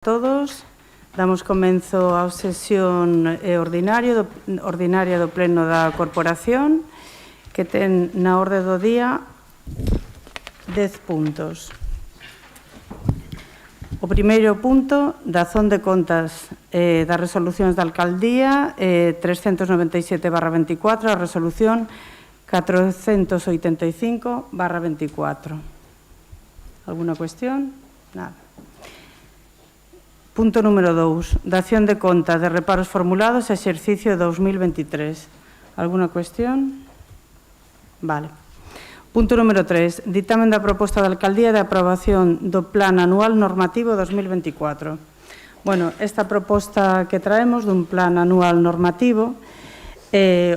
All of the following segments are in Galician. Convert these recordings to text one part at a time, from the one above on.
Todos, damos comenzo á sesión ordinaria do Pleno da Corporación, que ten na orde do día 10 puntos. O primeiro punto, dazón de contas das resolucións da Alcaldía 397/24, a resolución 485/24. Alguna cuestión? Nada. Punto número 2. Dación de conta de reparos formulados exercicio 2023. Alguna cuestión? Vale. Punto número 3. Ditamen da proposta da Alcaldía de aprobación do Plan Anual Normativo 2024. Bueno, esta proposta que traemos dun Plan Anual Normativo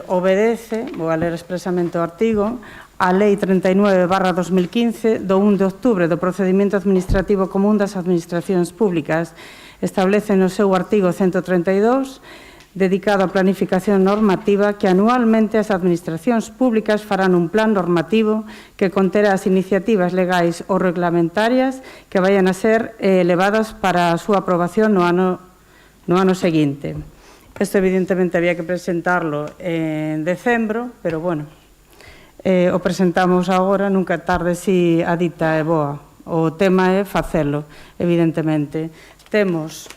obedece, vou a ler expresamente o artigo, a Lei 39/2015 do 1 de outubro do Procedimento Administrativo Común das Administracións Públicas. Establece no seu artigo 132, dedicado á planificación normativa, que anualmente as administracións públicas farán un plan normativo que conterá as iniciativas legais ou reglamentarias que vayan a ser elevadas para a súa aprobación no ano seguinte. Isto, evidentemente, había que presentarlo en decembro, pero, bueno, o presentamos agora, nunca tarde si a dita é boa. O tema é facelo, evidentemente. Temos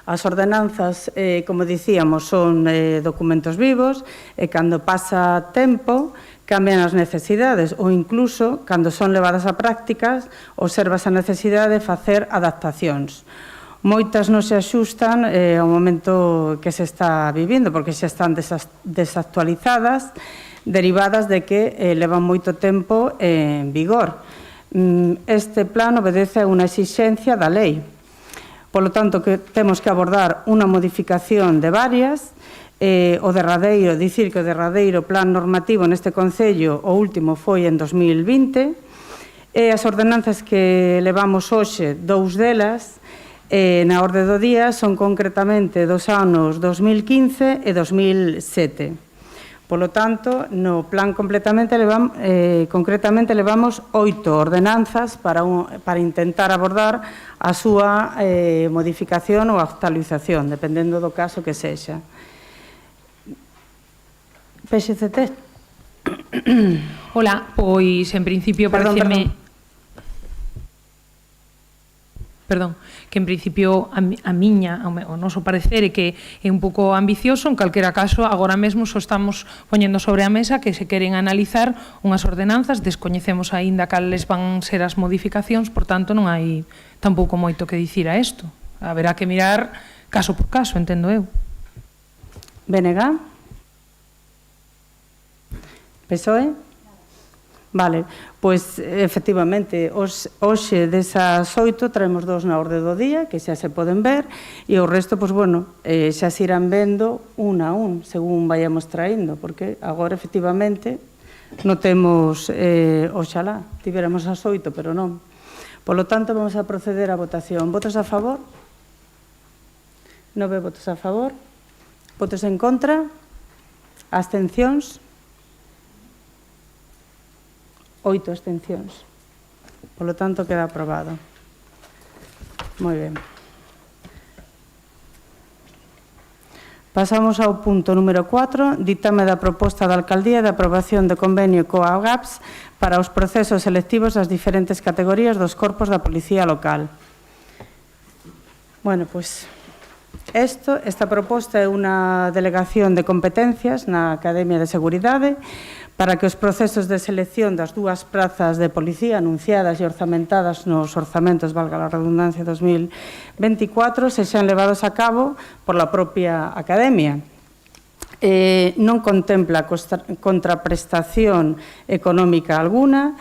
as ordenanzas, como dicíamos, son documentos vivos e cando pasa tempo cambian as necesidades ou incluso, cando son levadas a prácticas, observas a necesidade de facer adaptacións. Moitas non se axustan ao momento que se está vivindo porque xa están desactualizadas, derivadas de que levan moito tempo en vigor. Este plan obedece a unha exixencia da lei. Polo tanto, que temos que abordar unha modificación de varias. O derradeiro, dicir que o derradeiro plan normativo neste Concello, o último foi en 2020, e as ordenanzas que levamos hoxe, dous delas, na orde do día, son concretamente dos anos 2015 e 2007. Polo tanto, no plan concretamente levamos 8 ordenanzas para intentar abordar a súa modificación ou actualización, dependendo do caso que sexa. PSCT. Hola, pois en principio pareceme... Perdón, que en principio o noso parecer é que é un pouco ambicioso, en calquera caso, agora mesmo só estamos poñendo sobre a mesa que se queren analizar unhas ordenanzas, descoñecemos aínda cales van ser as modificacións, por tanto non hai tampouco moito que dicir a isto. Haberá que mirar caso por caso, entendo eu. BNG? PSOE? Vale, pois, efectivamente, hoxe desas 8 traemos 2 na orde do día, que xa se poden ver, e o resto, pois, bueno, xa se irán vendo un a un, según vayamos traendo, porque agora, efectivamente, non temos, oxalá, tivéramos as 8, pero non. Polo tanto, vamos a proceder á votación. Votos a favor? 9 votos a favor. Votos en contra? Abstencións? 8 abstencións. Polo tanto, queda aprobado. Moi ben. Pasamos ao punto número 4, ditame da proposta da Alcaldía de aprobación de convenio coa AGAPS para os procesos selectivos das diferentes categorías dos corpos da Policía Local. Bueno, pois, esta proposta é unha delegación de competencias na Academia de Seguridade para que os procesos de selección das dúas prazas de policía anunciadas e orzamentadas nos orzamentos, valga a redundancia, 2024, sexan levados a cabo por la propia Academia. Non contempla contraprestación económica alguna,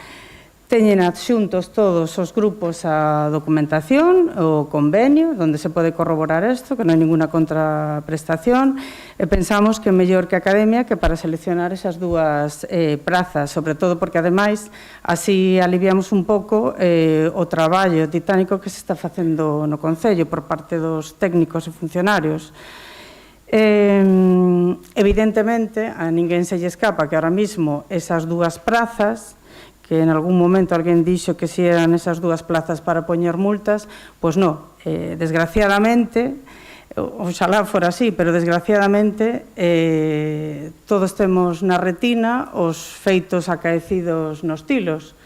teñen adxuntos todos os grupos a documentación, o convenio, onde se pode corroborar isto, que non hai ninguna contraprestación, e pensamos que é mellor que a Academia que para seleccionar esas dúas prazas, sobre todo porque, ademais, así aliviamos un pouco o traballo titánico que se está facendo no Concello por parte dos técnicos e funcionarios. Evidentemente, a ninguén se lle escapa que ahora mismo esas dúas prazas que en algún momento alguén dixo que si eran esas 2 plazas para poñer multas, pois non, desgraciadamente, oxalá fora así, pero desgraciadamente todos temos na retina os feitos acaecidos nos tilos,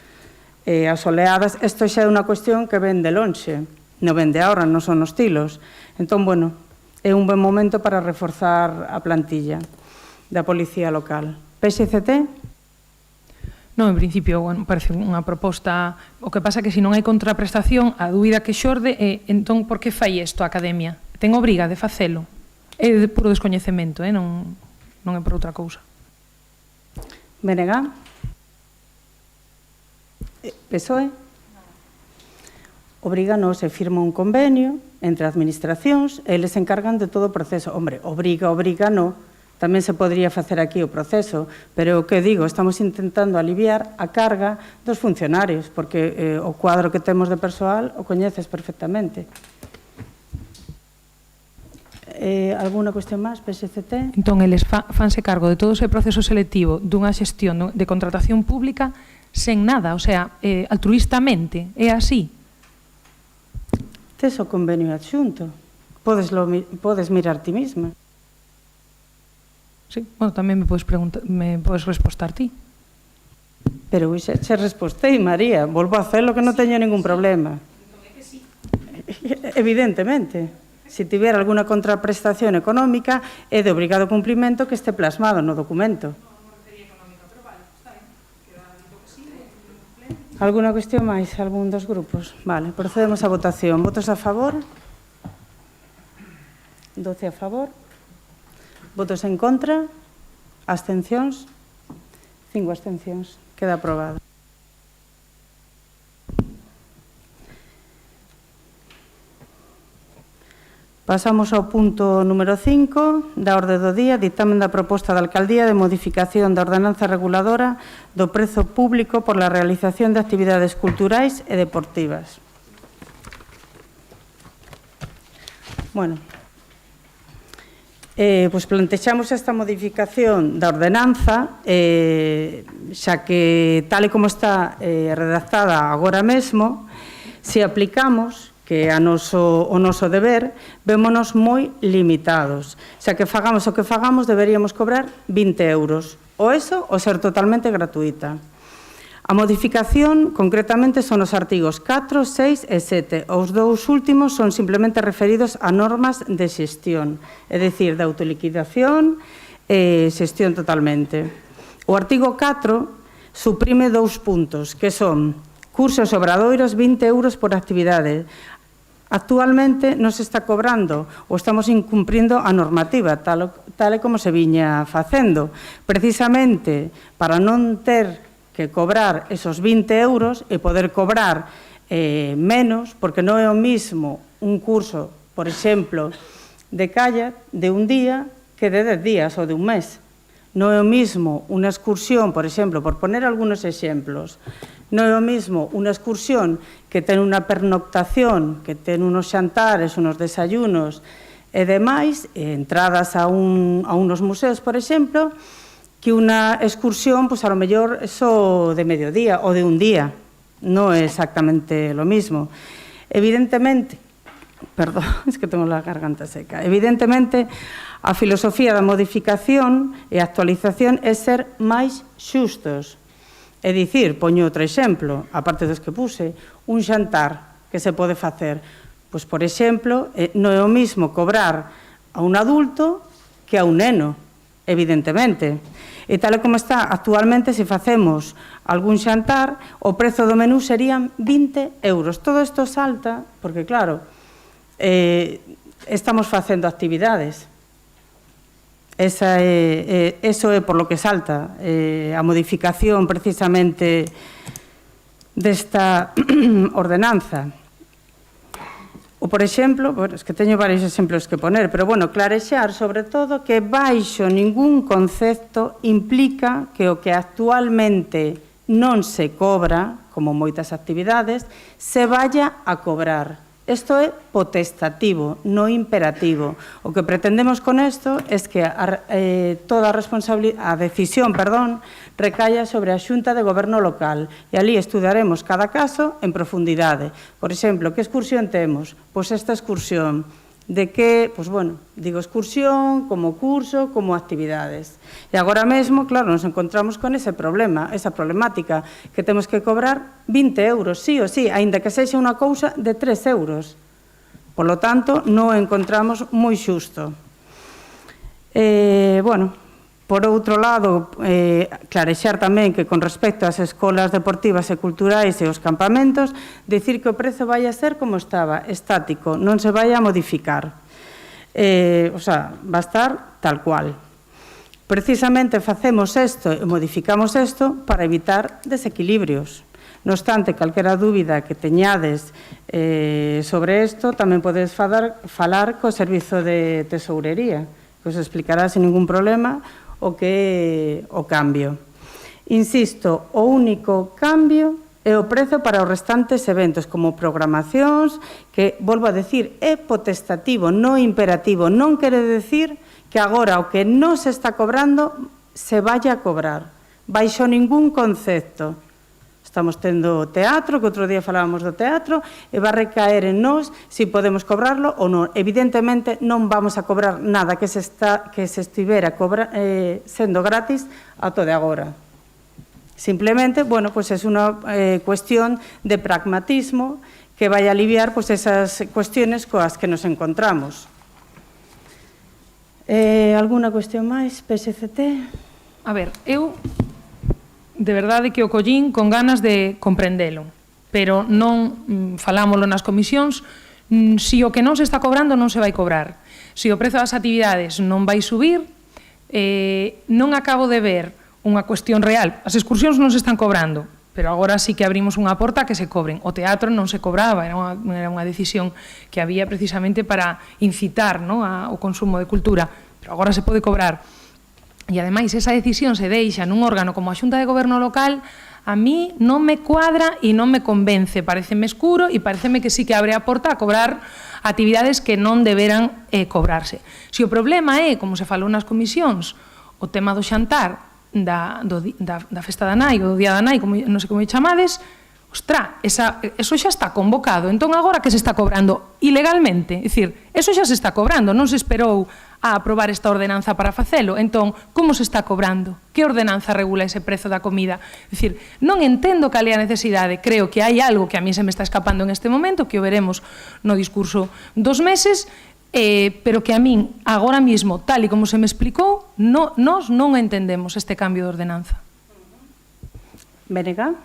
as oleadas. Isto xa é unha cuestión que ven de lonxe, non ven de ahora, non son os tilos. Entón, bueno, é un ben momento para reforzar a plantilla da Policía Local. PSCT? Non, en principio, bueno, parece unha proposta. O que pasa que se non hai contraprestación, a dúbida que xorde é, entón, por que fai isto a Academia? Ten obriga de facelo? É de puro descoñecemento, non é por outra cousa. Benegá? PSOE? Obriga-nos e firma un convenio entre administracións e eles se encargan de todo o proceso. Hombre, obriga non. Tamén se podría facer aquí o proceso, pero o que digo, estamos intentando aliviar a carga dos funcionarios, porque o cuadro que temos de persoal o coñeces perfectamente. Alguna cuestión máis, PSCT? Entón, eles fanse cargo de todo ese proceso selectivo dunha xestión de contratación pública sen nada, o sea, altruistamente, é así. Tes o convenio adxunto, podes mirar ti mesma. Sí, bueno, tamén me podes respostar ti. Pero xa che respostei, María, volvo a hacerlo que non teño ningún problema. Evidentemente, se tiver alguna contraprestación económica é de obrigado cumprimento que este plasmado no documento. Alguna cuestión máis? Algún dos grupos? Vale, procedemos a votación. Votos a favor? 12 a favor. Votos en contra? Abstencións? 5 abstencións. Queda aprobado. Pasamos ao punto número 5 da orde do día, dictamen da proposta da Alcaldía de modificación da ordenanza reguladora do prezo público por la realización de actividades culturais e deportivas. Bueno, pois plantexamos esta modificación da ordenanza, xa que tal e como está redactada agora mesmo, se aplicamos, que é o noso deber, vémonos moi limitados. Xa que fagamos o que fagamos, deberíamos cobrar 20 euros, ou eso, ou ser totalmente gratuita. A modificación, concretamente, son os artigos 4, 6 e 7. Os dous últimos son simplemente referidos a normas de xestión, é dicir, de autoliquidación e xestión totalmente. O artigo 4 suprime 2 puntos, que son cursos e obradoiros 20 euros por actividade. Actualmente non se está cobrando ou estamos incumprindo a normativa, tal e como se viña facendo. Precisamente para non ter que cobrar esos 20 euros e poder cobrar menos, porque non é o mismo un curso, por exemplo, de kayak de un día que de 10 días ou de un mes. Non é o mismo unha excursión, por exemplo, por poner algunos exemplos, non é o mismo unha excursión que ten unha pernoctación, que ten unos xantares, unos desayunos e demais, entradas a unos museos, por exemplo, que unha excursión, pois a lo mellor, só de mediodía ou de un día. Non é exactamente lo mismo. Evidentemente, perdón, es que tengo la garganta seca. Evidentemente, a filosofía da modificación e actualización é ser máis xustos. É dicir, poño outro exemplo, aparte dos que puse, un xantar que se pode facer. Pois, por exemplo, non é o mismo cobrar a un adulto que a un neno, evidentemente. E tal como está actualmente, se facemos algún xantar, o prezo do menú serían 20 euros. Todo isto salta, porque claro, estamos facendo actividades. Eso é por lo que salta a modificación precisamente desta ordenanza. Ou, por exemplo, es que teño varios exemplos que poner, pero, bueno, clarexar, sobre todo, que baixo ningún concepto implica que o que actualmente non se cobra, como moitas actividades, se vaya a cobrar. Isto é potestativo, non imperativo. O que pretendemos con isto é que toda a decisión recaia sobre a Xunta de Goberno local e ali estudaremos cada caso en profundidade. Por exemplo, que excursión temos? Pois esta excursión. De que, pois, bueno, digo excursión, como curso, como actividades. E agora mesmo, claro, nos encontramos con ese problema, esa problemática, que temos que cobrar 20 euros, sí ou sí, aínda que sexa unha cousa de 3 euros. Por lo tanto, non encontramos moi xusto. Bueno, por outro lado, clarexar tamén que con respecto ás escolas deportivas e culturais e os campamentos, dicir que o prezo vai a ser como estaba, estático, non se vai a modificar. O sea, va a estar tal cual. Precisamente facemos isto e modificamos isto para evitar desequilibrios. No obstante, calquera dúbida que teñades sobre isto, tamén podedes falar co Servizo de Tesourería, que os explicará sin ningún problema o que é o cambio. Insisto, o único cambio é o prezo para os restantes eventos, como programacións, que, volvo a decir, é potestativo, non imperativo. Non quere decir que agora o que non se está cobrando se vaya a cobrar, baixo ningún concepto. Estamos tendo teatro, que outro día falábamos do teatro, e vai recaer en nós se podemos cobrarlo ou non. Evidentemente, non vamos a cobrar nada que se estivera sendo gratis ata de agora. Simplemente, bueno, pues é unha cuestión de pragmatismo que vai aliviar esas cuestiones coas que nos encontramos. Alguna cuestión máis, PSCT? A ver, eu de verdade que o collín con ganas de comprendelo, pero non falámoslo nas comisións, si o que non se está cobrando non se vai cobrar. Si o prezo das actividades non vai subir, non acabo de ver unha cuestión real. As excursións non se están cobrando, pero agora sí que abrimos unha porta que se cobren. O teatro non se cobraba, era unha decisión que había precisamente para incitar ao consumo de cultura, pero agora se pode cobrar. E, ademais, esa decisión se deixa nun órgano como a Xunta de Goberno local, a mí non me cuadra e non me convence. Pareceme escuro e pareceme que sí que abre a porta a cobrar actividades que non deberan cobrarse. Se o problema é, como se falou nas comisións, o tema do xantar da festa da nai ou do día da nai, non sei como me chamades, ostra, eso xa está convocado. Entón, agora que se está cobrando ilegalmente, é dicir, eso xa se está cobrando, non se esperou a aprobar esta ordenanza para facelo. Entón, como se está cobrando? Que ordenanza regula ese prezo da comida? É dicir, non entendo cal é a necesidade. Creo que hai algo que a mí se me está escapando en este momento, que o veremos no discurso dos meses, pero que a min, agora mismo, tal e como se me explicou, nós non entendemos este cambio de ordenanza. Benega?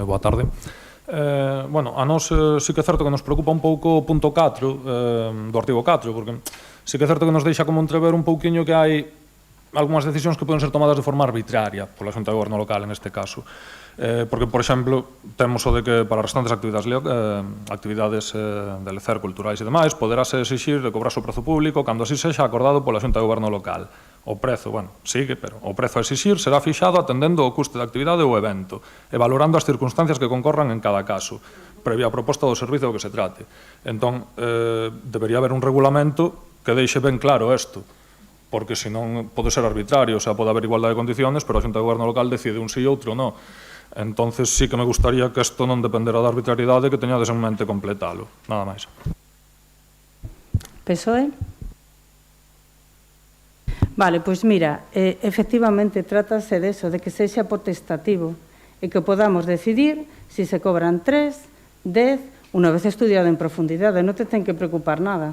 Boa tarde. Bueno, a nós sí que é certo que nos preocupa un pouco o punto 4 do artigo 4, porque sí que é certo que nos deixa como entrever un pouquiño que hai algunhas decisións que poden ser tomadas de forma arbitraria pola Xunta de Goberno local, en este caso. Porque, por exemplo, temos o de que para as restantes actividades de lecer, culturais e demais, poderase exixir de cobrarse o prezo público cando así sexa acordado pola Xunta de Goberno local. O prezo, bueno, sigue, pero o prezo a exixir será fixado atendendo o custe da actividade ou evento e valorando as circunstancias que concorran en cada caso, previa a proposta do servizo que se trate. Entón, debería haber un regulamento que deixe ben claro isto, porque senón pode ser arbitrario, o sea, pode haber igualdade de condiciones, pero a Xunta de Goberno local decide un sí e outro non. Entonces, sí que me gustaría que isto non dependera da arbitrariedade, que teñades en mente completalo. Nada máis. PSOE? Vale, pois mira, efectivamente trátase de eso, de que sexa potestativo e que podamos decidir se se cobran 3, 10, unha vez estudiado en profundidade, non te ten que preocupar nada.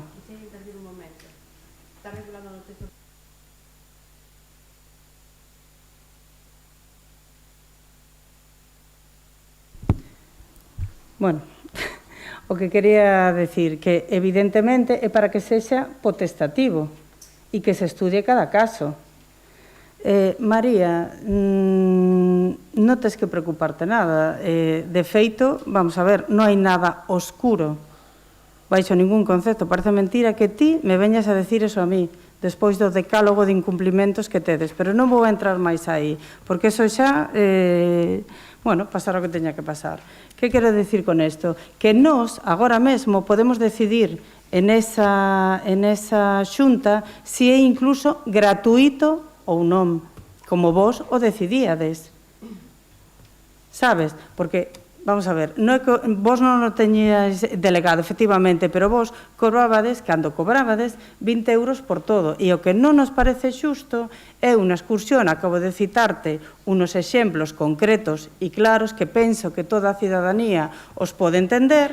Bueno, o que quería decir que evidentemente é para que sexa potestativo e que se estudie cada caso. María, non tens que preocuparte nada. De feito, vamos a ver, non hai nada oscuro baixo ningún concepto. Parece mentira que ti me veñas a decir eso a mí despois do decálogo de incumplimentos que tedes, pero non vou entrar máis aí, porque eso xa, bueno, pasar o que teña que pasar. Que quero decir con isto? Que nós, agora mesmo, podemos decidir en esa xunta se é incluso gratuito ou non, como vos o decidíades. Sabes? Porque, vamos a ver, vos non o teñíais delegado, efectivamente, pero vos cobrabades, cando cobrabades, 20 euros por todo. E o que non nos parece xusto é unha excursión, acabo de citarte unos exemplos concretos e claros que penso que toda a cidadanía os pode entender.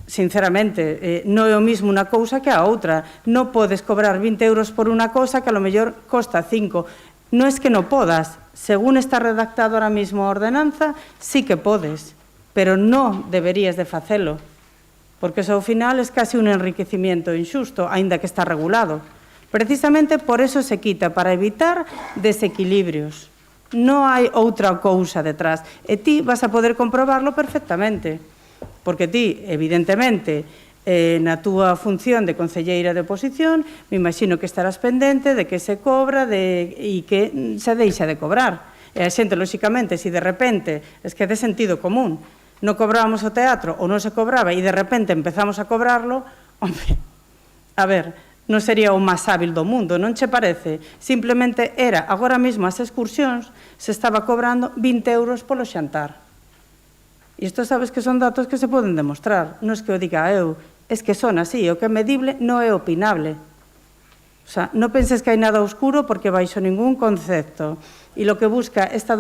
Sinceramente, non é o mismo unha cousa que a outra. Non podes cobrar 20 euros por unha cousa que a lo mellor costa 5. Non é que non podas. Según está redactado ahora mismo a ordenanza, sí que podes, pero non deberías de facelo, porque eso ao final é casi un enriquecimiento injusto, aínda que está regulado. Precisamente por eso se quita, para evitar desequilibrios. Non hai outra cousa detrás. E ti vas a poder comprobarlo perfectamente, porque ti, evidentemente, na túa función de concelleira de oposición, me imagino que estarás pendente de que se cobra e que se deixa de cobrar. E a xente, lóxicamente, se de repente, es que é de sentido común, non cobrábamos o teatro ou non se cobraba e de repente empezamos a cobrarlo, hombre, a ver, non sería o máis hábil do mundo, non che parece? Simplemente era, agora mesmo as excursións, se estaba cobrando 20 euros polo xantar. E isto sabes que son datos que se poden demostrar, non é que o diga eu, es que son así, o que é medible non é opinable. O sea, non penses que hai nada oscuro porque baixo ningún concepto. E lo que busca esta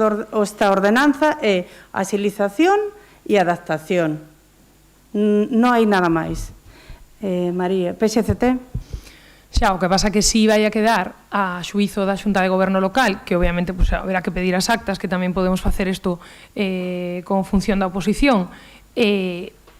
ordenanza é agilización e adaptación. Non hai nada máis. María, PSCT? Xa, o que pasa que si vai a quedar a xuízo da Xunta de Goberno Local, que obviamente haberá que pedir as actas, que tamén podemos facer isto con función da oposición,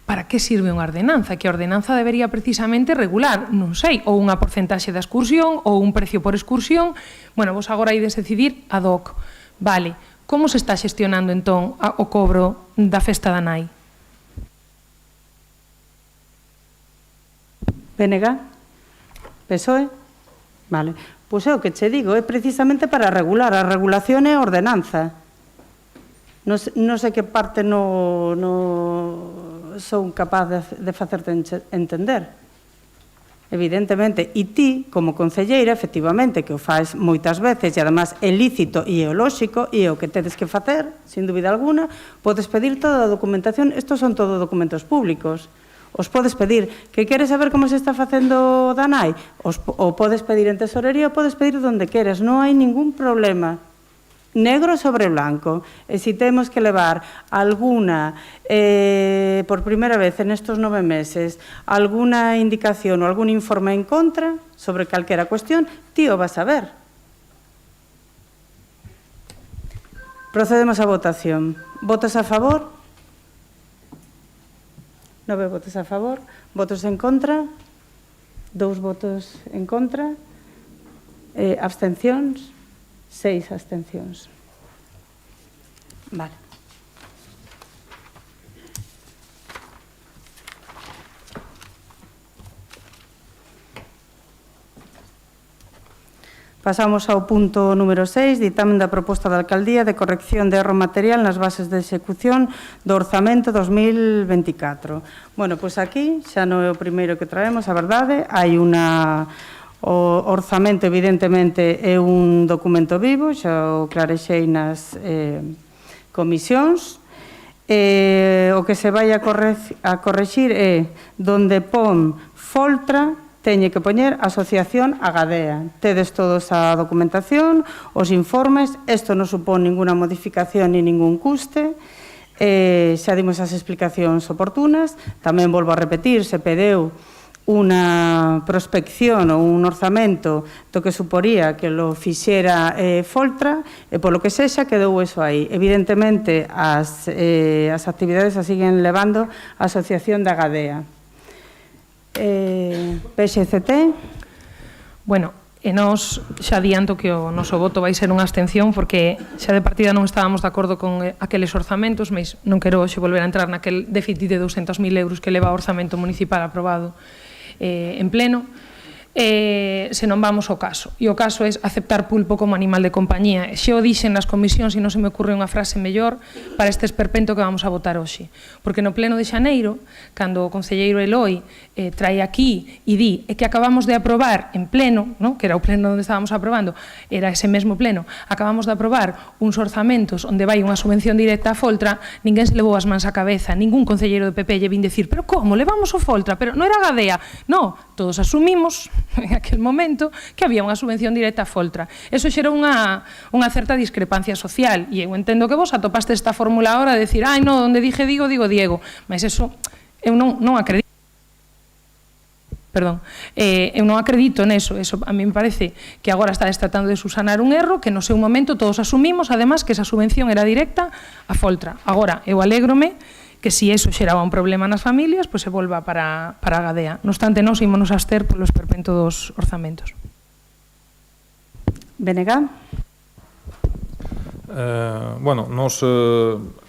para que sirve unha ordenanza? Que a ordenanza debería precisamente regular, non sei, ou unha porcentaxe da excursión, ou un precio por excursión. Bueno, vos agora ides decidir ad hoc. Vale, como se está xestionando entón o cobro da festa da nai? PNG? PSOE? Vale. Pois é o que che digo, é precisamente para regular. A regulación é a ordenanza. Non sei que parte son capaz de facerte entender. Evidentemente, e ti, como concelleira, efectivamente, que o faz moitas veces, e además é lícito e é lóxico, e é o que tedes que facer, sin dúbida alguna, podes pedir toda a documentación, estos son todos documentos públicos. Os podes pedir, que queres saber como se está facendo da nai? O podes pedir en tesorería, o podes pedir donde queres, non hai ningún problema. Negro sobre blanco. E se temos que levar alguna, por primeira vez en estos 9 meses, alguna indicación ou algún informe en contra sobre calquera cuestión, ti o vas a ver. Procedemos a votación. Votos a favor? 9 votos a favor. Votos en contra? 2 votos en contra. Abstencións? 6 abstencións. Vale. Pasamos ao punto número 6, ditamen da proposta da Alcaldía de corrección de erro material nas bases de execución do orzamento 2024. Bueno, pois aquí xa non é o primeiro que traemos, a verdade, hai unha... O orzamento, evidentemente, é un documento vivo, xa o clarexei nas comisións. O que se vai a correxir é donde pon Foltra, teñe que poñer Asociación Agadea. Tedes todos a documentación, os informes, isto non supón ninguna modificación ni ningún custe. Xa dimos as explicacións oportunas, tamén volvo a repetir, se pedeu unha prospección ou un orzamento do que suporía que lo fixera Foltra e polo que sexa quedou eso aí. Evidentemente as actividades as siguen levando a Asociación da Agadea. PSCT? Bueno, e nós xa adianto que o noso voto vai ser unha abstención porque xa de partida non estábamos de acordo con aqueles orzamentos, mas non quero hoxe volver a entrar naquel déficit de 200.000 euros que leva o orzamento municipal aprobado en pleno. se non vamos ao caso. E o caso é aceptar pulpo como animal de compañía. Xe o dixen nas comisións e non se me ocurre unha frase mellor para este esperpento que vamos a votar hoxe. Porque no pleno de xaneiro, cando o concelleiro Eloi trae aquí e di que acabamos de aprobar en pleno, no? Que era o pleno onde estábamos aprobando, era ese mesmo pleno, acabamos de aprobar uns orzamentos onde vai unha subvención directa a Foltra, ninguén se levou as mans á cabeza, ningún concelleiro do PP lle vin decir, pero como, levamos o Foltra, pero non era Gadea. No, todos asumimos en aquel momento que había unha subvención directa a Foltra. Eso xerou unha certa discrepancia social e eu entendo que vos atopaste esta fórmula ahora de decir, ai, non, onde dije digo, digo Diego, mas eso eu non acredito. Perdón, eu non acredito neso, eso a mí me parece que agora está tratando de subsanar un erro que no seu momento todos asumimos, además que esa subvención era directa a Foltra. Agora, eu alégrome que se iso xeraba un problema nas familias, pois se volva para a Gadea. No obstante, nós ímonos a abster polo esperpento dos orzamentos. Benegá? Bueno, nos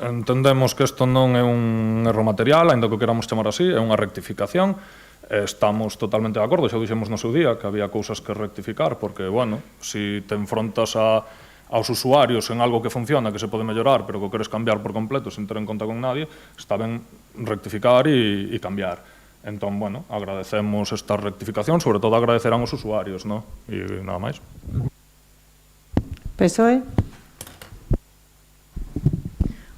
entendemos que isto non é un erro material, ainda que o queramos chamar así, é unha rectificación. Estamos totalmente de acordo, xa o dixemos no seu día, que había cousas que rectificar, porque, bueno, se te enfrontas aos usuarios en algo que funciona, que se pode mellorar, pero que queres cambiar por completo sen ter en conta con nadie, está ben rectificar e cambiar. Entón, bueno, agradecemos esta rectificación, sobre todo agradecerán os usuarios, ¿no? E nada máis. PSOE?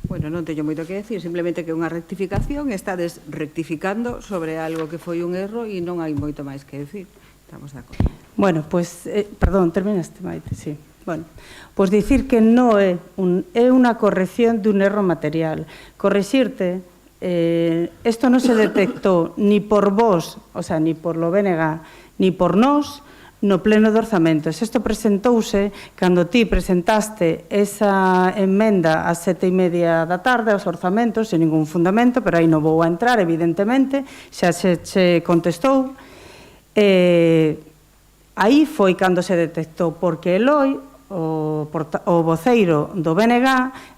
Bueno, non teño moito que decir, simplemente que é unha rectificación, estades rectificando sobre algo que foi un erro e non hai moito máis que decir. Estamos de acordo. Bueno, pois, perdón, terminaste, Maite, sí. Bueno, pois dicir que non é unha corrección dun erro material. Correxirte, isto non se detectou ni por vos, o sea, ni por lo BNG, ni por nós, no pleno de orzamentos. Isto presentouse cando ti presentaste esa emenda ás 7:30 da tarde aos orzamentos, sen ningún fundamento, pero aí non vou a entrar, evidentemente, xa se contestou. Aí foi cando se detectou, porque Eloi, o voceiro do BNG,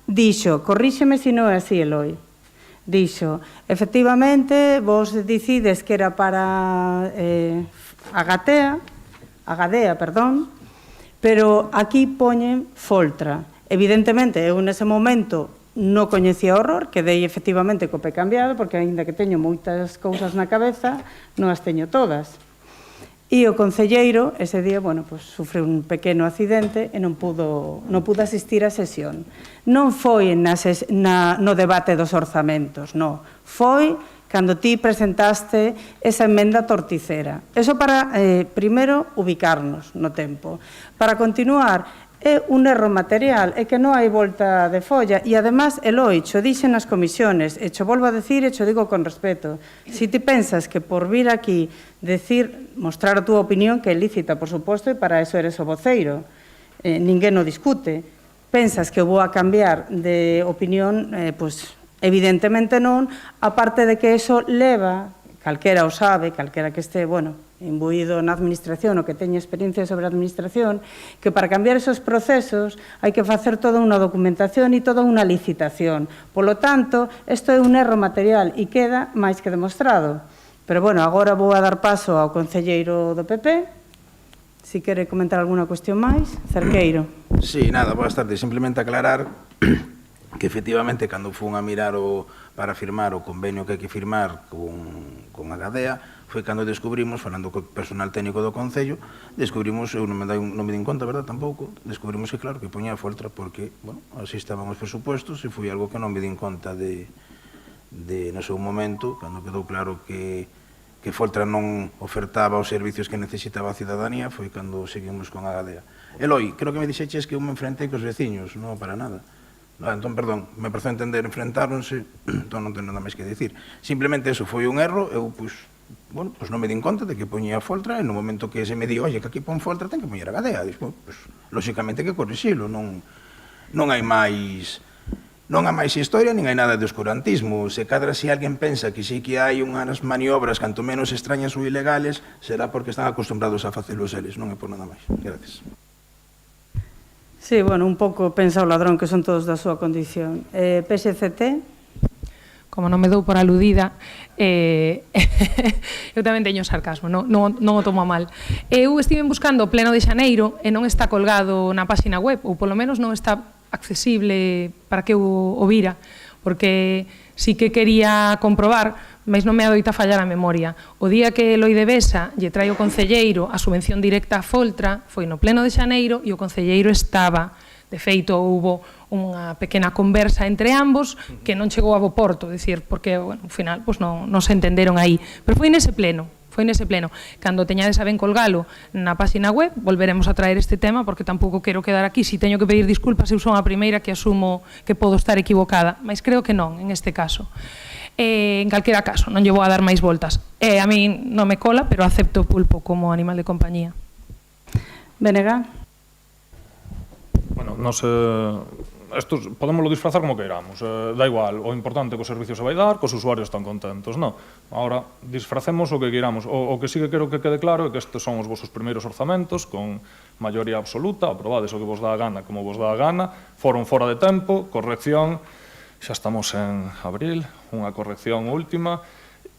dixo, corríxeme se non é así, Eloi, dixo, efectivamente, vos decides que era para a Gadea, perdón, pero aquí poñen Foltra. Evidentemente, eu nese momento non coñecía o horror, quedei efectivamente co pé cambiado, porque aínda que teño moitas cousas na cabeza, non as teño todas. E o concelleiro, ese día, bueno, pues, sufreu un pequeno accidente e non pudo asistir á sesión. Non foi no debate dos orzamentos, non. Foi cando ti presentaste esa emenda torticera. Eso para, primeiro, ubicarnos no tempo. Para continuar, é un erro material, é que non hai volta de folla, e además, Eloi, cho dixen nas comisións, e cho volvo a decir e cho digo con respeto, se ti pensas que por vir aquí mostrar a túa opinión, que é lícita, por suposto, e para eso eres o voceiro, ninguén o discute, pensas que vou a cambiar de opinión, pois, evidentemente non, aparte de que eso leva, calquera o sabe, calquera que este, bueno, imbuído na administración ou que teña experiencia sobre a administración, que para cambiar esos procesos hai que facer toda unha documentación e toda unha licitación. Polo tanto, isto é un erro material e queda máis que demostrado. Pero, bueno, agora vou a dar paso ao concelleiro do PP. Si quere comentar alguna cuestión máis, Cerqueiro. Sí, nada, boas tardes. Simplemente aclarar que efectivamente cando fun a mirar para firmar o convenio que hai que firmar con a Gadea, foi cando descubrimos, falando co personal técnico do Concello, descubrimos, eu non me din conta, verdad, tampouco, descubrimos que claro, que poñía Foltra porque, bueno, así estaban os presupuestos e foi algo que non me din conta de no seu momento, cando quedou claro que Foltra non ofertaba os servicios que necesitaba a cidadanía, foi cando seguimos con a Gadea. Eloi, creo que me dixeches que eu me enfrentei cos veciños, non para nada. Entón, perdón, me pareceu entender, enfrentáronse, entón non tenho nada máis que dicir. Simplemente eso foi un erro, eu, pois, bueno, pois non me din conta de que poñía Foltra, e no momento que se me di, oye, que aquí pon Foltra, ten que poñer a Gadea. Pois, lóxicamente que corrixilo, non hai máis historia, nin hai nada de oscurantismo. Se cadra si alguén pensa que sí que hai unhas maniobras canto menos extrañas ou ilegales, será porque están acostumbrados a facelos eles, non é por nada máis. Gracias. Sí, bueno, un pouco pensa o ladrón que son todos da súa condición. PSCT? como non me dou por aludida, eu tamén teño sarcasmo, non o tomo a mal. Eu estive buscando o pleno de xaneiro e non está colgado na página web, ou polo menos non está accesible para que eu o vira, porque sí que quería comprobar, mas non me adoita fallar a memoria. O día que Loide Besa lle trai o concelleiro a subvención directa a Foltra foi no pleno de xaneiro e o concelleiro estaba. De feito, houbo unha pequena conversa entre ambos que non chegou a bo porto, decir, porque, bueno, ao final, pues, non se entenderon aí. Pero foi nese pleno. Cando teñades a ben colgalo na página web, volveremos a traer este tema, porque tampouco quero quedar aquí. Si teño que pedir disculpas, eu son a primeira que asumo que podo estar equivocada, mas creo que non, en este caso. En calquera caso, non lle vou a dar máis voltas. A mí non me cola, pero acepto o pulpo como animal de compañía. Benega. Bueno, estos podémoslo disfrazar como queiramos, da igual, o importante que o servicio se vai dar, que os usuarios están contentos, non? Ahora, disfracemos o que queiramos. O que sí que quero que quede claro é que estes son os vosos primeiros orzamentos, con maioría absoluta, aprobades o que vos dá a gana como vos dá a gana, foron fora de tempo, corrección, xa estamos en abril, unha corrección última.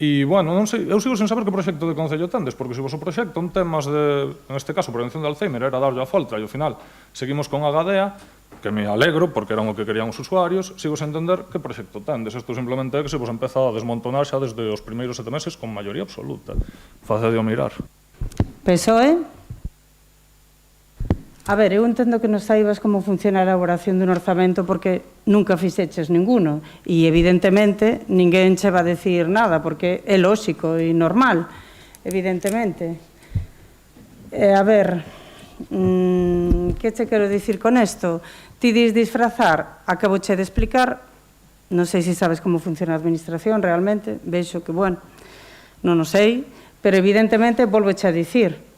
E, bueno, non sei, eu sigo sen saber que proxecto de Concello tendes, porque se vos o proxecto en temas de, en este caso, prevención de Alzheimer, era darlle a Foltra, e ao final seguimos con a Gadea, que me alegro, porque eran o que querían os usuarios, sigo sen entender que proxecto tendes. Isto simplemente é que se vos empeza a desmontonar xa desde os primeiros 7 meses con maioría absoluta. Facedeo mirar. PSOE? A ver, eu entendo que non saibas como funciona a elaboración dun orzamento porque nunca fixeches ninguno e evidentemente ninguén che va a decir nada porque é lóxico e normal, evidentemente. A ver, que che quero dicir con isto? Ti dis disfrazar, acabo che de explicar, non sei se sabes como funciona a administración realmente, vexo que, bueno, non o sei, pero evidentemente volveche a dicir.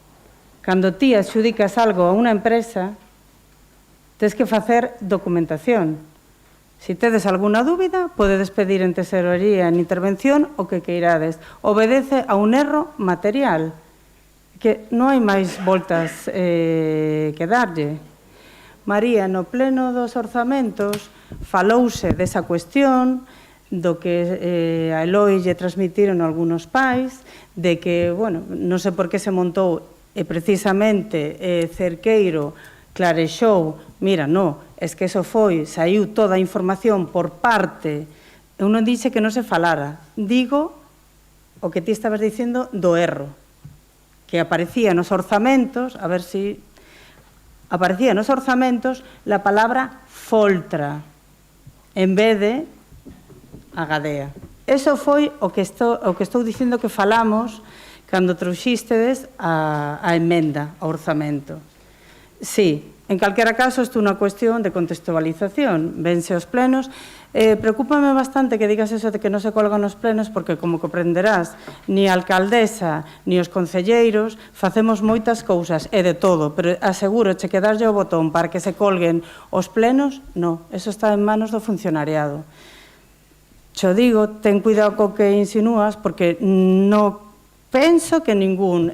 Cando ti adxudicas algo a unha empresa, tens que facer documentación. Se tedes algunha dúbida, podedes pedir en tesorería en intervención o que queirades. Obedece a un erro material, que non hai máis voltas que darlle. María, no pleno dos orzamentos, falouse desa cuestión, do que a Eloi lle transmitiron algúns pais, de que, bueno, non sei por que se montou e precisamente Cerqueiro clarexou, mira, non, es que eso foi, saiu toda a información por parte, eu non dixe que non se falara, digo o que ti estabas dicindo do erro, que aparecía nos orzamentos, a ver si aparecía nos orzamentos la palabra Foltra, en vez de a Gadea. Eso foi o que estou dicindo que falamos cando trouxístedes a emenda ao orzamento. Sí, en calquera caso, isto é unha cuestión de contextualización. Vense aos plenos. Preocúpame bastante que digas eso de que non se colgan os plenos, porque, como comprenderás, ni a alcaldesa, ni os concelleiros facemos moitas cousas, e de todo, pero asegúroche que darlle o botón para que se colguen os plenos, non, eso está en manos do funcionariado. Xo digo, ten cuidado co que insinúas, porque non penso que ningún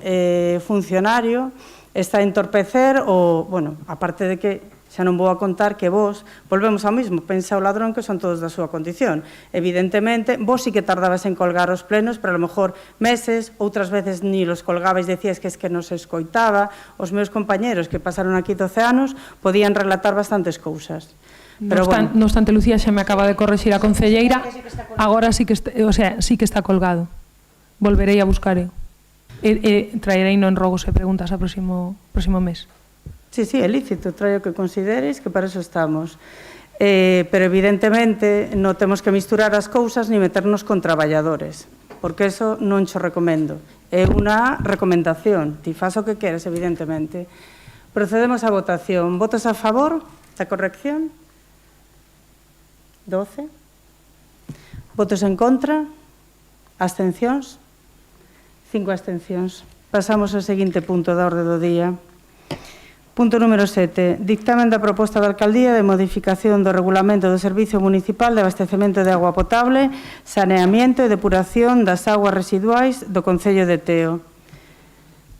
funcionario está a entorpecer o, bueno, aparte de que xa non vou a contar que vos, volvemos ao mismo, pensa o ladrón que son todos da súa condición. Evidentemente, vos sí que tardabas en colgar os plenos, pero a lo mejor meses, outras veces ni los colgabais, decías que es que non se escoitaba. Os meus compañeros que pasaron aquí 12 anos podían relatar bastantes cousas. No obstante, Lucía, xa me acaba de correxir a concelleira, agora sí que está colgado. Volverei a buscar eu. Traerei non rogos e preguntas a próximo mes. Sí, é lícito, traio que consideres que para eso estamos. Pero evidentemente non temos que misturar as cousas ni meternos con traballadores, porque eso non xo recomendo. É unha recomendación, ti faz o que queres, evidentemente. Procedemos á votación. Votos a favor da corrección? 12. Votos en contra? Abstencións? 5 abstencións. Pasamos ao seguinte punto da orde do día. Punto número 7. Dictamen da proposta da Alcaldía de modificación do Regulamento do Servicio Municipal de Abastecemento de Agua Potable, Saneamiento e Depuración das Aguas Residuais do Concello de Teo.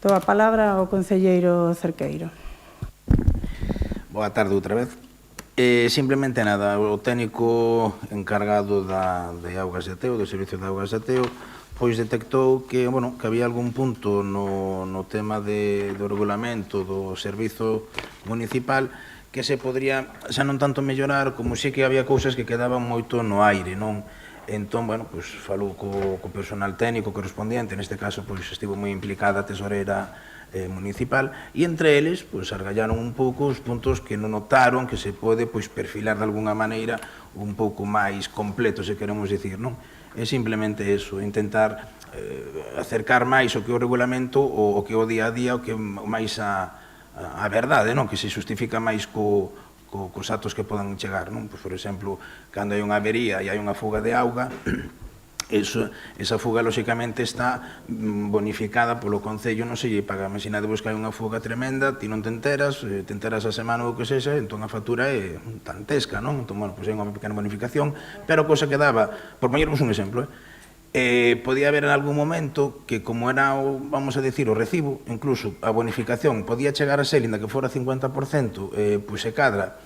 Dou a palabra ao concelleiro Cerqueiro. Boa tarde outra vez. Simplemente nada, o técnico encargado de augas de Teo, do servicio de augas de Teo, pois detectou que, bueno, que había algún punto no tema do regulamento do servizo municipal que se podría, xa non tanto mellorar, como si que había cousas que quedaban moito no aire, non? Entón, bueno, pois falou co personal técnico correspondiente, neste caso, pois estivo moi implicada a tesoreira municipal, e entre eles, pois, argallaron un pouco os puntos que non notaron que se pode, pois, perfilar de alguna maneira un pouco máis completo, se queremos dicir, non? É simplemente eso, intentar acercar máis o que o regulamento, o que o día a día, o que máis a verdade, non? Que se justifica máis cos atos que podan chegar, non? Pois, por exemplo, cando hai unha avería e hai unha fuga de auga, esa fuga, lóxicamente, está bonificada polo Concello, non se lle paga. Imaginadevos que hai unha fuga tremenda, ti non te enteras a semana ou o que sexa, entón a factura é tantesca, non? Entón, bueno, pois hai unha pequena bonificación, pero a cosa que daba, por poñervos un exemplo, podía haber en algún momento que, como era, vamos a decir, o recibo, incluso a bonificación podía chegar a ser, inda que fora 50%, pois se cadra,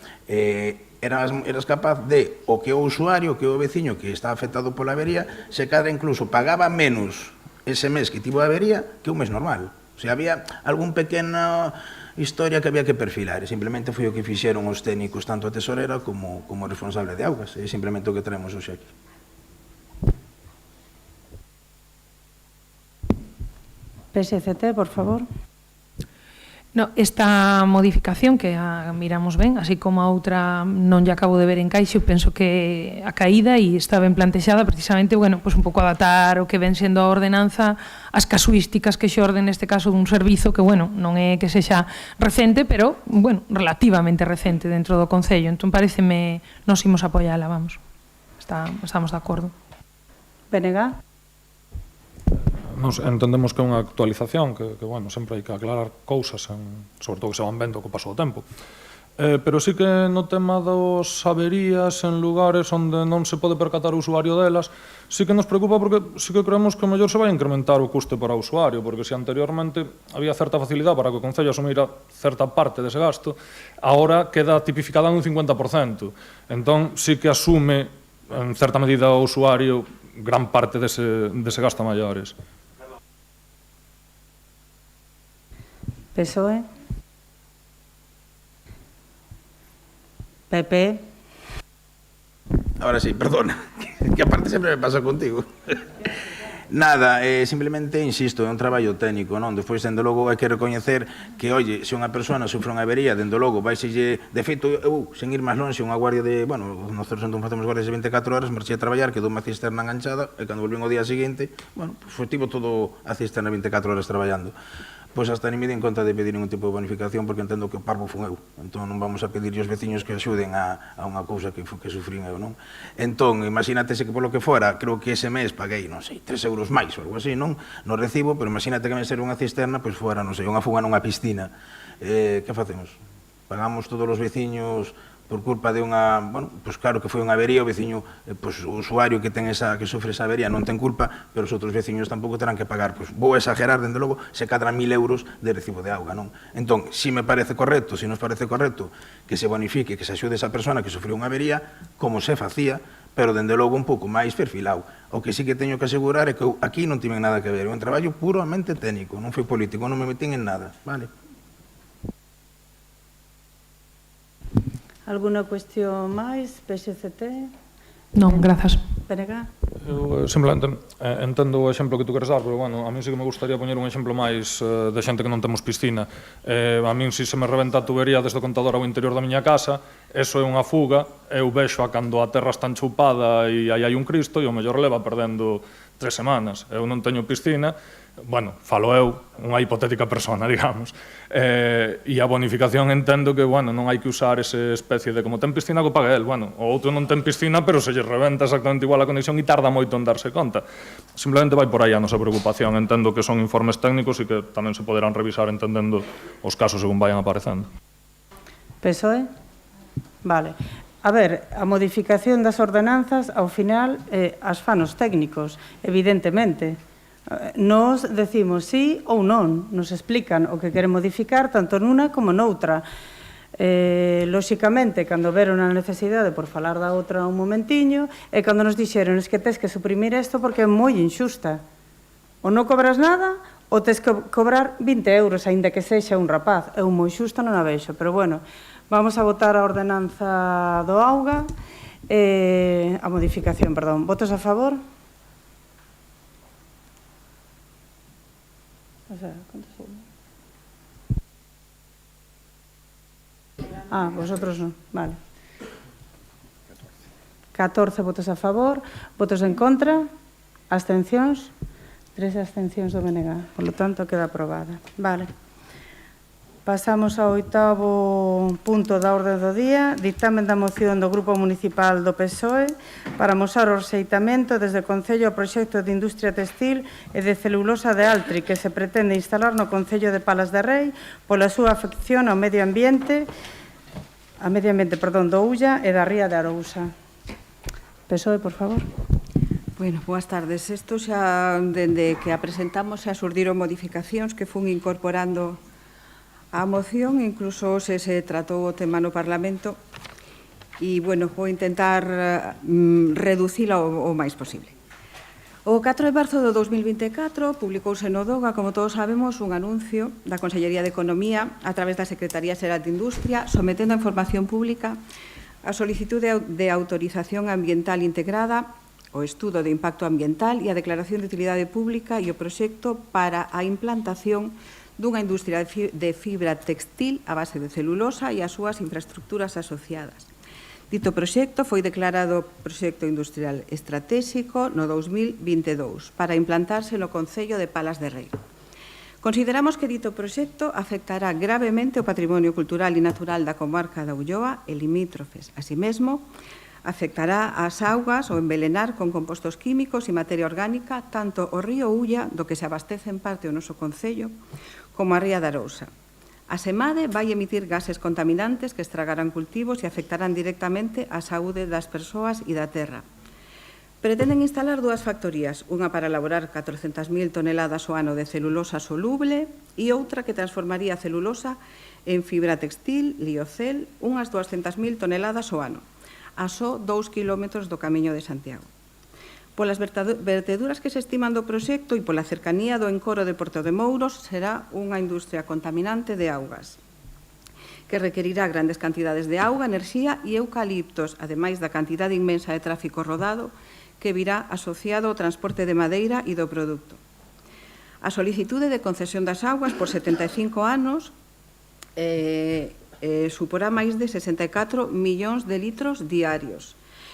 eras capaz de, o que o usuario, que o veciño que está afectado pola avería, se cadra incluso pagaba menos ese mes que tivo a avería que un mes normal. O sea, había algún pequena historia que había que perfilar, e simplemente foi o que fixeron os técnicos, tanto a tesorera como o responsable de augas, é simplemente o que traemos hoxe aquí. PSCT, por favor. No, esta modificación que a miramos ben, así como a outra non lle acabo de ver encaixe, penso que a caída e está ben plantexada precisamente, bueno, pues un pouco adaptar o que ven sendo a ordenanza as casuísticas que xorden neste caso dun servizo que, bueno, non é que sexa recente, pero, bueno, relativamente recente dentro do Concello. Entón, pareceme, nos imos apoiala, vamos. Estamos de acordo. BNG. Nos entendemos que é unha actualización, que bueno, sempre hai que aclarar cousas, sobre todo que se van vendo co paso do tempo. Pero sí que no tema dos averías en lugares onde non se pode percatar o usuario delas, sí que nos preocupa porque sí que creemos que mellor se vai incrementar o custe para o usuario, porque se anteriormente había certa facilidade para que o Concello asumira certa parte dese gasto, agora queda tipificada en un 50%. Entón, sí que asume en certa medida o usuario gran parte dese gasto a maiores. PSOE. PP. Ahora sí, perdona, que aparte sempre me pasa contigo. Nada, simplemente, insisto, é un traballo técnico, non? Despois, dende logo, hai que recoñecer que, oye, se unha persona sufre unha avería, dende logo, vaiselle, de feito, sen ir máis longe, unha guardia de, bueno, nosotros entón facemos guardias de 24 horas, marchei a traballar, quedou unha cisterna enganchada, e cando volvín o día seguinte, bueno, pues tivo todo a cisterna 24 horas traballando. Pois hasta ni me din conta de pedir ningún tipo de bonificación porque entendo que o parvo fun eu. Entón non vamos a pedir aos veciños que axuden a unha cousa que sufrín eu, non? Entón, imagínatese que polo que fora, creo que ese mes paguei, non sei, 3 euros máis ou algo así, non? No recibo, pero imagínate que me ser unha cisterna, pois fora, non sei, unha fuga nunha piscina. Que facemos? Pagamos todos os veciños por culpa de unha, bueno, pois claro que foi unha avería, o veciño, pois o usuario que sufre esa avería non ten culpa, pero os outros veciños tampouco terán que pagar, pois vou exagerar, dende logo, se cadran 1.000 euros de recibo de auga, non? Entón, si me parece correcto, si nos parece correcto que se bonifique, que se axude esa persona que sufriu unha avería, como se facía, pero dende logo un pouco máis perfilado. O que sí que teño que asegurar é que aquí non tiven nada que ver, é un traballo puramente técnico, non foi político, non me metín en nada, vale? Alguna cuestión máis? PSCT? Non, grazas. PNG? Eu simplemente entendo o exemplo que tú queres dar, pero bueno, a mí sí que me gustaría poñer un exemplo máis de xente que non temos piscina. A min si se me reventa a tubería desde o contador ao interior da miña casa, eso é unha fuga, eu vexo a cando a terra está enchupada e aí hai un Cristo e o mellor leva perdendo 3 semanas. Eu non teño piscina, bueno, falo eu, unha hipotética persona, digamos, e a bonificación entendo que, bueno, non hai que usar esa especie de como ten piscina que paga el, bueno, o outro non ten piscina, pero se lle reventa exactamente igual a conexión e tarda moito en darse conta. Simplemente vai por aí a nosa preocupación, entendo que son informes técnicos e que tamén se poderán revisar entendendo os casos según vayan aparecendo. PSOE? Vale. A ver, a modificación das ordenanzas, ao final, as fan os técnicos, evidentemente. Nos decimos sí ou non, nos explican o que queren modificar tanto nunha como noutra. Lóxicamente, cando veron a necesidade por falar da outra un momentiño, e cando nos dixeron es que tes que suprimir isto porque é moi injusta. Ou non cobras nada, ou tes que cobrar 20 euros, aínda que sexa un rapaz. Eu moi xusta non a vexo, pero bueno, vamos a votar a ordenanza do auga, a modificación, perdón. Votos a favor? O sea, ¿cuántos son? Vosotros non, vale. 14 votos a favor, votos en contra, abstencións, 3 abstencións do BNG, por lo tanto queda aprobada. Vale. Pasamos ao 8º punto da orde do día, dictamen da moción do Grupo Municipal do PSOE para amosar o rexeitamento desde o Concello ao proxecto de industria textil e de celulosa de Altri que se pretende instalar no Concello de Palas de Rei pola súa afección ao medio ambiente do Ulla e da Ría de Arousa. PSOE, por favor. Bueno, boas tardes. Isto xa, dende que a presentamos, xa surdiron modificacións que fun incorporando a moción, incluso se tratou o tema no Parlamento, e, bueno, vou intentar reducila o máis posible. O 4 de marzo do 2024 publicouse no DOGA, como todos sabemos, un anuncio da Consellería de Economía a través da Secretaría Xeral de Industria sometendo a información pública a solicitude de autorización ambiental integrada, o estudo de impacto ambiental e a declaración de utilidade pública e o proxecto para a implantación dunha industria de fibra textil a base de celulosa e as súas infraestructuras asociadas. Dito proxecto foi declarado proxecto industrial estratégico no 2022 para implantarse no Concello de Palas de Rei. Consideramos que dito proxecto afectará gravemente o patrimonio cultural e natural da comarca da Ulloa e limítrofes. Así mesmo, afectará ás augas ou envelenar con compostos químicos e materia orgánica tanto o río Ulla, do que se abastece en parte o noso Concello, como a Ría de Arousa. A SEMADE vai emitir gases contaminantes que estragarán cultivos e afectarán directamente a saúde das persoas e da terra. Pretenden instalar dúas factorías, unha para elaborar 400.000 toneladas ao ano de celulosa soluble e outra que transformaría a celulosa en fibra textil, liocel, unhas 200.000 toneladas ao ano, a só 2 kilómetros do Camiño de Santiago. Polas verteduras que se estiman do proxecto e pola cercanía do encoro de Porto de Mouros, será unha industria contaminante de augas, que requerirá grandes cantidades de auga, enerxía e eucaliptos, ademais da cantidade inmensa de tráfico rodado que virá asociado ao transporte de madeira e do produto. A solicitude de concesión das augas por 75 anos suporá máis de 64 millóns de litros diarios.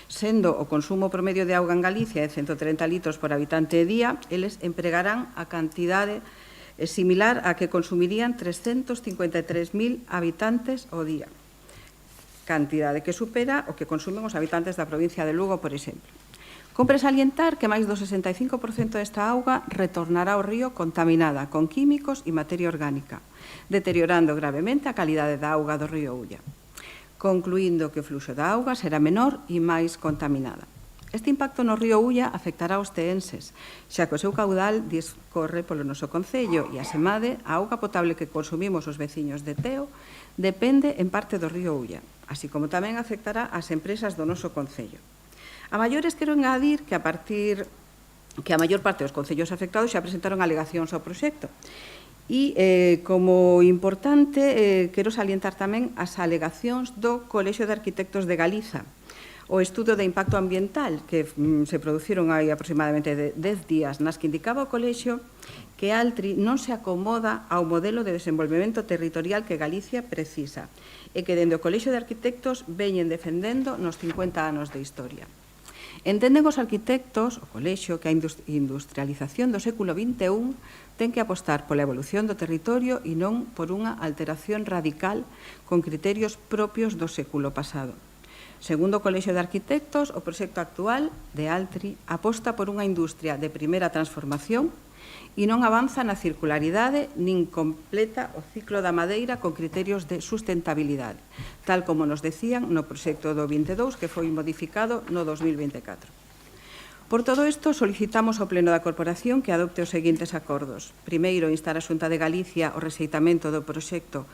Sendo o consumo promedio de auga en Galicia de 130 litros por habitante e día, eles empregarán a cantidade similar a que consumirían 353.000 habitantes ao día. Cantidade que supera o que consumen os habitantes da provincia de Lugo, por exemplo. Compre salientar que máis do 65% desta auga retornará ao río contaminada con químicos e materia orgánica, deteriorando gravemente a calidade da auga do río Ulla, concluindo que o fluxo da auga será menor e máis contaminada. Este impacto no río Ulla afectará aos teenses, xa que o seu caudal discorre polo noso concello e a SEMADE, a auga potable que consumimos os veciños de Teo, depende en parte do río Ulla, así como tamén afectará ás empresas do noso concello. A maiores quero engadir que a maior parte dos concellos afectados xa presentaron alegacións ao proxecto. E, como importante, quero salientar tamén as alegacións do Colexio de Arquitectos de Galiza, o estudo de impacto ambiental que se produciron hai aproximadamente 10 días, nas que indicaba o Colexio que Altri non se acomoda ao modelo de desenvolvemento territorial que Galicia precisa e que dende o Colexio de Arquitectos veñen defendendo nos 50 anos de historia. Entenden os arquitectos, o Colexio, que a industrialización do século XXI ten que apostar pola evolución do territorio e non por unha alteración radical con criterios propios do século pasado. Segundo o Colexio de Arquitectos, o proxecto actual de Altri aposta por unha industria de primeira transformación e non avanza na circularidade nin completa o ciclo da madeira con criterios de sustentabilidade, tal como nos decían no proxecto do 22 que foi modificado no 2024. Por todo isto, solicitamos ao Pleno da Corporación que adopte os seguintes acordos. Primeiro, instar a Xunta de Galicia o rexeitamento do proxecto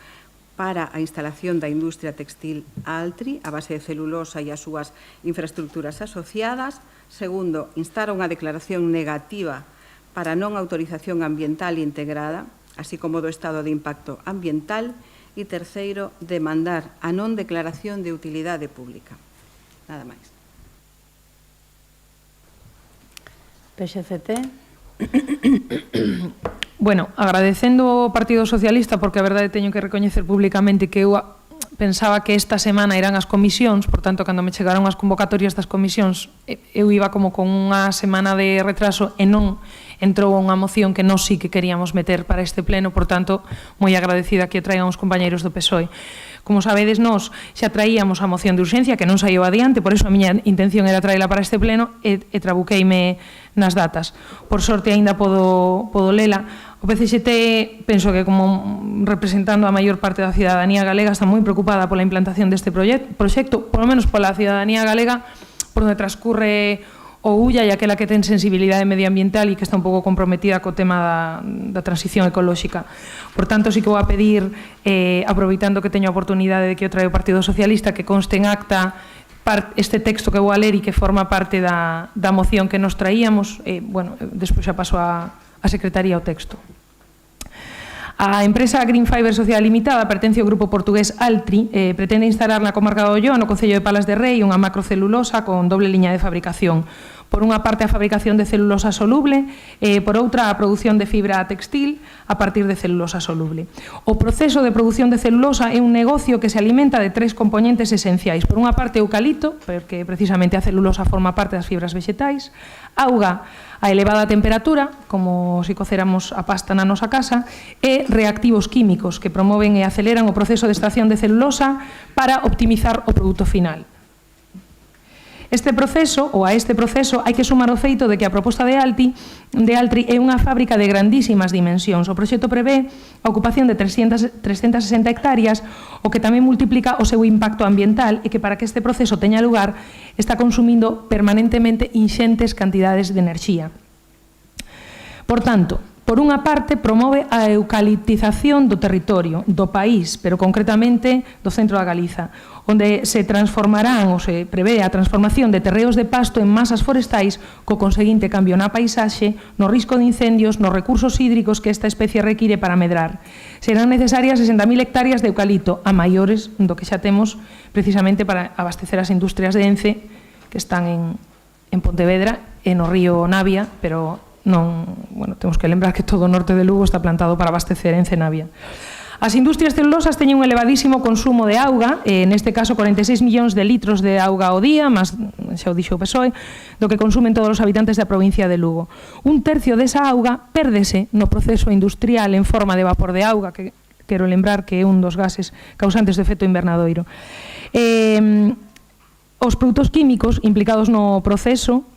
para a instalación da industria textil Altri a base de celulosa e as súas infraestructuras asociadas. Segundo, instar unha declaración negativa para a non autorización ambiental integrada, así como do estado de impacto ambiental. E terceiro, demandar a non declaración de utilidade pública. Nada máis. PSCT. Bueno, agradecendo ao Partido Socialista, porque a verdade teño que recoñecer públicamente que eu pensaba que esta semana irán as comisións, por tanto, cando me chegaron as convocatorias das comisións, eu iba como con unha semana de retraso e non entrou unha moción que nós sí que queríamos meter para este pleno, por tanto, moi agradecida que traigan os compañeiros do PSOE. Como sabedes, nós xa traíamos a moción de urxencia, que non saiu adiante, por eso a miña intención era traela para este pleno e trabuqueime nas datas. Por sorte, aínda podo lela. O PCXT, penso que como representando a maior parte da cidadanía galega, está moi preocupada pola implantación deste proxecto, polo menos pola cidadanía galega, por onde transcurre o Ulla e aquela que ten sensibilidade medioambiental e que está un pouco comprometida co tema da transición ecolóxica. Por tanto, sí que vou a pedir, aproveitando que teño a oportunidade de que o trae o Partido Socialista, que conste en acta este texto que vou a ler e que forma parte da moción que nos traíamos. Bueno, despois xa paso a Secretaría o texto. A empresa Green Fiber Social Limitada pertence ao grupo portugués Altri, pretende instalar na comarca do Ollón, no concello de Palas de Rei, unha macrocelulosa con doble liña de fabricación. Por unha parte, a fabricación de celulosa soluble, por outra, a produción de fibra textil a partir de celulosa soluble. O proceso de produción de celulosa é un negocio que se alimenta de tres componentes esenciais. Por unha parte, eucalipto, porque precisamente a celulosa forma parte das fibras vegetais, auga a elevada temperatura, como se cocéramos a pasta na nosa casa, e reactivos químicos que promoven e aceleran o proceso de extracción de celulosa para optimizar o produto final. A este proceso hai que sumar o feito de que a proposta de Altri é unha fábrica de grandísimas dimensións. O proxecto prevé a ocupación de 360 hectáreas, o que tamén multiplica o seu impacto ambiental e que para que este proceso teña lugar está consumindo permanentemente inxentes cantidades de enerxía. Por tanto, por unha parte, promove a eucaliptización do territorio, do país, pero concretamente do centro da Galiza, onde se transformarán ou se prevé a transformación de terreos de pasto en masas forestais co conseguinte cambio na paisaxe, no risco de incendios, nos recursos hídricos que esta especie require para medrar. Serán necesarias 60.000 hectáreas de eucalipto, a maiores do que xa temos precisamente para abastecer as industrias de Ence que están en Pontevedra e no río Navia, pero temos que lembrar que todo o norte de Lugo está plantado para abastecer Ence Navia. As industrias celulosas teñen un elevadísimo consumo de auga, neste caso 46 millóns de litros de auga ao día, máis, xa o dixo o PSOE, do que consumen todos os habitantes da provincia de Lugo. Un tercio desa auga pérdese no proceso industrial en forma de vapor de auga, que quero lembrar que é un dos gases causantes do efecto invernadoiro. Os produtos químicos implicados no proceso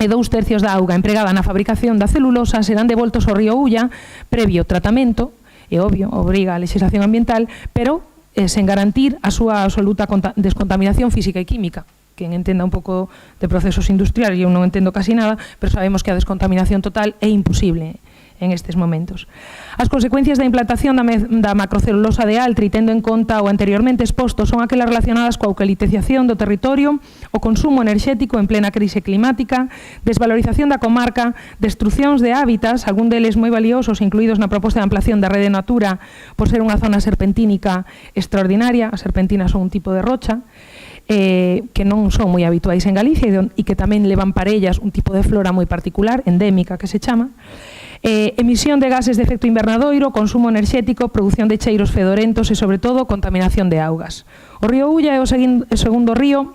e 2/3 da auga empregada na fabricación da celulosa serán devoltos ao río Ulla previo tratamento, é obvio, obriga a legislación ambiental, pero sen garantir a súa absoluta descontaminación física e química. Quen entenda un pouco de procesos industriales, eu non entendo casi nada, pero sabemos que a descontaminación total é imposible en estes momentos. As consecuencias da implantación da macrocelulosa de Altri, tendo en conta o anteriormente exposto, son aquelas relacionadas coa eucaliptización do territorio, o consumo enerxético en plena crise climática, desvalorización da comarca, destruccións de hábitats, algún deles moi valiosos, incluídos na proposta de ampliación da rede Natura, por ser unha zona serpentínica extraordinaria. As serpentinas son un tipo de rocha, que non son moi habituais en Galicia e que tamén levan parellas un tipo de flora moi particular, endémica que se chama. Emisión de gases de efecto invernadoiro, consumo enerxético, produción de cheiros fedorentos e, sobre todo, contaminación de augas. O río Ulla é o segundo río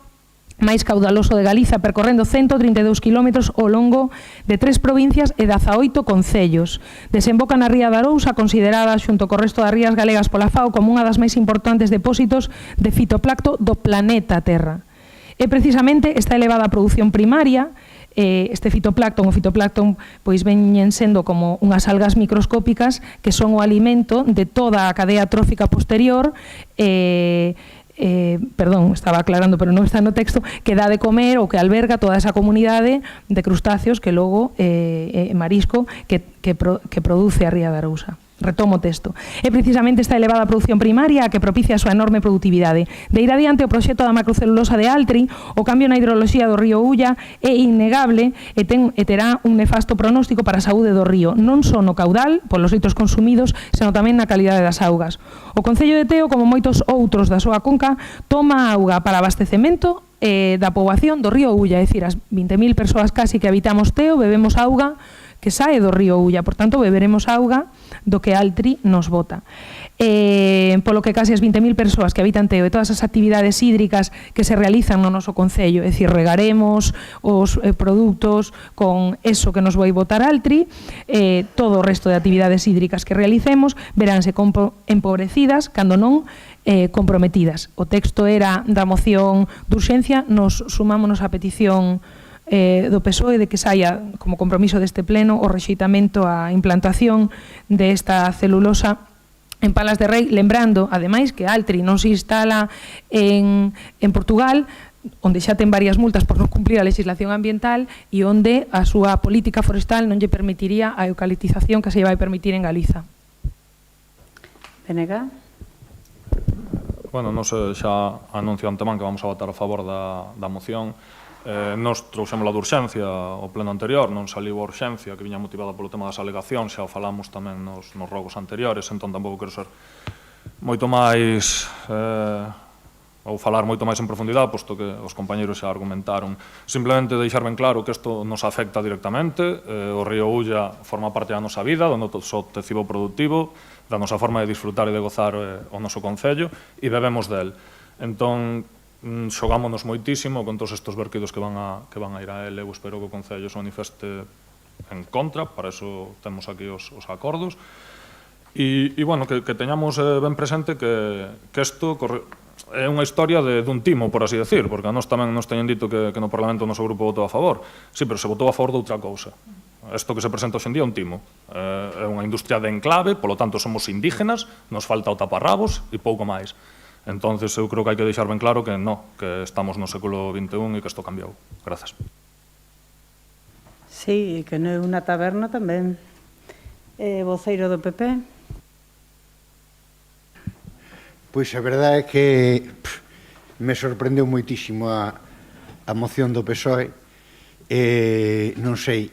máis caudaloso de Galiza, percorrendo 132 km ao longo de 3 provincias e 18 concellos. Desemboca na ría da Arousa, considerada xunto co resto das rías galegas pola FAO como unha das máis importantes depósitos de fitoplancto do planeta Terra. É precisamente esta elevada produción primaria, este fitoplancton, o fitoplancton pois veñen sendo como unhas algas microscópicas que son o alimento de toda a cadea trófica posterior, estaba aclarando, pero non está no texto, que dá de comer ou que alberga toda esa comunidade de crustáceos que logo marisco que produce a ría da Arousa. Retomo o texto. É precisamente esta elevada produción primaria a que propicia a súa enorme productividade. De ir adiante o proxecto da macrocelulosa de Altri, o cambio na hidroloxía do río Ulla é innegable e terá un nefasto pronóstico para a saúde do río, non só no caudal, polos litros consumidos, senón tamén na calidade das augas. O Concello de Teo, como moitos outros da súa conca, toma auga para abastecemento da poboación do río Ulla, é dicir, as 20.000 persoas casi que habitamos Teo bebemos auga que sae do río Ulla, por tanto, beberemos auga do que Altri nos bota. Polo que case as 20.000 persoas que habitan Teo e todas as actividades hídricas que se realizan no noso concello, é dicir, regaremos os produtos con eso que nos vai botar Altri, todo o resto de actividades hídricas que realicemos veránse empobrecidas, cando non comprometidas. O texto era da moción de urxencia, nos sumámonos á petición do PSOE de que saia como compromiso deste pleno o rexeitamento á implantación desta celulosa en Palas de Rei, lembrando, ademais, que Altri non se instala en Portugal, onde xa ten varias multas por non cumprir a legislación ambiental e onde a súa política forestal non lle permitiría a eucaliptización que se vai permitir en Galiza. Venega. Bueno, nos xa anuncio antemán que vamos a votar a favor da moción. Nos trouxemos a de urxencia o pleno anterior, non saliu a urxencia que viña motivada polo tema das alegacións, xa o falamos tamén nos rogos anteriores, entón tampouco quero ser moito máis ou falar moito máis en profundidade, posto que os compañeros xa argumentaron. Simplemente deixar ben claro que isto nos afecta directamente, o río Ulla forma parte da nosa vida, do noso tecido productivo, da nosa forma de disfrutar e de gozar o noso concello, e bebemos del. Entón, xogámonos moitísimo con todos estes verquidos que van a ir a ele. Eu espero que o Concello se manifeste en contra, para eso temos aquí os acordos. E bueno, que teñamos ben presente que isto é unha historia dun timo, por así decir, porque a nós tamén nos teñen dito que no Parlamento o noso grupo votou a favor. Sí, pero se votou a favor de outra cousa. Isto que se presenta hoxendía é un timo. É unha industria de enclave, polo tanto somos indígenas, nos falta o taparrabos e pouco máis. Entonces, eu creo que hai que deixar ben claro que non, que estamos no século XXI e que isto cambiou. Grazas. Sí, que non é unha taberna tamén. Voceiro do PP. Pois a verdade é que me sorprendeu moitísimo a moción do PSOE. Non sei,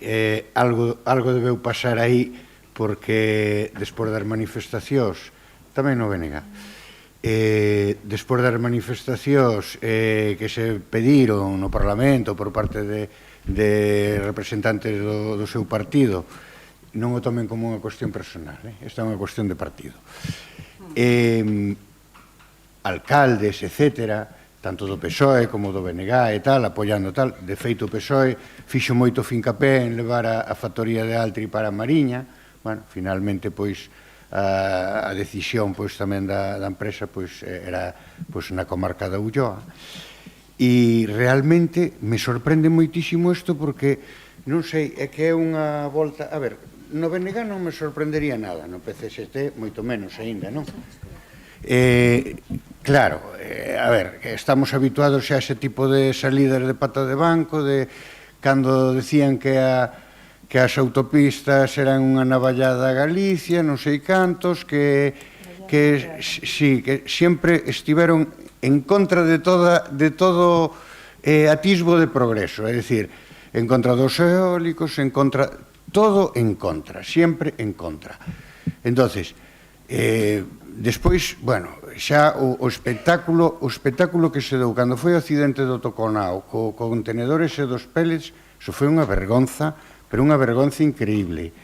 algo debeu pasar aí, porque despois das manifestacións, tamén no BNG, despois das manifestacións que se pediron no Parlamento por parte de representantes do seu partido, non o tomen como unha cuestión personal, esta é unha cuestión de partido. Alcaldes, etcétera, tanto do PSOE como do BNG e tal, apoiando tal. De feito, o PSOE fixo moito fincapé en levar a factoría de Altri para a Mariña. Bueno, finalmente, pois, a decisión pois tamén da empresa pois era pois na comarca da Ulloa. E realmente me sorprende moitísimo isto, porque non sei, é que é unha volta, a ver, no BNG non me sorprendería nada, no PCST moito menos aínda, non? Claro, a ver, estamos habituados xa a ese tipo de salidas de pata de banco, de cando decían que as autopistas eran unha navallada a Galicia, non sei cantos, que sempre estiveron en contra de todo atisbo de progreso, é dicir, en contra dos eólicos, en contra, todo en contra, sempre en contra. Entonces, despois, bueno, xa o espectáculo que se deu cando foi o accidente do Toconao co contenedores e dos pellets, iso foi unha vergonza, pero unha vergonza increíble,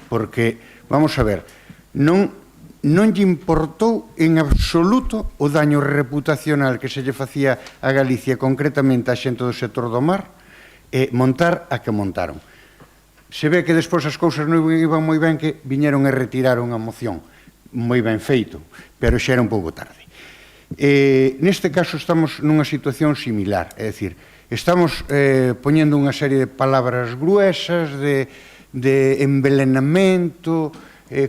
porque, vamos a ver, non lle importou en absoluto o daño reputacional que se lle facía a Galicia, concretamente a xente do sector do mar, montar a que montaron. Se ve que despois as cousas non iban moi ben, que viñeron e retiraron a moción, moi ben feito, pero xa era un pouco tarde. Neste caso estamos nunha situación similar, é dicir, estamos poñendo unha serie de palabras gruesas, de envelenamento,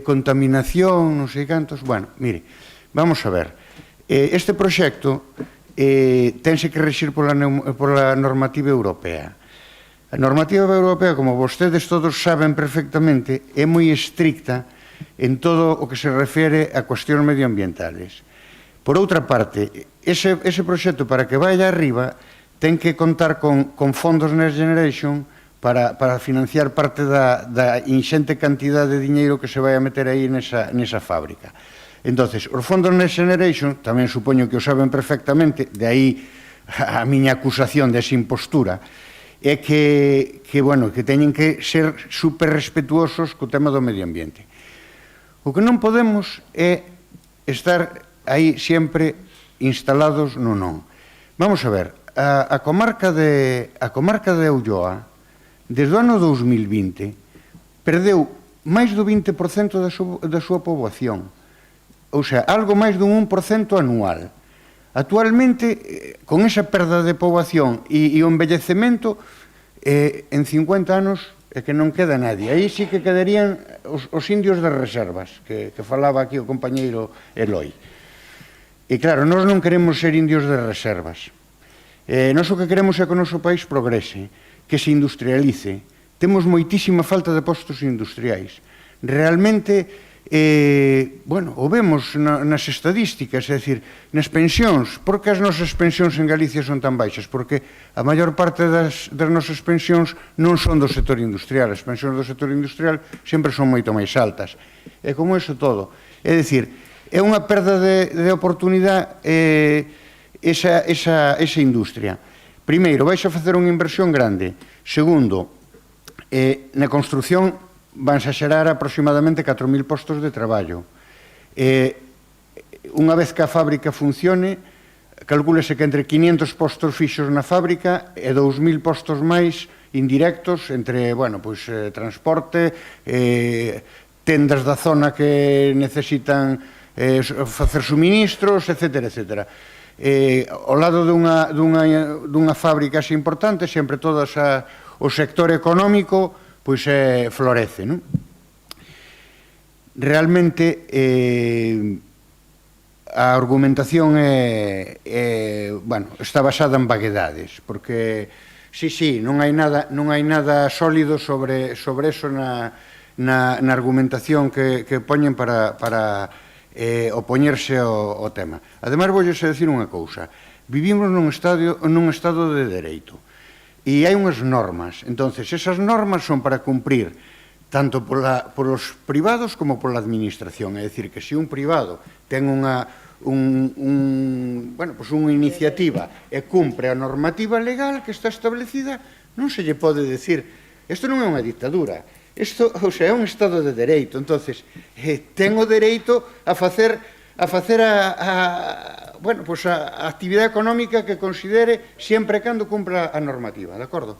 contaminación, non sei cantos. Bueno, mire, vamos a ver, este proxecto tense que rexir pola normativa europea. A normativa europea, como vostedes todos saben perfectamente, é moi estricta en todo o que se refere a cuestións medioambientales. Por outra parte, ese proxecto para que vaya arriba ten que contar con fondos Next Generation para financiar parte da inxente cantidad de diñeiro que se vai a meter aí nesa fábrica. Entonces, os fondos Next Generation, tamén supoño que o saben perfectamente, de aí a miña acusación desa impostura, é que teñen que ser super respetuosos co tema do medio ambiente. O que non podemos é estar aí sempre instalados no non. Vamos a ver, a comarca de Ulloa, desde o ano 2020, perdeu máis do 20% da súa poboación. Ou sea, algo máis dun 1% anual. Actualmente, con esa perda de poboación e o envellecemento, en 50 anos é que non queda nadie. Aí sí que quedarían os indios das reservas, que falaba aquí o compañeiro Eloi. E claro, nós non queremos ser indios de reservas. Nós o que queremos é que o noso país progrese, que se industrialice. Temos moitísima falta de postos industriais. Realmente, o vemos nas estadísticas, é dicir, nas pensións. Por que as nosas pensións en Galicia son tan baixas? Porque a maior parte das nosas pensións non son do sector industrial. As pensións do sector industrial sempre son moito máis altas. E como iso todo. É dicir, é unha perda de oportunidade esa industria. Primeiro, vais a facer unha inversión grande. Segundo, na construción vanse a xerar aproximadamente 4.000 postos de traballo. Unha vez que a fábrica funcione, calcúlese que entre 500 postos fixos na fábrica e 2.000 postos máis indirectos entre, transporte, tendas da zona que necesitan facer suministros, etc. Ao lado dunha fábrica así importante, sempre todo o sector económico florece, non? Realmente a argumentación está basada en vaguedades, porque non hai nada sólido sobre eso na argumentación que poñen para opoñerse ao tema. Ademais, voulles decir unha cousa. Vivimos nun estado de dereito. E hai unhas normas. Entonces, esas normas son para cumprir tanto polos privados como pola administración. É dicir, que se un privado ten unha iniciativa e cumpre a normativa legal que está establecida, non se lle pode decir, isto non é unha dictadura, isto, é un estado de dereito. Entonces, ten o dereito a facer a actividade económica que considere sempre e cando cumpra a normativa, de acordo?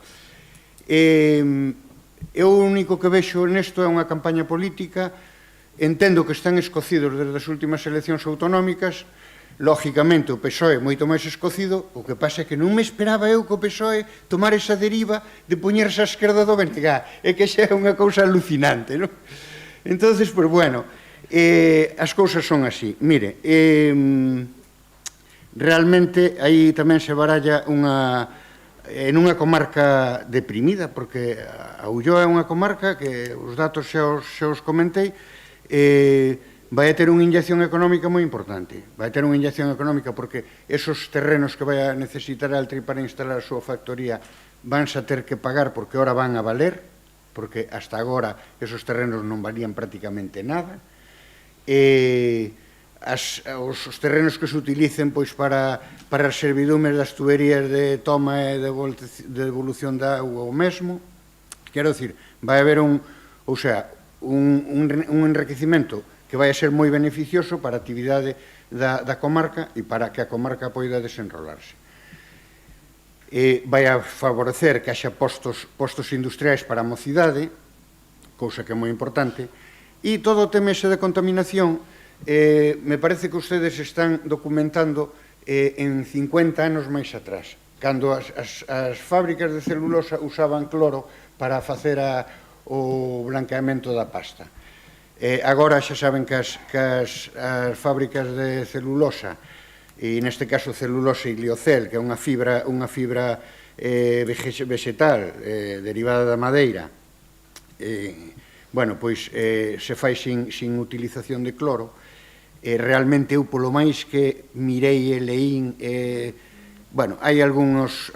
Eu o único que vexo nesto é unha campaña política. Entendo que están escocidos desde as últimas eleccións autonómicas. Lógicamente, o PSOE é moito máis escocido. O que pasa é que non me esperaba eu que o PSOE tomar esa deriva de poñerse á esquerda do BNG. É que xa é unha cousa alucinante, non? Entón, as cousas son así. Mire, realmente aí tamén se baralla en unha comarca deprimida, porque a Ulloa é unha comarca que os datos xa os comentei, vai a ter unha inyección económica moi importante. Vai a ter unha inyección económica porque esos terrenos que vai a necesitar a Altri para instalar a súa factoría vanse a ter que pagar porque ora van a valer, porque hasta agora esos terrenos non valían prácticamente nada. Os terrenos que se utilicen para as servidumes das tuberías de toma e de devolución da auga o mesmo. Quero dicir, vai haber un enriquecimento que vai a ser moi beneficioso para a actividade da comarca e para que a comarca poida desenrolarse. Vai a favorecer que haxa postos industriais para a mocidade, cousa que é moi importante. E todo o tema ese de contaminación, me parece que ustedes están documentando en 50 anos máis atrás, cando as fábricas de celulosa usaban cloro para facer o blanqueamento da pasta. Agora xa saben que as fábricas de celulosa, e neste caso celulosa iliocel, que é unha fibra vegetal derivada da madeira, bueno, pois se fai sin utilización de cloro. Realmente eu, polo máis que mirei e leín, bueno, hai algúns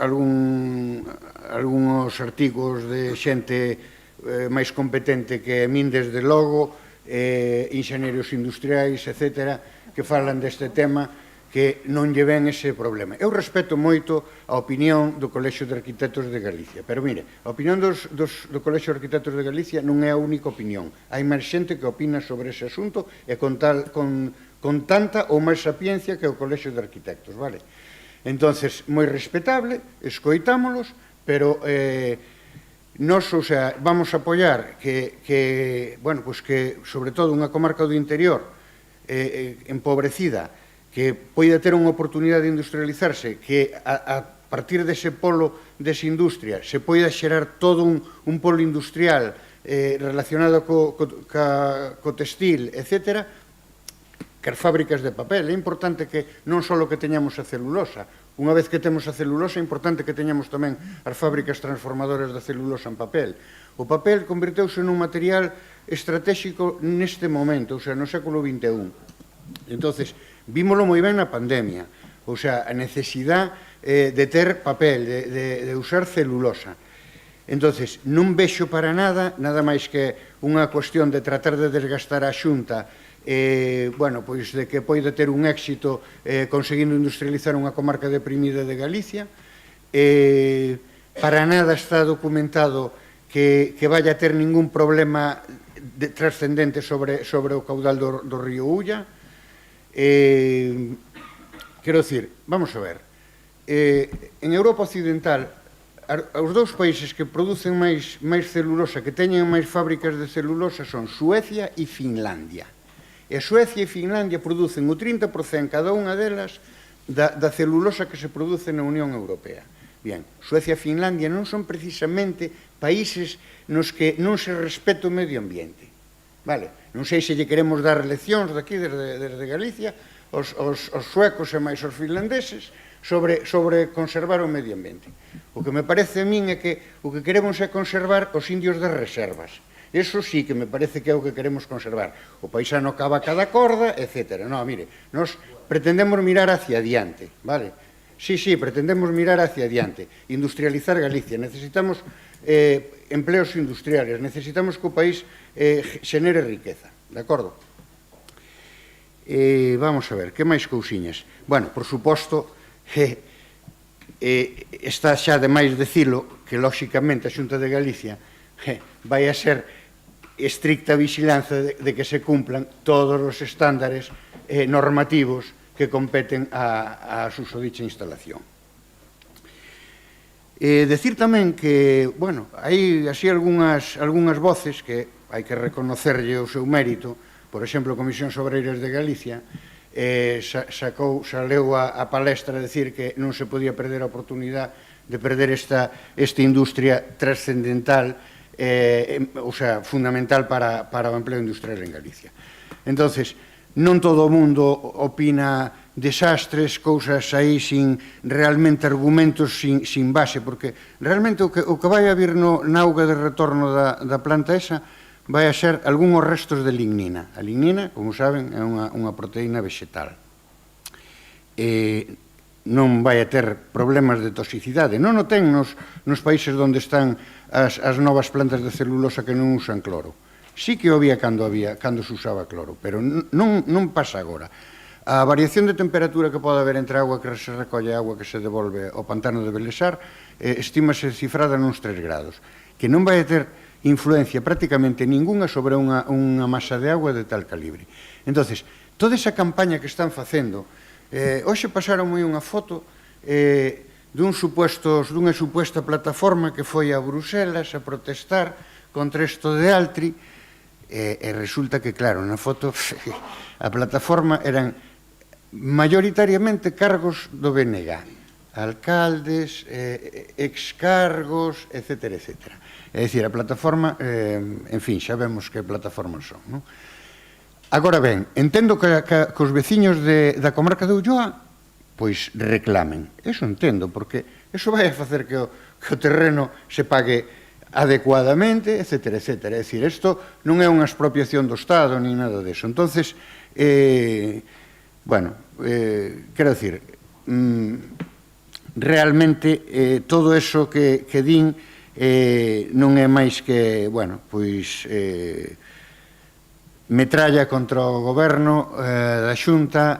artigos de xente máis competente que min, desde logo, inxenieros industriais, etc., que falan deste tema, que non lle ven ese problema. Eu respeto moito a opinión do Colexio de Arquitectos de Galicia, pero mire, a opinión do Colexio de Arquitectos de Galicia non é a única opinión. Hai máis xente que opina sobre ese asunto e con tanta ou máis sapiencia que o Colexio de Arquitectos, vale? Entonces, moi respetable, escoitámolos, pero nós, o sea, vamos a apoiar que, bueno, pues que, sobre todo, unha comarca do interior empobrecida, que poida ter unha oportunidade de industrializarse, que a partir dese polo desa industria se poida xerar todo un polo industrial relacionado co textil, etc., que as fábricas de papel. É importante que non só que teñamos a celulosa. Unha vez que temos a celulosa, é importante que teñamos tamén as fábricas transformadoras da celulosa en papel. O papel converteuse nun material estratégico neste momento, o sea, no século XXI. Entonces, vímolo moi ben na pandemia, o sea, a necesidade de ter papel, de usar celulosa. Entonces, non vexo para nada máis que unha cuestión de tratar de desgastar a Xunta, bueno, pois de que poida ter un éxito conseguindo industrializar unha comarca deprimida de Galicia. Para nada está documentado que vaya a ter ningún problema trascendente sobre o caudal do río Ulla. Quero dicir, vamos a ver, en Europa Occidental, os dous países que producen máis celulosa, que teñen máis fábricas de celulosa, son Suecia e Finlandia. E Suecia e Finlandia producen o 30% cada unha delas da celulosa que se produce na Unión Europea. Bien, Suecia e Finlandia non son precisamente países nos que non se respeta o medio ambiente. Vale, non sei se lle queremos dar leccións daqui, desde Galicia, os suecos e máis os finlandeses, sobre conservar o medio ambiente. O que me parece a min é que o que queremos é conservar os indios das reservas. Eso sí que me parece que é o que queremos conservar. O paisano cava cada corda, etc. Non, mire, nós pretendemos mirar hacia adiante, vale? Sí, pretendemos mirar hacia adiante, industrializar Galicia, necesitamos empleos industriales, necesitamos que o país xenere riqueza, de acordo? Vamos a ver, que máis cousiñas? Bueno, por suposto, está xa de máis dicilo que, lóxicamente, a Xunta de Galicia vai a ser estricta vigilancia de que se cumplan todos os estándares normativos que competen a susodicha instalación. Decir tamén que, bueno, hai así algunhas voces que hai que reconocerlle o seu mérito. Por exemplo, a Comisión Obreiras de Galicia saleu a palestra a decir que non se podía perder a oportunidade de perder esta industria trascendental, o sea, fundamental para o empleo industrial en Galicia. Entonces, non todo o mundo opina desastres, cousas aí sin realmente argumentos, sin base, porque realmente o que vai a vir na auga de retorno da planta esa vai a ser algúns restos de lignina. A lignina, como saben, é unha proteína vegetal. Non vai a ter problemas de toxicidade. Non o ten nos países onde están as novas plantas de celulosa que non usan cloro. Sí que o había cando se usaba cloro, pero non pasa agora. A variación de temperatura que pode haber entre a agua que se recolle e a agua que se devolve ao pantano de Belesar estímase cifrada nuns 3 grados, que non vai a ter influencia prácticamente ninguna sobre unha masa de agua de tal calibre. Entonces, toda esa campaña que están facendo, hoxe pasaron moi unha foto dunha suposta plataforma que foi a Bruselas a protestar contra isto de Altri, e resulta que, claro, na foto a plataforma eran mayoritariamente cargos do BNG, alcaldes, excargos, etc. É dicir, a plataforma, en fin, xa vemos que plataformas son, non? Agora ben, entendo que os veciños da comarca de Ulloa pois reclamen. Eso entendo, porque eso vai a facer que o terreno se pague adecuadamente, etcétera, etcétera. É dicir, isto non é unha expropiación do Estado ni nada deso. Entonces, bueno, quero dicir, realmente todo eso que din non é máis que, bueno, pois metralla contra o goberno da Xunta,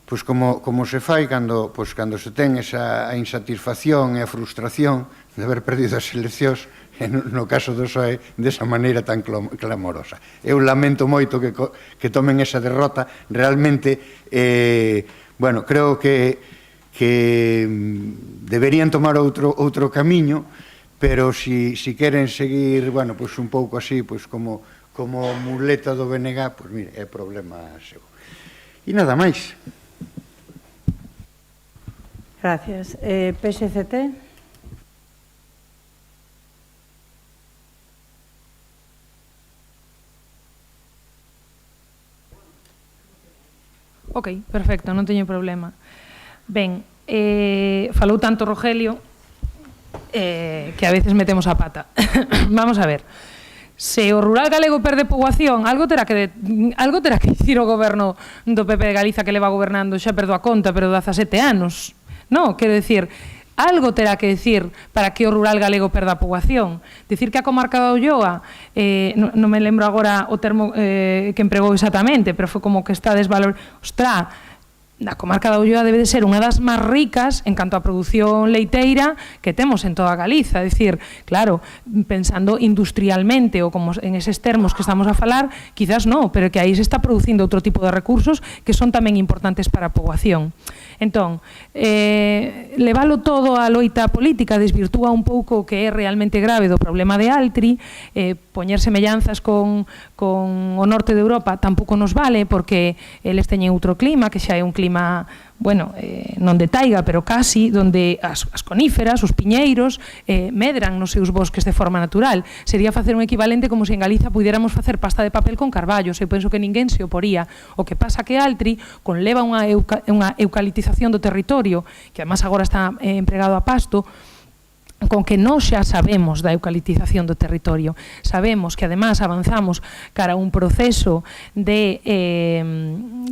pois como se fai cando se ten esa insatisfacción e a frustración de haber perdido as eleccións, no caso do PSOE, desa maneira tan clamorosa. Eu lamento moito que tomen esa derrota. Realmente, bueno, creo que deberían tomar outro camiño, pero si queren seguir, bueno, pois un pouco así, pois como muleta do BNG, pois mire, é problema seu. E nada máis. Gracias. PSCT. Ok, perfecto, non teño problema. Ben, falou tanto Rogelio que a veces metemos a pata. Vamos a ver. Se o rural galego perde poboación, algo terá que dicir o goberno do PP de Galiza que leva gobernando, xa perdo a conta, pero 17 anos. Non, quero dicir, algo terá que dicir para que o rural galego perda a poboación. Dicir que a comarca da Ulloa, non me lembro agora o termo que empregou exactamente, pero foi como que está desvalorizado. Ostras, a comarca da Ulloa debe de ser unha das máis ricas en canto a produción leiteira que temos en toda Galiza. É dicir, claro, pensando industrialmente ou como en eses termos que estamos a falar, quizás non, pero que aí se está producindo outro tipo de recursos que son tamén importantes para a poboación. Entón, levalo todo á loita política desvirtúa un pouco o que é realmente grave do problema de Altri, poñer semellanzas con o norte de Europa tampouco nos vale, porque eles teñen outro clima, que xa é un clima, bueno, non de taiga, pero casi, donde as coníferas, os piñeiros, medran nos seus bosques de forma natural. Sería facer un equivalente como se en Galiza pudiéramos facer pasta de papel con carballos. Eu penso que ninguén se oporía. O que pasa que Altri conleva unha eucaliptización do territorio, que además agora está empregado a pasto, con que nós xa sabemos da eucaliptización do territorio. Sabemos que, además, avanzamos cara a un proceso de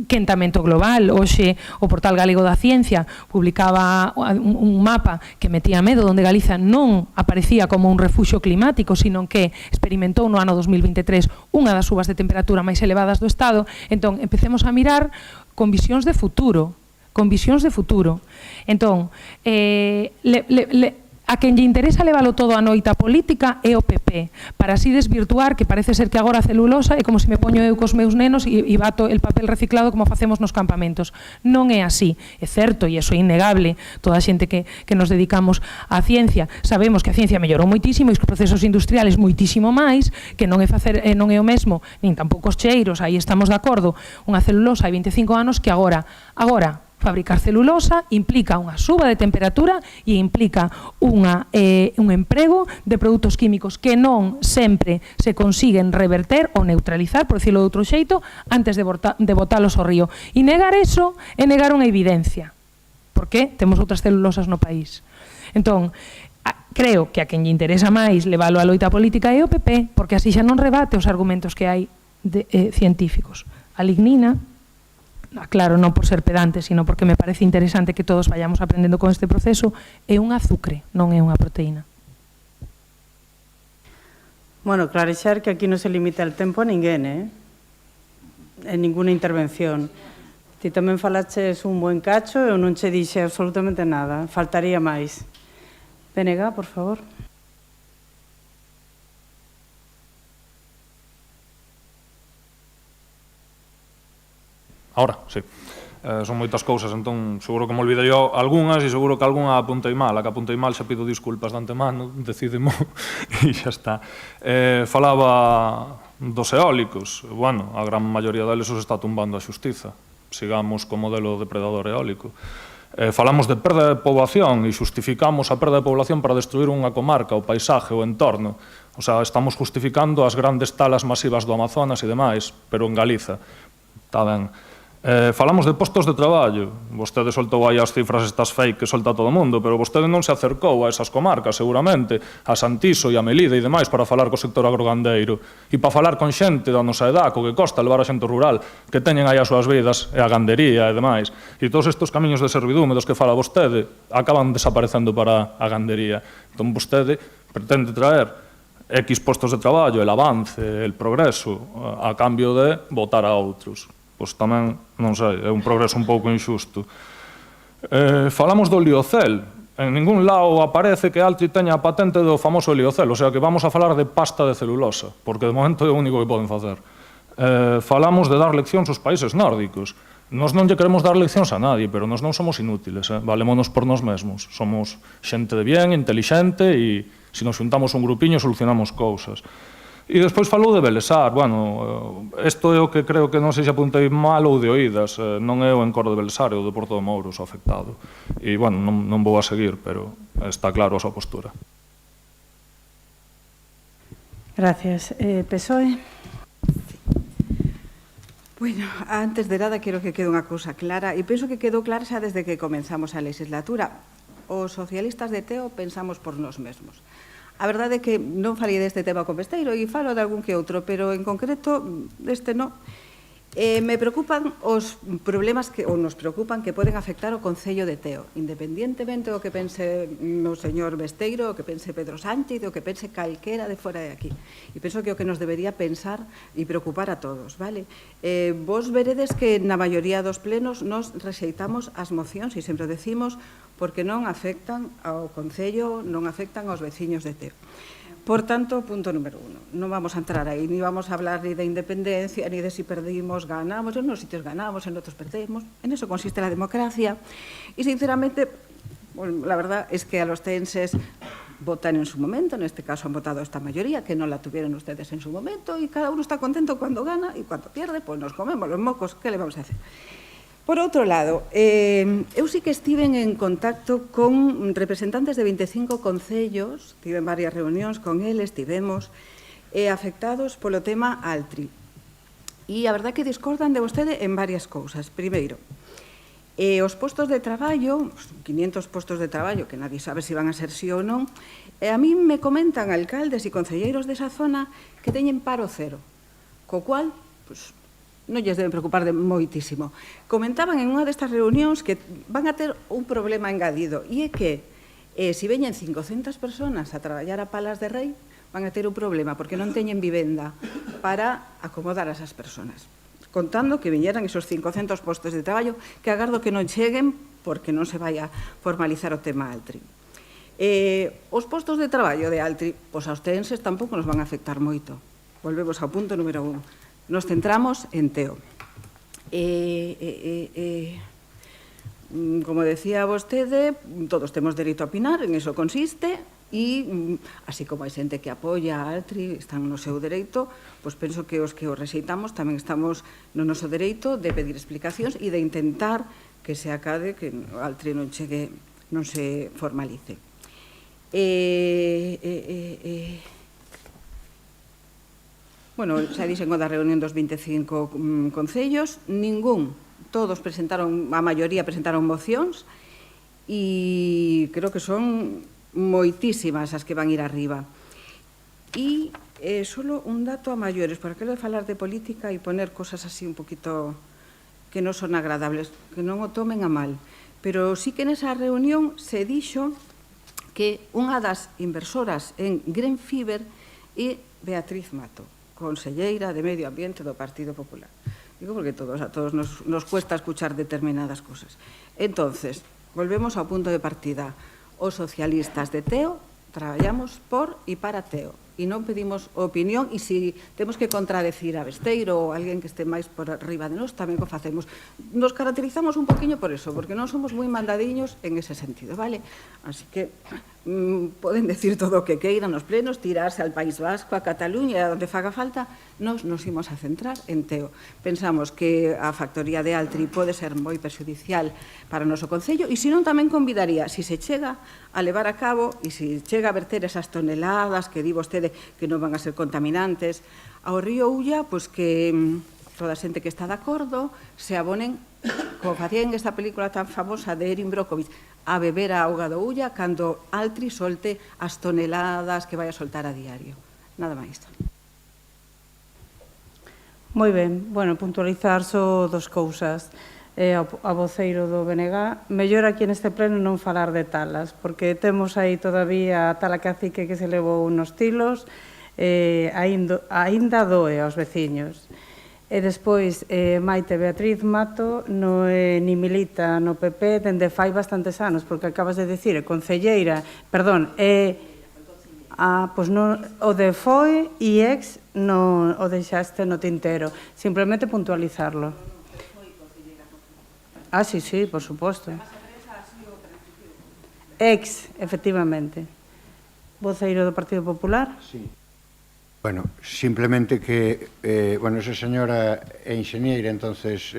quentamento global. Hoxe, o Portal Galego da Ciencia publicaba un mapa que metía medo, onde Galiza non aparecía como un refuxio climático, sino que experimentou no ano 2023 unha das subas de temperatura máis elevadas do Estado. Entón, empecemos a mirar con visións de futuro. Entón, a quen lle interesa levalo todo a noita política é o PP, para así desvirtuar que parece ser que agora a celulosa é como se me poño eu cos meus nenos e bato el papel reciclado como facemos nos campamentos. Non é así. É certo, e iso é innegable, toda a xente que nos dedicamos á ciencia, sabemos que a ciencia mellorou moitísimo e os procesos industriales moitísimo máis, que non é o mesmo, nin tampouco os cheiros, aí estamos de acordo, unha celulosa hai 25 anos que agora fabricar celulosa implica unha suba de temperatura e implica un emprego de produtos químicos que non sempre se consiguen reverter ou neutralizar, por decirlo de outro xeito, antes de botalos ao río. E negar eso é negar unha evidencia, porque temos outras celulosas no país. Entón, creo que a quen lle interesa máis levalo á loita política é o PP, porque así xa non rebate os argumentos que hai científicos. A lignina, claro, non por ser pedante, sino porque me parece interesante que todos vayamos aprendendo con este proceso, é un azucre, non é unha proteína. Bueno, clarexar que aquí non se limita el tempo a ninguén, en ninguna intervención. Ti tamén falaches un buen cacho e eu non che dixe absolutamente nada, faltaría máis. PNG, por favor. Ahora, sí. Son moitas cousas, entón seguro que me olvidei algunhas e seguro que algunha apuntei mal. A que apuntei mal xa pido disculpas de antemano, decidimo e xa está. Falaba dos eólicos. Bueno, a gran maioría deles os está tumbando a xustiza. Sigamos co modelo depredador eólico. Falamos de perda de poboación e xustificamos a perda de poboación para destruir unha comarca, o paisaje, o entorno. O sea, estamos justificando as grandes talas masivas do Amazonas e demais, pero en Galiza. Está ben. Falamos de postos de traballo. Vostede soltou aí as cifras estas fake que solta todo o mundo, pero vostede non se acercou a esas comarcas, seguramente, a Santiso e a Melide e demais, para falar co sector agrogandeiro e para falar con xente da nosa edad, co que costa levar a xente rural, que teñen aí as súas vidas, e a gandería e demais. E todos estes camiños de servidume dos que fala vostede acaban desaparecendo para a gandería. Entón vostede pretende traer X postos de traballo, el avance, el progreso, a cambio de votar a outros. Pois tamén, non sei, é un progreso un pouco injusto. Falamos do liocel. En ningún lado aparece que Altri teña a patente do famoso liocel, o sea que vamos a falar de pasta de celulosa, porque de momento é o único que poden facer. Falamos de dar leccións aos países nórdicos. Nós non lle queremos dar leccións a nadie, pero nós non somos inútiles, valémonos por nós mesmos. Somos xente de bien, inteligente e se nos xuntamos un grupiño solucionamos cousas. E despois falou de Belesar. Bueno, isto é o que creo que non sei se apuntei mal ou de oídas. Non é o encoro de Belesar, é o de Porto de Mouros o afectado. E, bueno, non vou a seguir, pero está claro a súa postura. Gracias. PSOE. Bueno, antes de nada, quero que quede unha cousa clara, e penso que quedou clara xa desde que comenzamos a legislatura. Os socialistas de Teo pensamos por nós mesmos. A verdade é que non falei deste tema con Besteiro e falo de algún que outro, pero en concreto deste non. Me preocupan os problemas ou nos preocupan que poden afectar o Concello de Teo, independientemente do que pense o señor Besteiro, o que pense Pedro Sánchez, o que pense calquera de fora de aquí. E penso que o que nos debería pensar e preocupar a todos, vale? Vos veredes que na maioría dos plenos nos rexeitamos as mocións e sempre decimos porque non afectan ao Concello, non afectan aos veciños de Teo. Por tanto, punto número 1, non vamos a entrar aí, ni vamos a hablar ni de independencia, ni de si perdimos, ganamos, en unos sitios ganamos, en outros perdemos, en eso consiste la democracia. Y sinceramente, bueno, la verdad es que a los tenses votan en su momento, en este caso han votado esta mayoría, que no la tuvieron ustedes en su momento, y cada uno está contento cuando gana, y cuando pierde, pues nos comemos los mocos, ¿qué le vamos a hacer? Por outro lado, eu sí que estiven en contacto con representantes de 25 concellos, tiven varias reunións con eles, tivemos afectados polo tema Altri. E a verdade que discordan de vostede en varias cousas. Primeiro, os postos de traballo, 500 postos de traballo, que nadie sabe se van a ser sí ou non, a mí me comentan alcaldes e concelleiros desa zona que teñen paro cero, co cual, pues, non lles deben preocupar de moitísimo. Comentaban en unha destas reunións que van a ter un problema engadido, e é que se veñen 500 personas a traballar a Palas de Rei, van a ter un problema, porque non teñen vivenda para acomodar a esas personas. Contando que viñeran esos 500 postos de traballo, que agardo que non cheguen, porque non se vai a formalizar o tema Altri. Os postos de traballo de Altri, pois aos teenses tampouco nos van a afectar moito. Volvemos ao punto número 1. Nos centramos en Teo. Como decía vostede, todos temos dereito a opinar, en eso consiste, e así como hai xente que apoia a Altri, están no seu dereito, pois penso que os que o rexeitamos tamén estamos no noso dereito de pedir explicacións e de intentar que se acade que Altri non chegue, non se formalice. Bueno, xa dixen da reunión dos 25 concellos, todos presentaron, a maioría presentaron mocións e creo que son moitísimas as que van ir arriba. E solo un dato a maiores, para que de falar de política e poner cosas así un poquito que non son agradables, que non o tomen a mal. Pero sí que nesa reunión se dixo que unha das inversoras en Grenfiber é Beatriz Mato, conselleira de Medio Ambiente do Partido Popular. Digo porque a todos nos cuesta escuchar determinadas cosas. Entonces, volvemos ao punto de partida. Os socialistas de Teo traballamos por e para Teo. E non pedimos opinión, e se temos que contradecir a Besteiro ou alguén que este máis por arriba de nós, tamén o facemos. Nos caracterizamos un poquinho por eso, porque non somos moi mandadiños en ese sentido, vale? Así que poden decir todo o que queiran nos plenos, tirarse al País Vasco, a Cataluña, a onde faga falta, nos imos a centrar en Teo. Pensamos que a factoría de Altri pode ser moi perxudicial para o noso Concello, e senón tamén convidaría, se se chega a levar a cabo, e se chega a verter esas toneladas que di vostede que non van a ser contaminantes, ao río Ulla, pois que toda a xente que está de acordo se abonen, como facían esta película tan famosa de Erin Brockovich, a beber a auga do Ulla cando Altri solte as toneladas que vai a soltar a diario. Nada máis. Moi ben, bueno, puntualizar só dos cousas. A voceiro do BNG, mellor aquí neste pleno non falar de talas, porque temos aí todavía a tala cacique que se levou nos tilos, aínda doe aos veciños. E despois, Maite Beatriz Mato ni milita no PP dende fai bastantes anos, porque acabas de dicir, concelleira, perdón, pois non, o de foi e ex non o deixaste no tintero. Simplemente puntualizarlo. Sí, por suposto. Ex, efectivamente. Voceiro do Partido Popular? Sí. Bueno, simplemente que, esa señora é enxeñeira, entonces,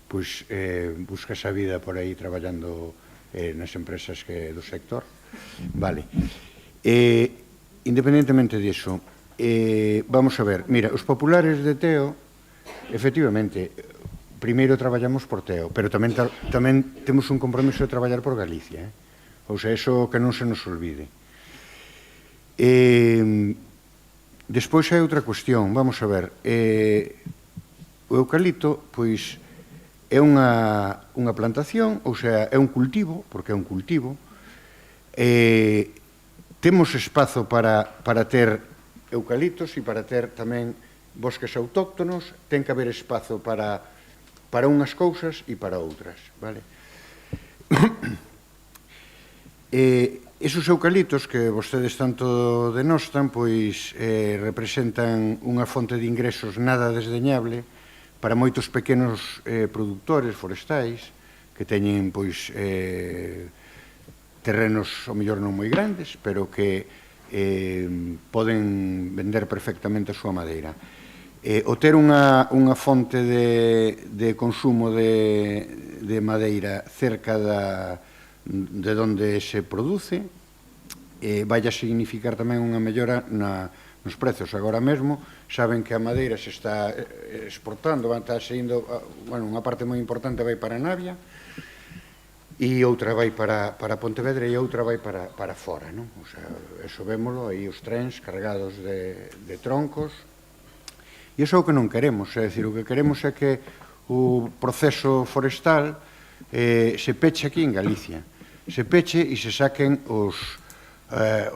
busca esa vida por aí traballando nas empresas do sector. Vale. Independentemente disso, vamos a ver, mira, os populares de Teo, efectivamente, primeiro traballamos por Teo, pero tamén temos un compromiso de traballar por Galicia, ou sea, eso que non se nos olvide. Despois hai outra cuestión, vamos a ver, o eucalipto, pois, é unha plantación, ou sea, é un cultivo, porque é un cultivo, temos espazo para ter eucaliptos e para ter tamén bosques autóctonos, ten que haber espazo para unhas cousas e para outras, vale? Esos eucaliptos que vostedes tanto denostan, pois representan unha fonte de ingresos nada desdeñable para moitos pequenos produtores forestais que teñen, pois, terrenos, ao mellor non moi grandes, pero que poden vender perfectamente a súa madeira. O ter unha fonte de consumo de madeira cerca de onde se produce vai a significar tamén unha mellora nos prezos. Agora mesmo saben que a madeira se está exportando, está saindo, unha parte moi importante vai para Navia e outra vai para Pontevedra e outra vai para fora, non? O sea, eso vémolo, aí os trens cargados de troncos. E iso é o que non queremos, é dicir, o que queremos é que o proceso forestal se peche aquí en Galicia, se peche e se saquen os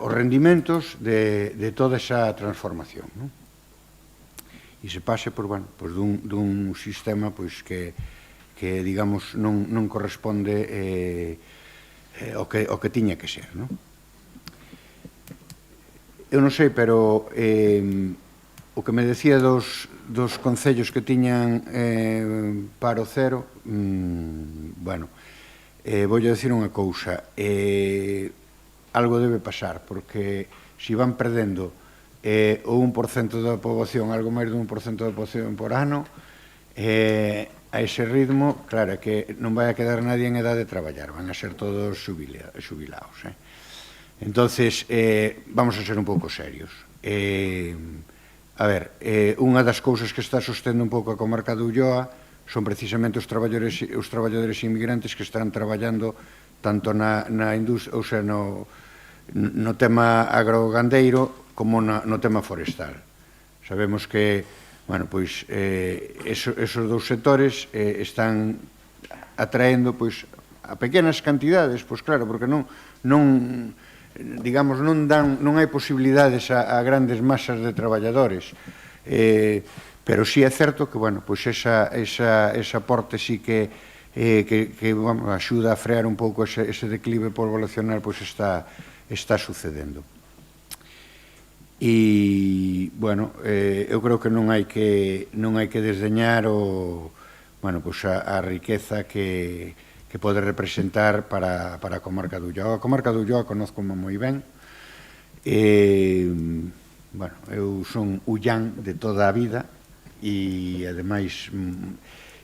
rendimentos de toda esa transformación, non? E se pase dun sistema que digamos, non corresponde ao que tiña que ser, non? Eu non sei, pero o que me decía dos concellos que tiñan paro cero, voulle dicir unha cousa, algo debe pasar, porque se van perdendo o 1% da poboación, algo máis do 1% da poboación por ano, a ese ritmo, claro, que non vai a quedar nadie en edade de traballar, van a ser todos xubilados. Entonces, vamos a ser un pouco serios. A ver, unha das cousas que está sostendo un pouco a comarca de Ulloa son precisamente os traballadores inmigrantes que están traballando tanto na industria, ou sea, no tema agrogandeiro como no tema forestal. Sabemos que, bueno, pois, esos dous sectores están atraendo, pois, a pequenas cantidades, pois claro, porque non digamos, non hai posibilidades a grandes masas de traballadores, pero sí é certo que, bueno, pois ese aporte sí que axuda a frear un pouco ese declive poblacional, pois está sucedendo. E, bueno, eu creo que non hai que desdeñar a riqueza que pode representar para a comarca de Ulloa. A comarca de Ulloa conozco moi ben. Bueno, eu son ullán de toda a vida e, ademais,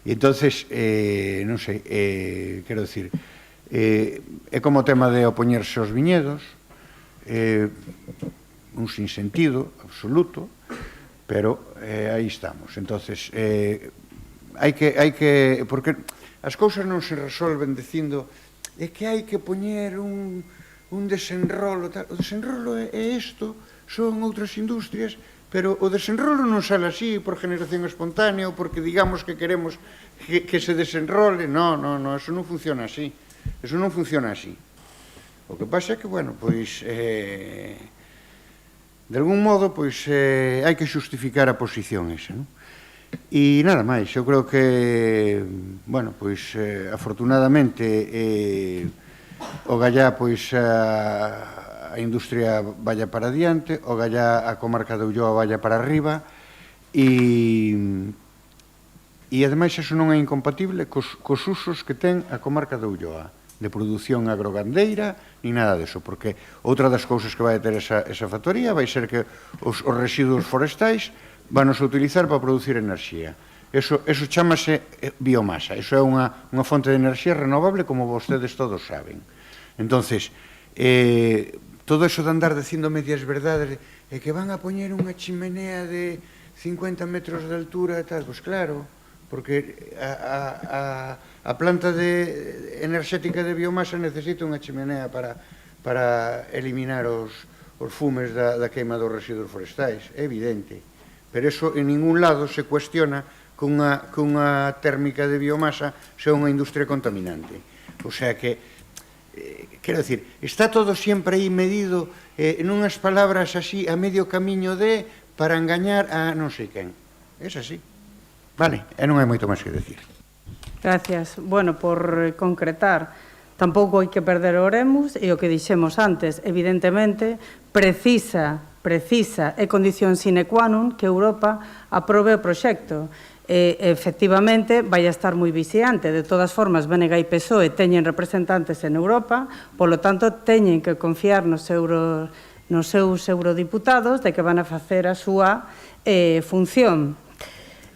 entonces, non sei, quero dicir, é como o tema de opoñerse aos viñedos, un sinsentido absoluto, pero aí estamos. Entonces, hai que, porque as cousas non se resolven dicindo é que hai que poñer un desenrolo, tal. O desenrolo é isto, son outras industrias, pero o desenrolo non sale así por generación espontánea ou porque digamos que queremos que se desenrole. No, eso non funciona así. Eso non funciona así. O que pasa é que, bueno, pois, de algún modo, pois, hai que xustificar a posición esa, non? E nada máis, eu creo que, bueno, pois, afortunadamente, o Gallá, pois, a industria vaya para adiante, o Gallá, a comarca de Ulloa vaya para arriba, e ademais eso non é incompatible cos usos que ten a comarca de Ulloa, de produción agrogandeira, ni nada deso, porque outra das cousas que vai ter esa factoría vai ser que os residuos forestais vanos a utilizar para producir enerxía. Eso chámase biomasa, eso é unha fonte de enerxía renovable, como vostedes todos saben. Entonces, todo eso de andar dicindo medias verdades, é que van a poñer unha chimenea de 50 metros de altura e tal, pois claro, porque a planta enerxética de biomasa necesita unha chimenea para eliminar os fumes da queima dos residuos forestais, é evidente. Pero eso en ningún lado se cuestiona que unha térmica de biomasa sea unha industria contaminante. O sea que, quero dicir, está todo sempre aí medido en unhas palabras así a medio camiño para engañar a non sei quen. É así. Vale, e non hai moito máis que decir. Gracias. Bueno, por concretar, tampouco hai que perder o oremus e o que dixemos antes, evidentemente, precisa é condición sine qua non que Europa aprobe o proxecto. Efectivamente, vai a estar moi vixiante. De todas formas, BNG e PSOE teñen representantes en Europa, polo tanto, teñen que confiar nos seus eurodiputados de que van a facer a súa función.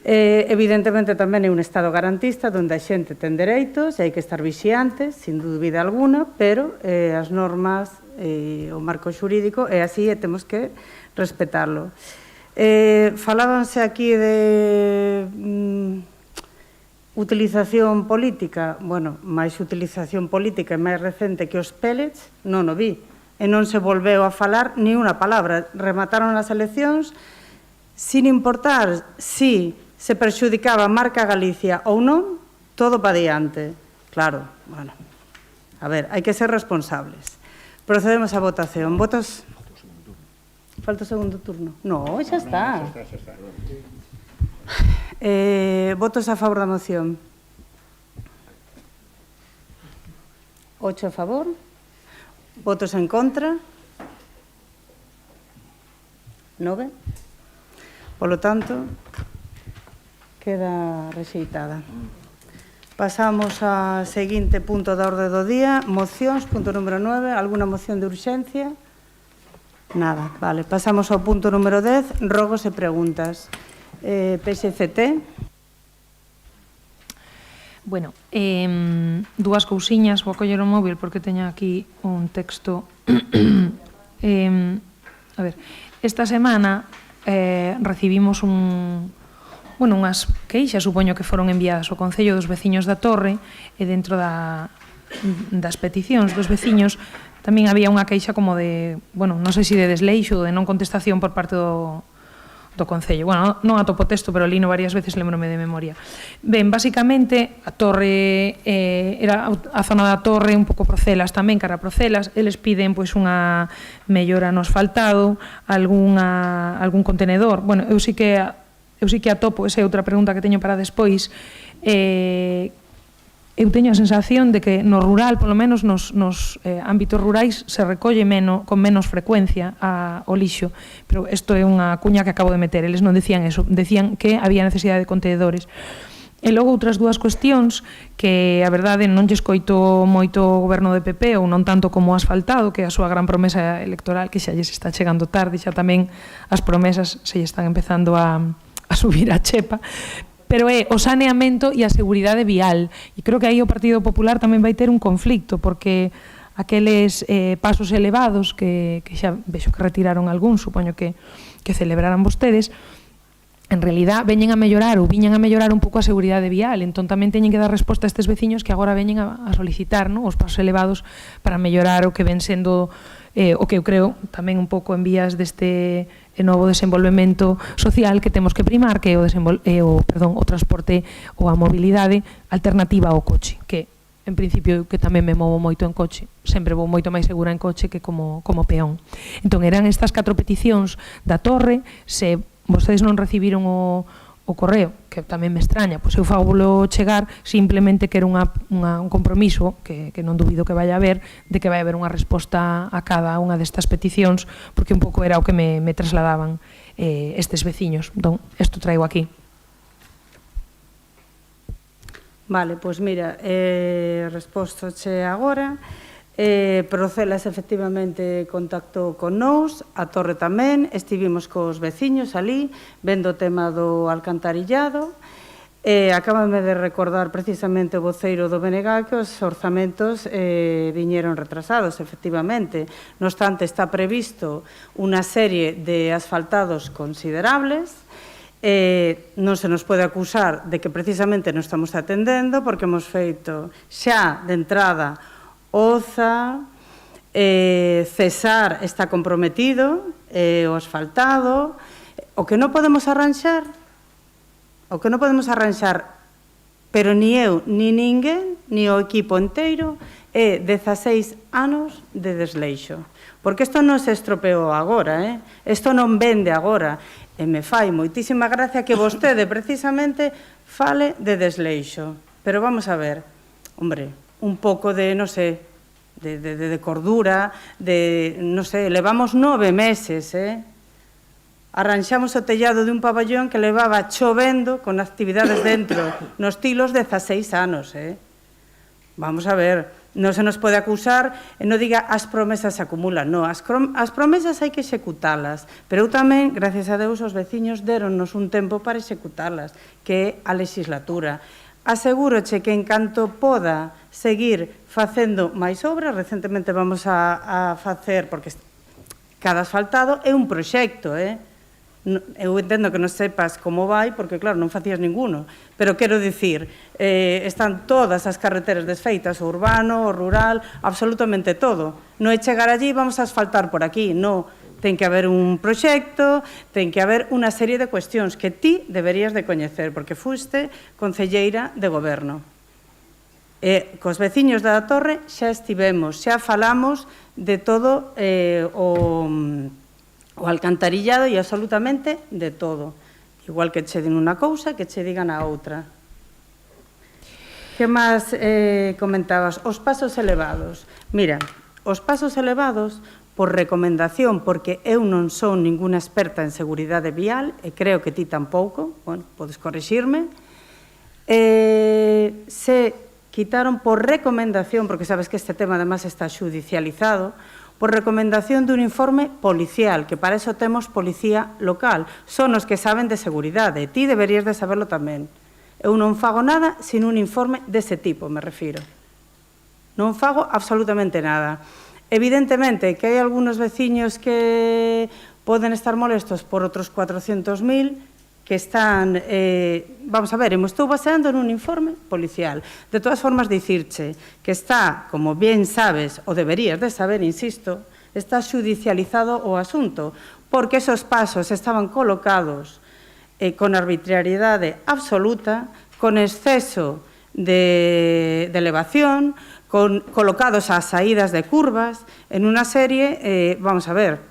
Evidentemente, tamén é un Estado garantista onde a xente ten dereitos e hai que estar vixiantes, sin dúbida alguna, pero as normas, o marco xurídico é así e temos que respetarlo. Falábanse aquí de utilización política. Bueno, máis utilización política e máis recente que os pellets non o vi. E non se volveu a falar ni unha palabra. Remataron as eleccións sin importar si se perxudicaba a marca Galicia ou non, todo para diante. Claro, bueno, a ver, hai que ser responsables. Procedemos á votación. Votos? Falta o segundo turno. No, xa está. Votos a favor da moción. 8 a favor. Votos en contra. 9. Polo tanto, queda rexeitada. Pasamos ao seguinte punto da orde do día, mocións, punto número 9, alguna moción de urxencia? Nada, vale. Pasamos ao punto número 10, rogos e preguntas. PSCT. Bueno, dúas cousiñas, vou coller o móvil porque teño aquí un texto. A ver, esta semana recibimos unhas queixas, supoño que foron enviadas ao Concello dos Veciños da Torre, e dentro das peticións dos veciños tamén había unha queixa como de, bueno, non sei se de desleixo ou de non contestación por parte do Concello. Bueno, non atopo texto, pero lino varias veces, lembrome de memoria. Ben, basicamente, a torre, era a zona da torre, un pouco Procelas tamén, cara a Procelas, eles piden pois unha mellora no asfaltado, algún contenedor. Bueno, eu sí que atopo, esa é outra pregunta que teño para despois. Eu teño a sensación de que no rural, polo menos nos ámbitos rurais, se recolle con menos frecuencia o lixo. Pero isto é unha cuña que acabo de meter. Eles non decían eso, decían que había necesidade de contenedores. E logo outras dúas cuestións que, a verdade, non lle escoito moito o goberno de PP, ou non tanto como o asfaltado, que é a súa gran promesa electoral, que xa lles está chegando tarde, xa tamén as promesas se lle están empezando a subir a chepa, pero é o saneamento e a seguridade vial. E creo que aí o Partido Popular tamén vai ter un conflicto, porque aqueles pasos elevados que xa vexo que retiraron algún, supoño que celebrarán vostedes, en realidad veñen a mellorar ou viñan a mellorar un pouco a seguridade vial, entón tamén teñen que dar resposta a estes veciños que agora veñen a solicitar, non, os pasos elevados para mellorar o que ven sendo o que eu creo tamén un pouco en vías deste novo desenvolvemento social que temos que primar, que é o transporte ou a mobilidade alternativa ao coche, que en principio que tamén me movo moito en coche, sempre vou moito máis segura en coche que como peón. Entón eran estas 4 peticións da Torre. Se vostedes non recibiron o correo, que tamén me extraña, pois eu fábulo chegar, simplemente que era un compromiso, que non dubido que vai haber, de que vai haber unha resposta a cada unha destas peticións, porque un pouco era o que me trasladaban estes veciños. Entón, isto traigo aquí. Vale, pois mira, respostoche agora. Procelas efectivamente contactou con nós, a Torre tamén, estivimos cos veciños ali, vendo o tema do alcantarillado. Acábame de recordar precisamente o voceiro do BNG que os orzamentos viñeron retrasados, efectivamente. No obstante, está previsto unha serie de asfaltados considerables. Non se nos pode acusar de que precisamente non estamos atendendo, porque hemos feito xa de entrada OZA, Cesar está comprometido, o asfaltado. O que non podemos arranxar, pero ni eu, ni ninguén, ni o equipo inteiro, é 16 anos de desleixo. Porque isto non se estropeou agora, isto non vende agora. E me fai moitísima gracia que vostede precisamente fale de desleixo. Pero vamos a ver, hombre, un pouco de, non sei, de cordura, non sei, levamos 9 meses, arranxamos o tellado de un pabellón que levaba chovendo con actividades dentro, nos tilos 16 anos, Vamos a ver, non se nos pode acusar e non diga as promesas se acumulan, non, as promesas hai que executalas, pero eu tamén, gracias a Deus, os veciños deronnos un tempo para executalas, que é a legislatura. Asegúroche que en canto poda seguir facendo máis obras, recentemente vamos a facer, porque cada asfaltado é un proxecto, Eu entendo que non sepas como vai, porque claro, non facías ninguno, pero quero dicir, están todas as carreteras desfeitas, o urbano, o rural, absolutamente todo. Non é chegar allí e vamos a asfaltar por aquí, non. Ten que haber un proxecto, ten que haber unha serie de cuestións que ti deberías de coñecer, porque fuste concelleira de goberno. Cos veciños da Torre xa estivemos, xa falamos de todo o alcantarillado e absolutamente de todo. Igual que che din unha cousa, que che digan a outra. Que máis comentabas? Os pasos elevados. Mira, os pasos elevados, por recomendación, porque eu non son ninguna experta en seguridade vial, e creo que ti tampouco, bueno, podes corrixirme, se quitaron por recomendación, porque sabes que este tema además está xudicializado, por recomendación dun informe policial, que para eso temos policía local. Son os que saben de seguridade, e ti deberías de saberlo tamén. Eu non fago nada sin un informe dese tipo, me refiro. Non fago absolutamente nada. Evidentemente que hai algúns veciños que poden estar molestos por outros 400.000 que están, vamos a ver, me estou baseando nun informe policial. De todas formas, dicirche que está, como bien sabes, ou deberías de saber, insisto, está xudicializado o asunto, porque esos pasos estaban colocados con arbitrariedade absoluta, con exceso de elevación, colocados ás saídas de curvas, en unha serie, vamos a ver,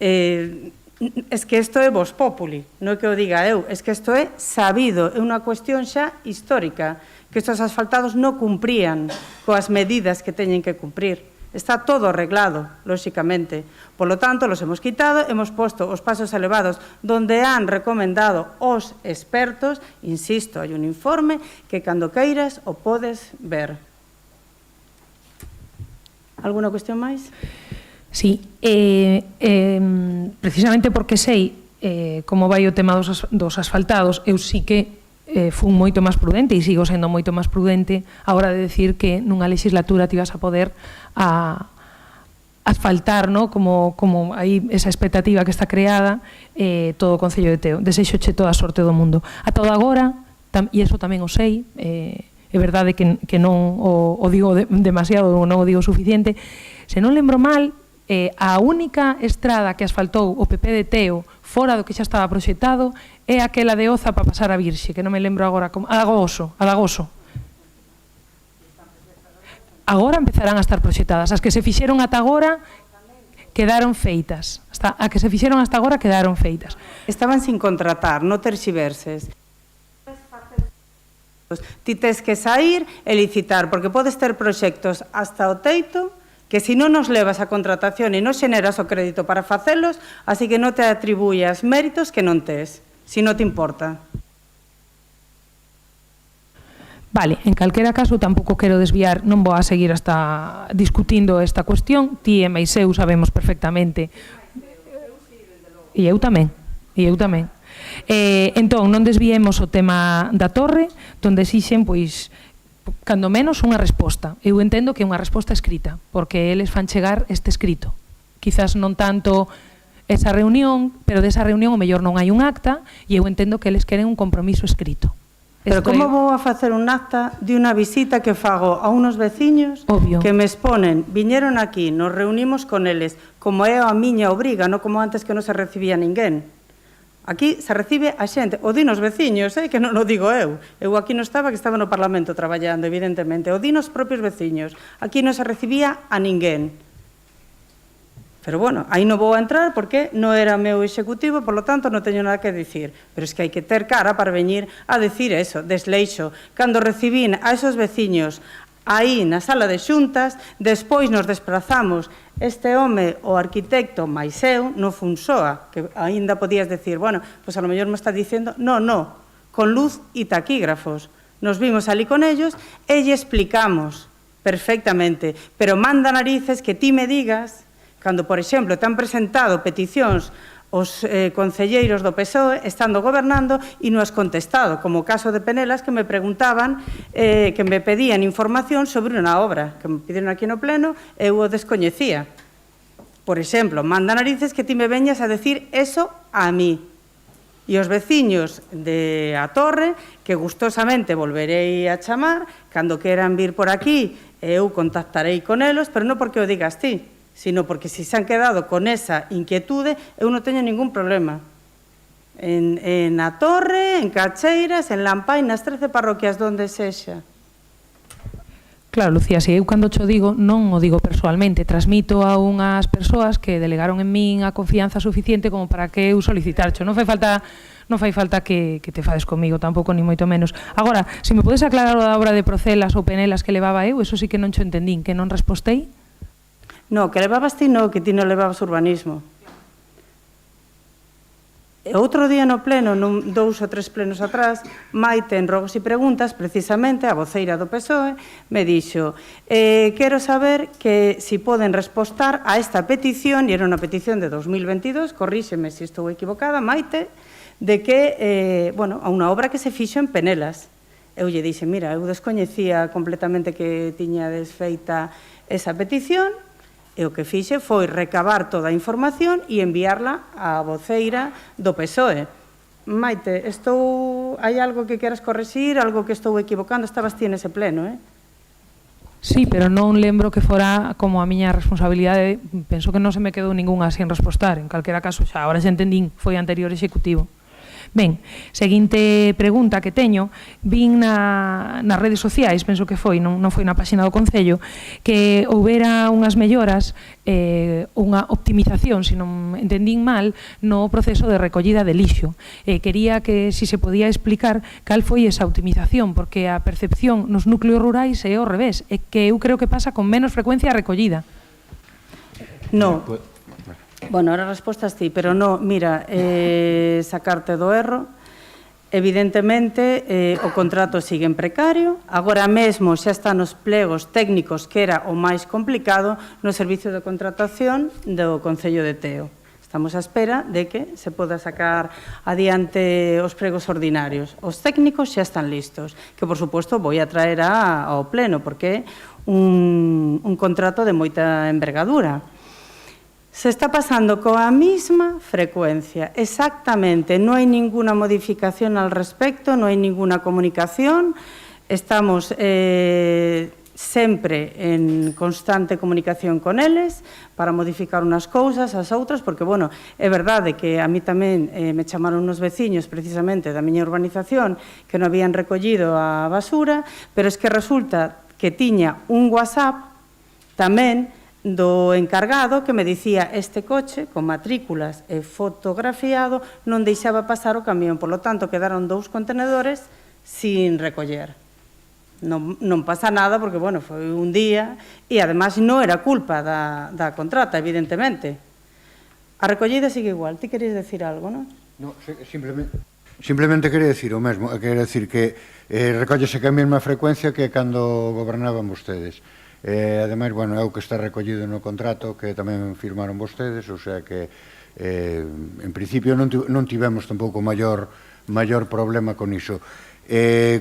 es que isto é vos populi, non é que o diga eu, es que isto é sabido, é unha cuestión xa histórica, que estes asfaltados non cumprían coas medidas que teñen que cumprir. Está todo arreglado, lóxicamente. Por lo tanto, los hemos quitado, hemos posto os pasos elevados donde han recomendado os expertos, insisto, hai un informe que cando queiras o podes ver. Alguna cuestión máis? Sí, precisamente porque sei como vai o tema dos asfaltados, eu sí que fun moito máis prudente e sigo sendo moito máis prudente a hora de decir que nunha legislatura te ibas a poder a asfaltar, ¿no? como aí esa expectativa que está creada todo o Concello de Teo. Desexoche toda a sorte do mundo. A todo agora, e iso tamén o sei, é verdade que non o digo demasiado, non o digo suficiente, se non lembro mal, a única estrada que asfaltou o PP de Teo fora do que xa estaba proxectado é aquela de Oza para pasar a Virxe, que non me lembro agora como... Alagoso. Agora empezarán a estar proxectadas. As que se fixeron ata agora quedaron feitas. A que se fixeron hasta agora quedaron feitas. Estaban sin contratar, non terxiverses. Ti tes que sair e licitar, porque podes ter proxectos hasta o teito que se non nos levas a contratación e non xeneras o crédito para facelos, así que non te atribuyas méritos que non tes, se non te importa. Vale, en calquera caso, tampouco quero desviar, non vou a seguir hasta discutindo esta cuestión, ti e máis eu sabemos perfectamente. E eu tamén. Entón, non desviemos o tema da torre, donde exixen, pois, cando menos unha resposta. Eu entendo que é unha resposta escrita, porque eles fan chegar este escrito. Quizás non tanto esa reunión, pero desa reunión o mellor non hai un acta, e eu entendo que eles queren un compromiso escrito. Pero como vou a facer un acta de unha visita que fago a unos veciños que me exponen, viñeron aquí, nos reunimos con eles, como é a miña obriga, non como antes que non se recibía ninguén. Aquí se recibe a xente, o di nos veciños, que non o digo eu. Eu aquí non estaba, que estaba no Parlamento traballando, evidentemente. O di nos propios veciños. Aquí non se recibía a ninguén. Pero, bueno, aí non vou a entrar porque non era meu executivo, por lo tanto, non teño nada que dicir. Pero es que hai que ter cara para veñir a decir eso, desleixo. Cando recibín a esos veciños aí na sala de xuntas, despois nos desplazamos este home, o arquitecto, máis eu, no Funsoa, que aínda podías decir, bueno, pois a lo mellor me está dicindo, no, con luz e taquígrafos. Nos vimos ali con ellos e lle explicamos perfectamente, pero manda narices que ti me digas, cando, por exemplo, te han presentado peticións os concelleiros do PSOE estando gobernando e non has contestado, como o caso de Penelas, que me preguntaban, que me pedían información sobre unha obra, que me pidieron aquí no pleno, eu o descoñecía. Por exemplo, manda narices que ti me veñas a decir eso a mí. E os veciños de A Torre, que gustosamente volverei a chamar, cando queran vir por aquí, eu contactarei con elos, pero non porque o digas ti, sino porque se han quedado con esa inquietude, eu non teño ningún problema. En A Torre, en Cacheiras, en Lampai, nas 13 parroquias donde sexa. Claro, Lucía, se eu cando cho digo, non o digo persoalmente, transmito a unhas persoas que delegaron en min a confianza suficiente como para que eu solicitarcho. Non fai falta que te fades comigo tampouco, ni moito menos. Agora, se me podes aclarar o da obra de Procelas ou Penelas que levaba eu, eso sí que non cho entendín, que non respostei. No, que levabas ti no, que ti non levabas urbanismo. E outro día no pleno, 2 ou 3 plenos atrás, Maite, en Rogos e Preguntas, precisamente, a voceira do PSOE, me dixo, quero saber que si poden respostar a esta petición, e era unha petición de 2022, corríxeme se estou equivocada, Maite, de que, a unha obra que se fixo en Penelas. Eu lle dixe, mira, eu descoñecía completamente que tiña desfeita esa petición, e o que fixe foi recabar toda a información e enviarla á voceira do PSOE. Maite, hai algo que queras correxir, algo que estou equivocando? Estabas ti nese pleno, Sí, pero non lembro que fora como a miña responsabilidade. Penso que non se me quedou ningunha sin respostar. En calquera caso, xa, agora xa entendín, foi anterior executivo. Ben, seguinte pregunta que teño, vin nas redes sociais, penso que foi, non foi na páxina do Concello, que houbera unhas melloras, unha optimización, se non entendín mal, no proceso de recollida de lixo. Quería que, se podía explicar, cal foi esa optimización, porque a percepción nos núcleos rurais é ao revés, é que eu creo que pasa con menos frecuencia a recollida. Non. Bueno, ahora respostas ti, pero non, mira, sacarte do erro, evidentemente o contrato sigue en precario, agora mesmo xa está nos plegos técnicos que era o máis complicado no servicio de contratación do Concello de Teo. Estamos á espera de que se poda sacar adiante os pregos ordinarios. Os técnicos xa están listos, que por suposto vou a traer ao pleno, porque é un contrato de moita envergadura. Se está pasando con la misma frecuencia, exactamente. No hay ninguna modificación al respecto, no hay ninguna comunicación. Estamos sempre en constante comunicación con eles para modificar unas cousas, as outras, porque, bueno, é verdade que a mí tamén me chamaron uns veciños precisamente da miña urbanización que non habían recollido a basura, pero es que resulta que tiña un WhatsApp tamén do encargado que me dicía este coche con matrículas e fotografiado non deixaba pasar o camión, por lo tanto quedaron 2 contenedores sin recoller. Non pasa nada porque, bueno, foi un día e, además, non era culpa da contrata, evidentemente. A recollida sigue igual. Ti querías decir algo, non? No, simplemente quería decir o mesmo. Quería decir que recollese que a mesma frecuencia que cando gobernaban vostedes. Ademais, bueno, é o que está recollido no contrato que tamén firmaron vostedes, o sea que, en principio, non tivemos tampouco maior problema con iso.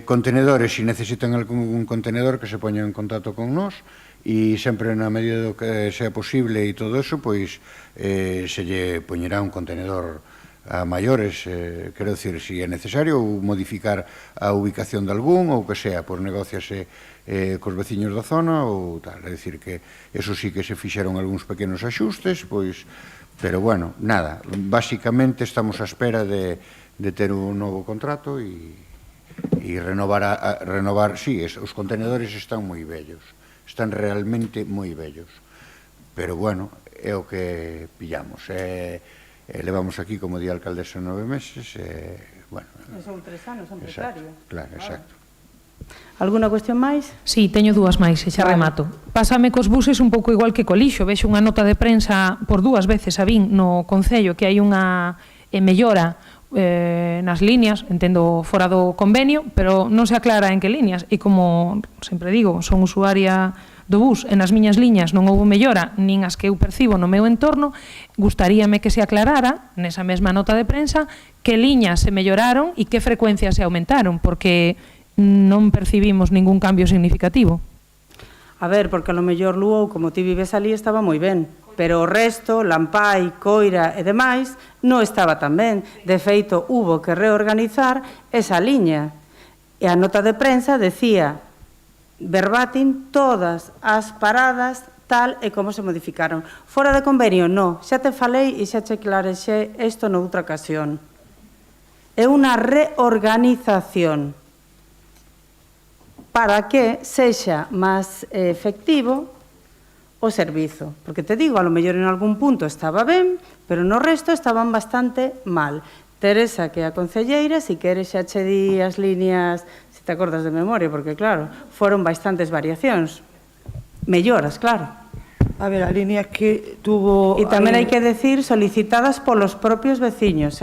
Contenedores, se necesitan algún contenedor que se poñan en contacto con nós e sempre na medida do que sea posible e todo eso, pois se lle poñerá un contenedor a maiores, quero dicir, se é necesario ou modificar a ubicación de algún ou que sea, pois negociase cos veciños da zona ou tal, é dicir que eso sí que se fixeron algúns pequenos axustes, pois, pero bueno, nada, basicamente estamos á espera de ter un novo contrato e renovar, sí, os contenedores están moi bellos, están realmente moi bellos, pero bueno, é o que pillamos, levamos aquí, como di a alcaldesa, 9 meses, bueno... Son 3 anos, son precario. Claro, exacto. Alguna cuestión máis? Sí, teño 2 máis, e xa remato. Pásame cos buses un pouco igual que co lixo, vexo unha nota de prensa por 2 veces a vin no Concello que hai unha mellora nas líneas, entendo fora do convenio, pero non se aclara en que líneas, e como sempre digo, son usuaria do bus e nas miñas liñas non houve mellora, nin as que eu percibo no meu entorno, gustaríame que se aclarara nesa mesma nota de prensa que liñas se melloraron e que frecuencias se aumentaron, porque non percibimos ningún cambio significativo. A ver, porque a lo mellor Luou, como ti vives ali, estaba moi ben, pero o resto, Lampai, Coira e demais, non estaba tan ben. De feito, hubo que reorganizar esa liña. E a nota de prensa decía, verbatim, todas as paradas tal e como se modificaron. Fora de convenio, non. Xa te falei e xa che clarexé isto noutra ocasión. É unha reorganización para que sexa máis efectivo o servizo. Porque te digo, a lo mellor en algún punto estaba ben, pero no resto estaban bastante mal. Teresa, que é a concelleira, si queres xa che di as líneas, se te acordas de memoria, porque claro, foron bastantes variacións. Melloras, claro. A ver, a línea que tuvo... E tamén hai que decir solicitadas polos propios veciños,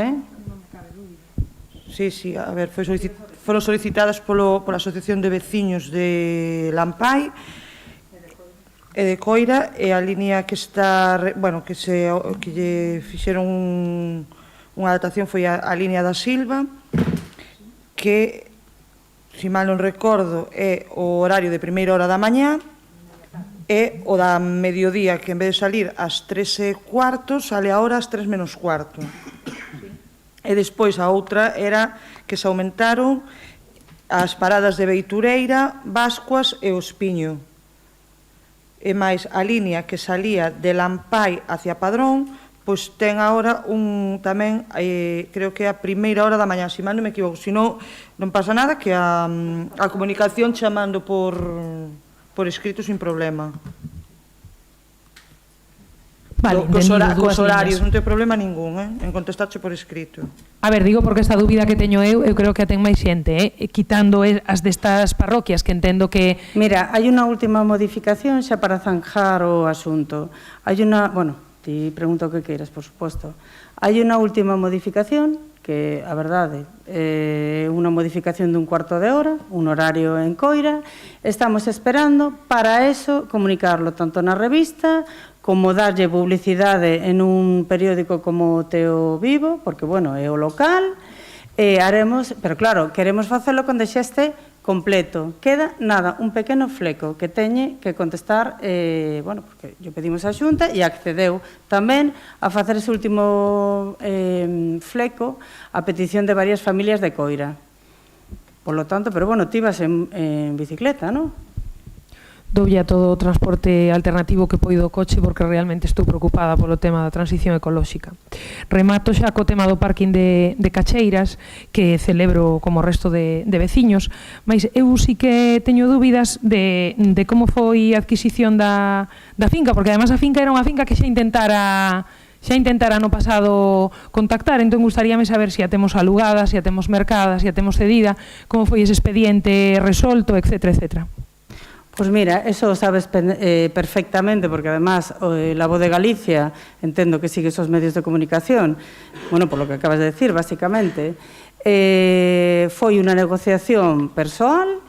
Sí, sí, a ver, foron solicitadas pola Asociación de Veciños de Lampai e de Coira, e a línea que está, bueno, que lle fixeron unha adaptación foi a línea da Silva, que, se mal non recordo, é o horario de primeira hora da mañá, e o da mediodía, que en vez de salir ás 3:15, sale ahora ás 3:45. E despois a outra era que se aumentaron as paradas de Beitureira, Bascuas e Ospiño. E máis a línea que salía de Lampai hacia Padrón, pois ten agora tamén, creo que é a primeira hora da mañá, se mal non me equivoco, senón non pasa nada, que a comunicación chamando por escrito sin problema. Vale, cos horarios, non ten problema ningún, en contestarche por escrito. A ver, digo porque esta dúbida que teño eu creo que a ten máis xente, quitando as destas parroquias, que entendo que... Mira, hai unha última modificación xa para zanjar o asunto. Hai unha, bueno, ti pregunto o que queiras, por suposto. Hai unha última modificación que, a verdade, é unha modificación dun cuarto de hora, un horario en Coira. Estamos esperando para eso comunicarlo tanto na revista como darlle publicidade en un periódico como Teo Vivo, porque, bueno, é o local, haremos, pero claro, queremos facelo cando xa este completo. Queda, nada, un pequeno fleco que teñe que contestar, bueno, porque yo pedimos a Xunta e accedeu tamén a facer ese último fleco a petición de varias familias de Coira. Por lo tanto, pero bueno, ti vas en bicicleta, non? Doulle a todo o transporte alternativo que poido o coche porque realmente estou preocupada polo tema da transición ecolóxica. Remato xa co tema do parking de Cacheiras, que celebro como o resto de veciños, mas eu sí que teño dúbidas de como foi a adquisición da finca, porque además a finca era unha finca que xa intentara no pasado contactar, entón gustaríame saber se a temos alugada, se a temos mercada, se a temos cedida, como foi ese expediente resolto, etcétera, etcétera. Pois mira, eso o sabes perfectamente, porque además la Voz de Galicia, entendo que sigue esos medios de comunicación, bueno, por lo que acabas de decir, básicamente, foi unha negociación persoal,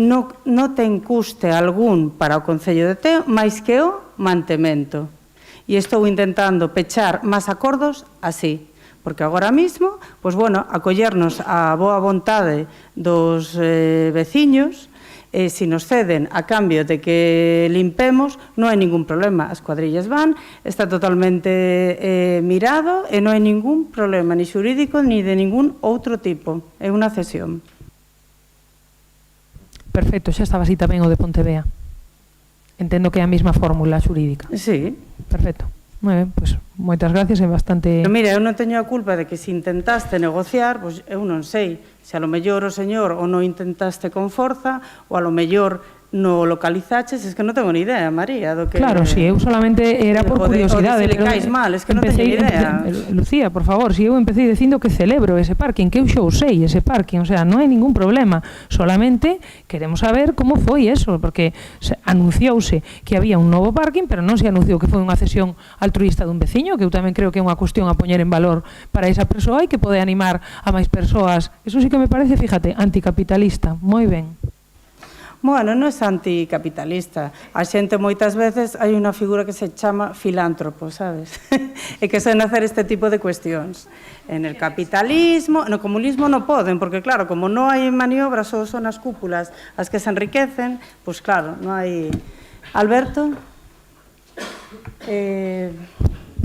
non ten custe algún para o Concello de Teo, máis que o mantemento. E estou intentando pechar máis acordos así, porque agora mismo, pois bueno, acollernos a boa vontade dos veciños, se nos ceden a cambio de que limpemos, non hai ningún problema. As cuadrillas van, está totalmente mirado e non hai ningún problema, ni xurídico, ni de ningún outro tipo. É unha cesión. Perfecto, xa estaba así tamén o de Pontevea. Entendo que é a mesma fórmula xurídica. Sí. Perfecto. Moi ben, pois moitas gracias, é bastante... Pero mira, eu non teño a culpa de que se intentaste negociar, pois eu non sei se a lo mellor o señor ou non intentaste con forza ou a lo mellor no localizaches, es que non tengo ni idea, María, do que... Claro, si eu solamente era por curiosidade. O de se le caes mal, es que non teño ni idea. Lucía, por favor, si eu empecé dicindo que celebro ese parking, que eu xa usei ese parking, o sea, non hai ningún problema, solamente queremos saber como foi eso, porque anunciouse que había un novo parking, pero non se anunciou que foi unha cesión altruista dun veciño, que eu tamén creo que é unha cuestión a poñer en valor para esa persoa e que pode animar a máis persoas. Eso sí que me parece, fíjate, anticapitalista. Moi ben. Bueno, non é anticapitalista. A xente moitas veces hai unha figura que se chama filántropo, sabes? E que saben hacer este tipo de cuestións. En el capitalismo, no comunismo non poden, porque claro, como non hai maniobras, só son as cúpulas as que se enriquecen, pois claro, non hai... Alberto?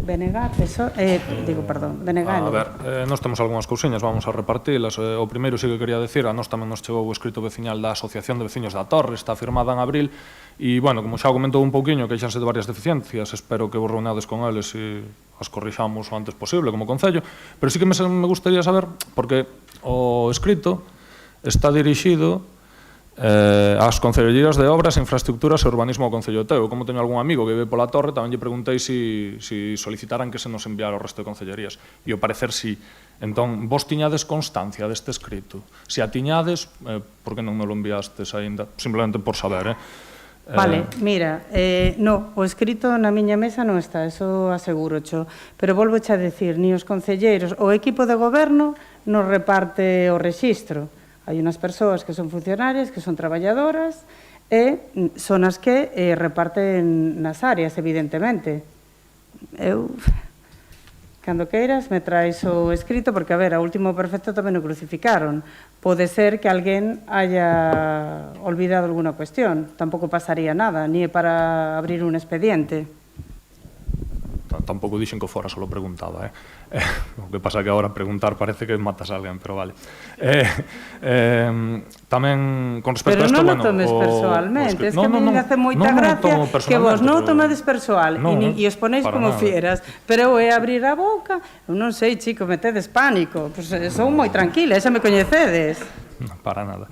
Benegar, Benegar. A ver, nós temos algunhas cousiñas, vamos a repartilas. O primeiro sí que quería decir, a nós tamén nos chegou o escrito veciñal da Asociación de Veciños da Torre, está firmada en abril, e, bueno, como xa comentou un pouquiño, que xanse de varias deficiencias, espero que vos reunades con eles e as corrixamos o antes posible como Concello, pero sí que me gustaría saber, porque o escrito está dirixido ás concelleiras de Obras, Infraestructuras e Urbanismo do Concello de Teo. Como teño algún amigo que vive pola Torre, tamén lle preguntei se solicitaran que se nos enviara o resto de concellerías. E ao parecer si. Entón, vos tiñades constancia deste escrito? Se a tiñades, por que non me lo enviastes aínda? Simplemente por saber, Vale, mira, no, o escrito na miña mesa non está, eso asegúrocho, pero volvoche a decir, ni os concelleiros, o equipo de goberno nos reparte o rexistro. Hai unhas persoas que son funcionarias, que son traballadoras, e son as que reparten nas áreas, evidentemente. Eu, cando queiras, me traes o escrito, porque, a ver, a último perfecto tamén o crucificaron. Pode ser que alguén haya olvidado alguna cuestión. Tampouco pasaría nada, ni para abrir un expediente. Tampouco dixen que fora, só preguntaba, O que pasa que agora preguntar parece que matas a alguén, pero vale. Tamén, con respecto a isto, bueno... Pero non o tomes persoalmente, es que a mí me hace moita gracia que vos non tomedes persoal e os ponéis como fieras, pero eu é abrir a boca, eu non sei, chico, metedes pánico, pois son moi tranquila, xa me coñecedes. Para nada.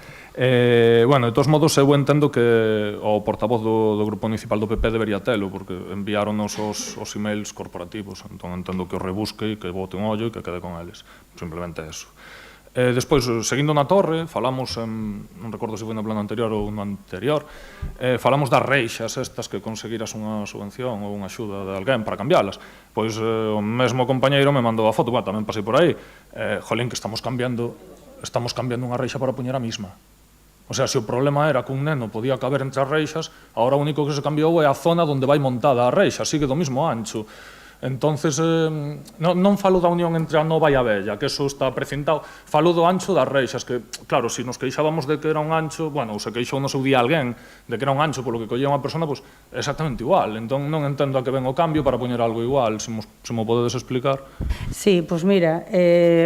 Bueno, de todos modos, eu entendo que o portavoz do Grupo Municipal do PP debería telo, porque enviáronos os emails corporativos, entón entendo que o rebusque e que bote un ollo e que quede con eles. Simplemente eso. Despois, seguindo na Torre, falamos, non recordo se foi no plano anterior ou no anterior, falamos das reixas estas que conseguiras unha subvención ou unha axuda de alguén para cambialas. Pois o mesmo compañeiro me mandou a foto, bueno, tamén pasei por aí, jolín, que estamos cambiando unha reixa para poñer a mesma. O sea, se o problema era que un neno podía caber entre as reixas, agora o único que se cambiou é a zona onde vai montada a reixa, sigue do mesmo ancho. Entonces, non falo da unión entre a nova e a vella, que eso está precintado, falo do ancho das reixas, que, claro, se nos queixábamos de que era un ancho, bueno, ou se queixou no seu día alguén de que era un ancho polo que collía unha persona, pois exactamente igual. Entón, non entendo a que ven o cambio para poñer algo igual, se mo podedes explicar. Sí, pois mira,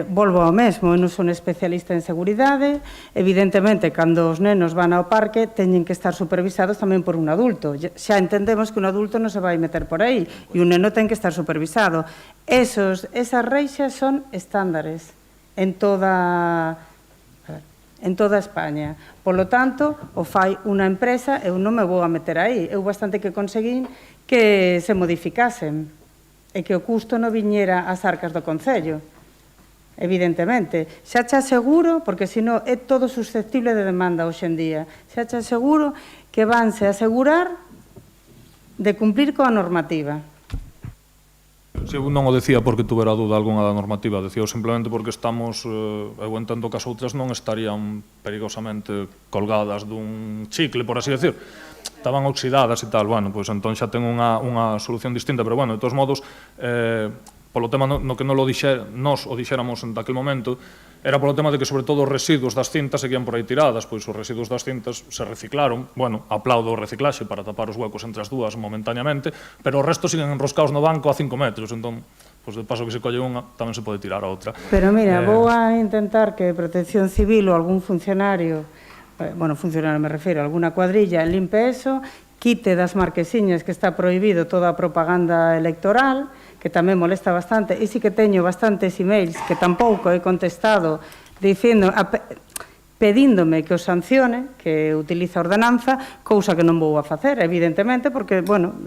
volvo ao mesmo, eu non son especialista en seguridade, evidentemente, cando os nenos van ao parque, teñen que estar supervisados tamén por un adulto. Xa entendemos que un adulto non se vai meter por aí, e un neno ten que estar supervisado. Esas reixas son estándares en toda España. Por lo tanto, o fai unha empresa, eu non me vou a meter aí. Eu bastante que conseguín que se modificasen e que o custo non viñera ás arcas do Concello. Evidentemente. Xa che aseguro, porque senón é todo susceptible de demanda hoxe en día, xa che aseguro que vanse asegurar de cumplir coa normativa. Si eu non o decía porque tuvera dúda algunha da normativa, decía simplemente porque estamos, eu entendo que as outras non estarían perigosamente colgadas dun chicle, por así decir, estaban oxidadas e tal, bueno, pois entón xa ten unha solución distinta, pero bueno, de todos modos, polo tema no que nos o dixéramos en daquel momento, era polo tema de que, sobre todo, os residuos das cintas seguían por aí tiradas, pois os residuos das cintas se reciclaron, bueno, aplaudo o reciclaxe para tapar os huecos entre as dúas momentáneamente, pero o resto siguen enroscados no banco a 5 metros, entón, pois de paso que se colle unha, tamén se pode tirar a outra. Pero mira, vou a intentar que Protección Civil ou algún funcionario, bueno, funcionario me refiro, alguna cuadrilla, limpe eso, quite das marquesiñas que está prohibido toda a propaganda electoral, que tamén molesta bastante, e sí que teño bastantes emails que tampouco he contestado pedíndome que os sancione, que utiliza a ordenanza, cousa que non vou a facer, evidentemente, porque, bueno,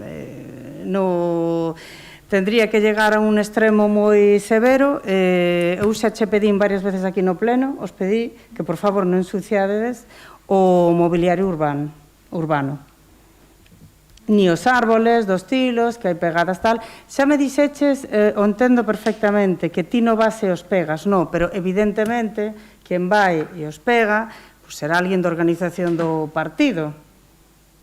tendría que llegar a un extremo moi severo. Eu xa che pedín varias veces aquí no pleno, os pedí que, por favor, non ensuciadedes o mobiliario urbano. Ni os árboles, dos tilos, que hai pegadas tal. Xa me dixeches, o entendo perfectamente, que ti non vas e os pegas, non, pero evidentemente, quen vai e os pega, pues será alguén da organización do partido,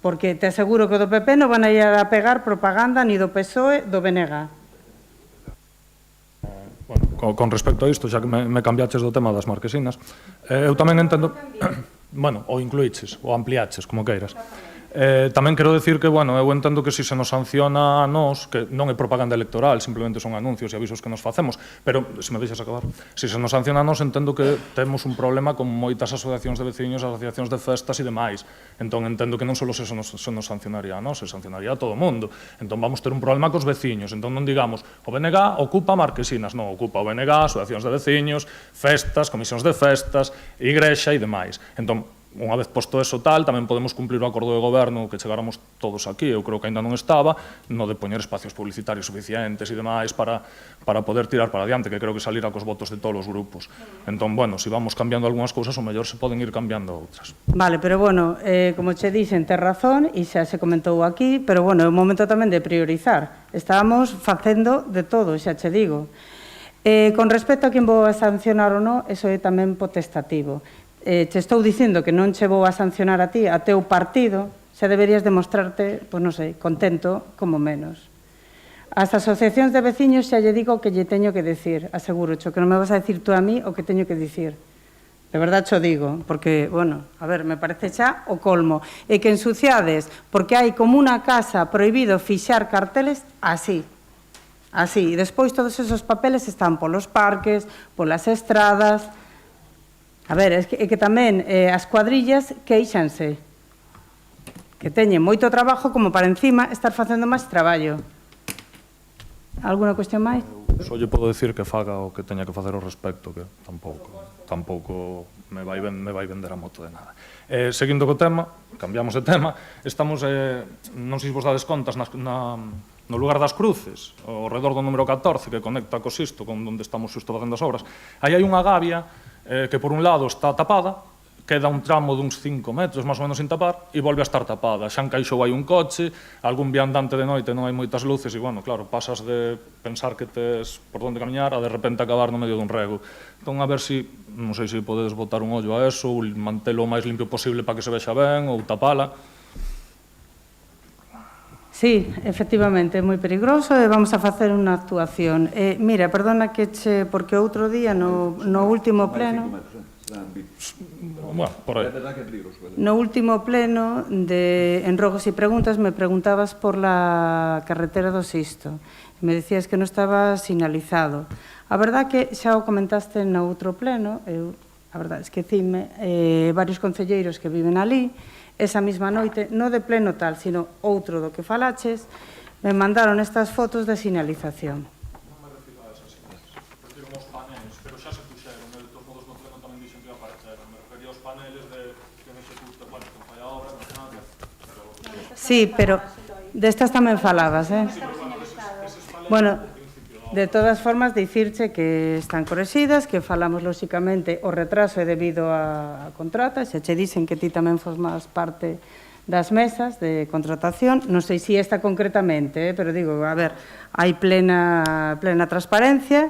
porque te aseguro que do PP non van a ir a pegar propaganda ni do PSOE, do BNG. Bueno, con respecto a isto, xa que me cambiaches do tema das marquesinas, eu tamén entendo, bueno, o incluíches, ou ampliaches, como queiras. Tamén quero decir que, bueno, eu entendo que se nos sanciona a nós, que non é propaganda electoral, simplemente son anuncios e avisos que nos facemos, pero, se me deixas acabar, se nos sanciona a nós, entendo que temos un problema con moitas asociacións de veciños, asociacións de festas e demais. Entón, entendo que non só se nos sancionaría a nós, se sancionaría a todo o mundo. Entón, vamos ter un problema cos veciños. Entón, non digamos, o BNG ocupa marquesinas, non, ocupa o BNG, asociacións de veciños, festas, comisións de festas, igrexa e demais. Entón, unha vez posto eso tal, tamén podemos cumplir o acordo de goberno que chegáramos todos aquí, eu creo que ainda non estaba, no de poñer espacios publicitarios suficientes e demais para poder tirar para adiante, que creo que salirá cos votos de todos os grupos. Entón, bueno, se vamos cambiando algunhas cousas, o mellor se poden ir cambiando outras. Vale, pero bueno, como che dixen, ten razón, e xa se comentou aquí, pero bueno, é un momento tamén de priorizar. Estábamos facendo de todo, xa che digo. Con respecto a quen vou a sancionar ou non, eso é tamén potestativo. Te estou dicindo que non che vou a sancionar a ti, a teu partido, xa deberías demostrarte, pois non sei, contento como menos. As asociacións de veciños xa lle digo que lle teño que decir, aseguro que non me vas a decir tú a mí o que teño que dicir. De verdade xo digo, porque, bueno, a ver, me parece xa o colmo. E que ensuciades, porque hai como unha casa prohibido fixar carteles así. Así, e despois todos esos papeles están polos parques, polas estradas. A ver, é que tamén as cuadrillas queixanse, que teñen moito trabajo como para encima estar facendo máis traballo. Alguna cuestión máis? Só lle podo decir que faga o que teña que facer ao respecto, que tampouco me vai vender a moto de nada. Seguindo co tema, cambiamos de tema, estamos, non sei se vos dades contas, no lugar das cruces, ao redor do número 14, que conecta co Sisto, con onde estamos xusto facendo as obras, aí hai unha gavia que por un lado está tapada, queda un tramo duns 5 metros, máis ou menos sin tapar, e volve a estar tapada. Xa encaixou aí un coche, algún viandante de noite, non hai moitas luces, e, bueno, claro, pasas de pensar que tes por onde camiñar a de repente acabar no medio dun rego. Entón, a ver se, non sei se podedes botar un ollo a eso, ou mantelo o máis limpio posible para que se vexa ben, ou tapala. Sí, efectivamente, é moi perigoso e vamos a facer unha actuación. Mira, perdona que porque outro día no último pleno... Bueno, por aí. No último pleno en Rogos e Preguntas me preguntabas por la carretera do Sisto. Me decías que non estaba sinalizado. A verdad que xa o comentaste no outro pleno, a verdade, esquecime, varios concelleiros que viven ali, esa mesma noite, non de pleno tal, sino outro do que falaches, me mandaron estas fotos de sinalización. Non me refiro a esas imaxes. Refiro aos paneles, pero xa se puxeron, de todos modos no pleno tamén dixen que apareceron. Me refería aos paneles de que non se executa, bueno, que fai a obra, non nada. Sí, pero destas tamén falabas, Bueno, de todas formas, dicirche que están correxidas, que falamos, lóxicamente, o retraso é debido a contrata, xa che dicen que ti tamén formas parte das mesas de contratación, non sei se esta concretamente, pero digo, a ver, hai plena transparencia.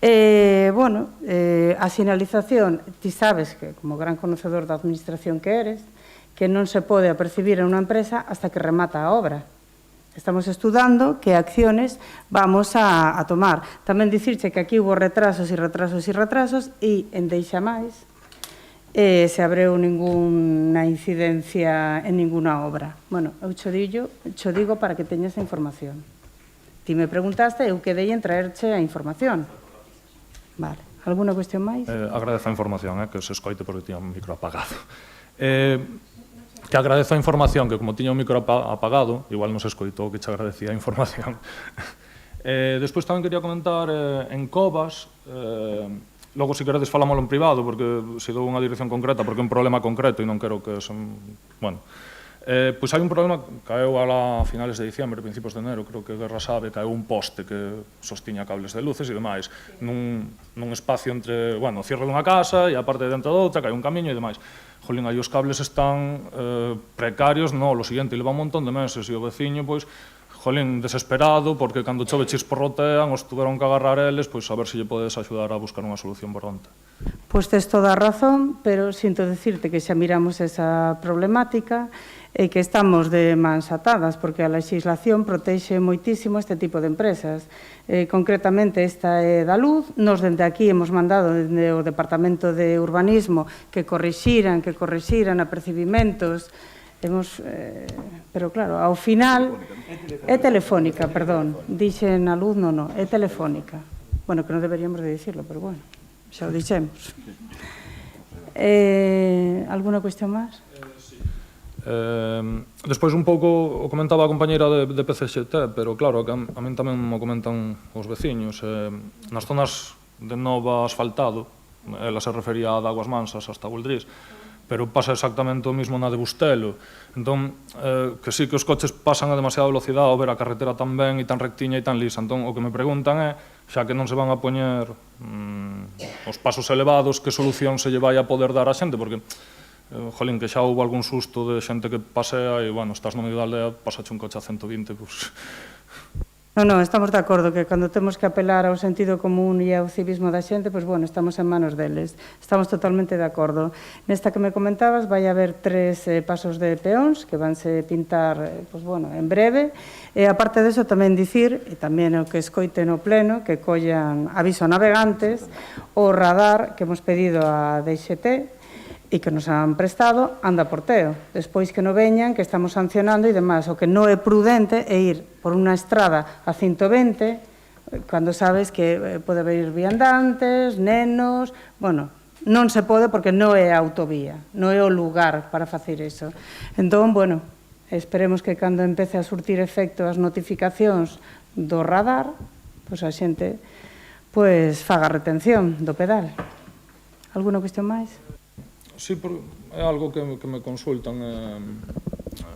A sinalización, ti sabes que, como gran conocedor da administración que eres, que non se pode apercibir en unha empresa hasta que remata a obra. Estamos estudando que acciones vamos a tomar. Tamén dicirche que aquí hubo retrasos e en Deixa Máis se abreu ninguna incidencia en ninguna obra. Bueno, eu cho digo para que teñas a información. Ti me preguntaste, eu quedei en traerche a información. Vale. Alguna cuestión máis? Agradezo a información, que se escoite porque tiña o micro apagado. Que agradezo a información, que como tiña o micro apagado, igual non se escoitou que che agradecía a información. Despois tamén quería comentar en Covas, logo se queredes falámoslo en privado, porque se dou unha dirección concreta, porque é un problema concreto e non quero que son... Bueno, pois hai un problema, caeu a finales de diciembre, principios de enero, creo que Guerra sabe, caeu un poste que sostiña cables de luces e demais, nun espacio entre, bueno, o cierre dunha casa e a parte dentro da outra, caeu un camiño e demais. Jolín, aí os cables están precarios, no, lo siguiente, leva un montón de meses e o veciño, pois, jolín, desesperado, porque cando chove chisporrotean, os tuveron que agarrar eles, pois a ver se lle podes axudar a buscar unha solución por onte. Pois tes toda a razón, pero sinto decirte que xa miramos esa problemática e que estamos de mans atadas, porque a legislación protexe moitísimo este tipo de empresas. Concretamente, esta é da luz. Nos, dende aquí, hemos mandado dende o Departamento de Urbanismo que corrixiran apercibimentos. Pero, claro, ao final... É telefónica, perdón. Dixen a luz, non, é telefónica. Bueno, que non deberíamos de dicirlo, pero bueno, xa o dixemos. Alguna cuestión máis? Despois un pouco o comentaba a compañeira de PCXT, pero claro, a min tamén mo comentan os veciños. Nas zonas de novo asfaltado, ela se refería a de Aguas Mansas hasta Guldrís, pero pasa exactamente o mismo na de Bustelo. Entón, que sí que os coches pasan a demasiada velocidade ao ver a carretera tan ben e tan rectiña e tan lisa. Entón, o que me preguntan é, xa que non se van a poñer os pasos elevados, que solución se lle vai a poder dar a xente, porque jolín, que xa houve algún susto de xente que pasea e, bueno, estás no medio da aldea, pasache un coche a 120, pois... Non, estamos de acordo que cando temos que apelar ao sentido común e ao civismo da xente, pois, bueno, estamos en manos deles. Estamos totalmente de acordo. Nesta que me comentabas, vai haber 3 pasos de peóns que vanse pintar, pois, bueno, en breve. E, aparte deso, tamén dicir, e tamén o que escoite no pleno, que collan aviso a navegantes, o radar que hemos pedido a DXT, e que nos han prestado, anda por teo. Despois que non veñan, que estamos sancionando e demás. O que non é prudente é ir por unha estrada a 120, cando sabes que pode haber viandantes, nenos... Bueno, non se pode porque non é a autovía, non é o lugar para facer iso. Entón, bueno, esperemos que cando empece a surtir efecto as notificacións do radar, pois a xente faga retención do pedal. Alguna cuestión máis? Sí, é algo que me consultan,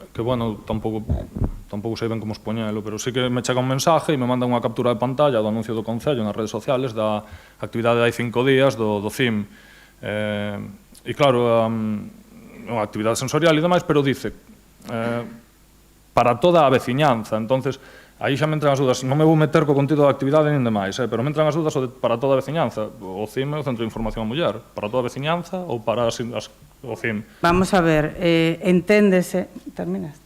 que, bueno, tampouco sei ben como expoñelo, pero sí que me chega un mensaje e me mandan unha captura de pantalla do anuncio do Concello nas redes sociales da actividade de hai 5 días do CIM. E, claro, unha actividade sensorial e demais, pero dice para toda a veciñanza. Entonces, aí xa me entran as dúdas, non me vou meter co contido da actividade nin demais, pero me entran as dúdas para toda a veciñanza. O CIM é o Centro de Información a Muller, para toda a veciñanza ou para o CIM? Vamos a ver, enténdese... Terminaste?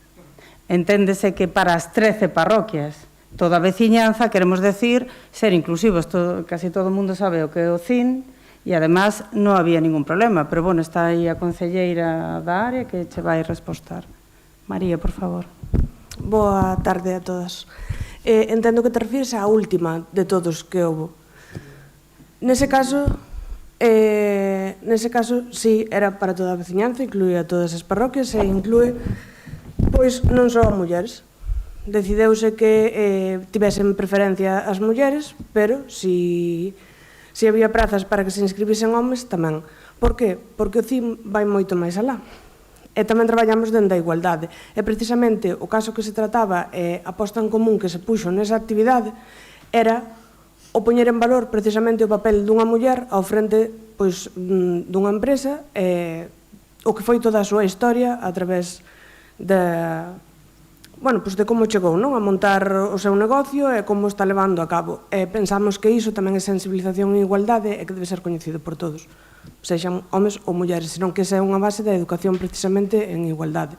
Enténdese que para as 13 parroquias, toda a veciñanza, queremos decir, ser inclusivos. Casi todo o mundo sabe o que é o CIN, e además non había ningún problema, pero bueno, está aí a concelleira da área que che vai respostar. María, por favor. Boa tarde a todas. Entendo que te refires á última de todos que houbo. Nese caso, sí, era para toda a veciñanza, incluía todas as parroquias e inclúe, pois, non só a mulleres. Decideuse que tivesen preferencia as mulleres, pero si había prazas para que se inscribisen homes, tamén. Por que? Porque o CIM vai moito máis alá. E tamén traballamos dentro da igualdade. E precisamente o caso que se trataba e a posta en común que se puxo nesa actividade era o poñer en valor precisamente o papel dunha muller ao frente pois, dunha empresa o que foi toda a súa historia a través pois de como chegou non? A montar o seu negocio e como está levando a cabo. E pensamos que iso tamén é sensibilización e igualdade e que debe ser coñecido por todos, sexan homes ou mulleres, senón que esa é unha base da educación precisamente en igualdade.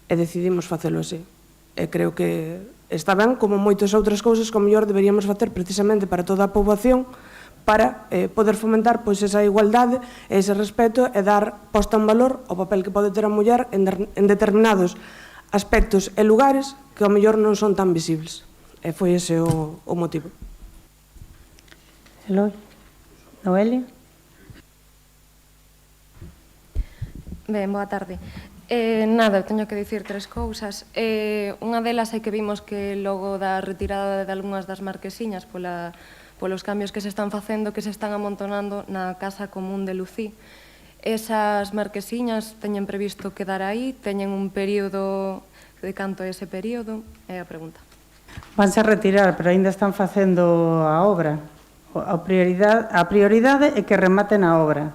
E decidimos facelo así. E creo que está ben, como moitas outras cousas que ao mellor deberíamos facer precisamente para toda a poboación para poder fomentar pois, esa igualdade e ese respeto e dar posta en valor o papel que pode ter a muller en determinados aspectos e lugares que ao mellor non son tan visibles. E foi ese o motivo. Eloi? Noelia? Ben, boa tarde. Nada, teño que dicir tres cousas. Unha delas é que vimos que logo da retirada de algunhas das marquesiñas polos cambios que se están facendo, que se están amontonando na Casa Común de Lucí. Esas marquesiñas teñen previsto quedar aí, teñen un período de canto é ese período, é a pregunta. Vanse a retirar, pero aínda están facendo a obra. A prioridade é que rematen a obra.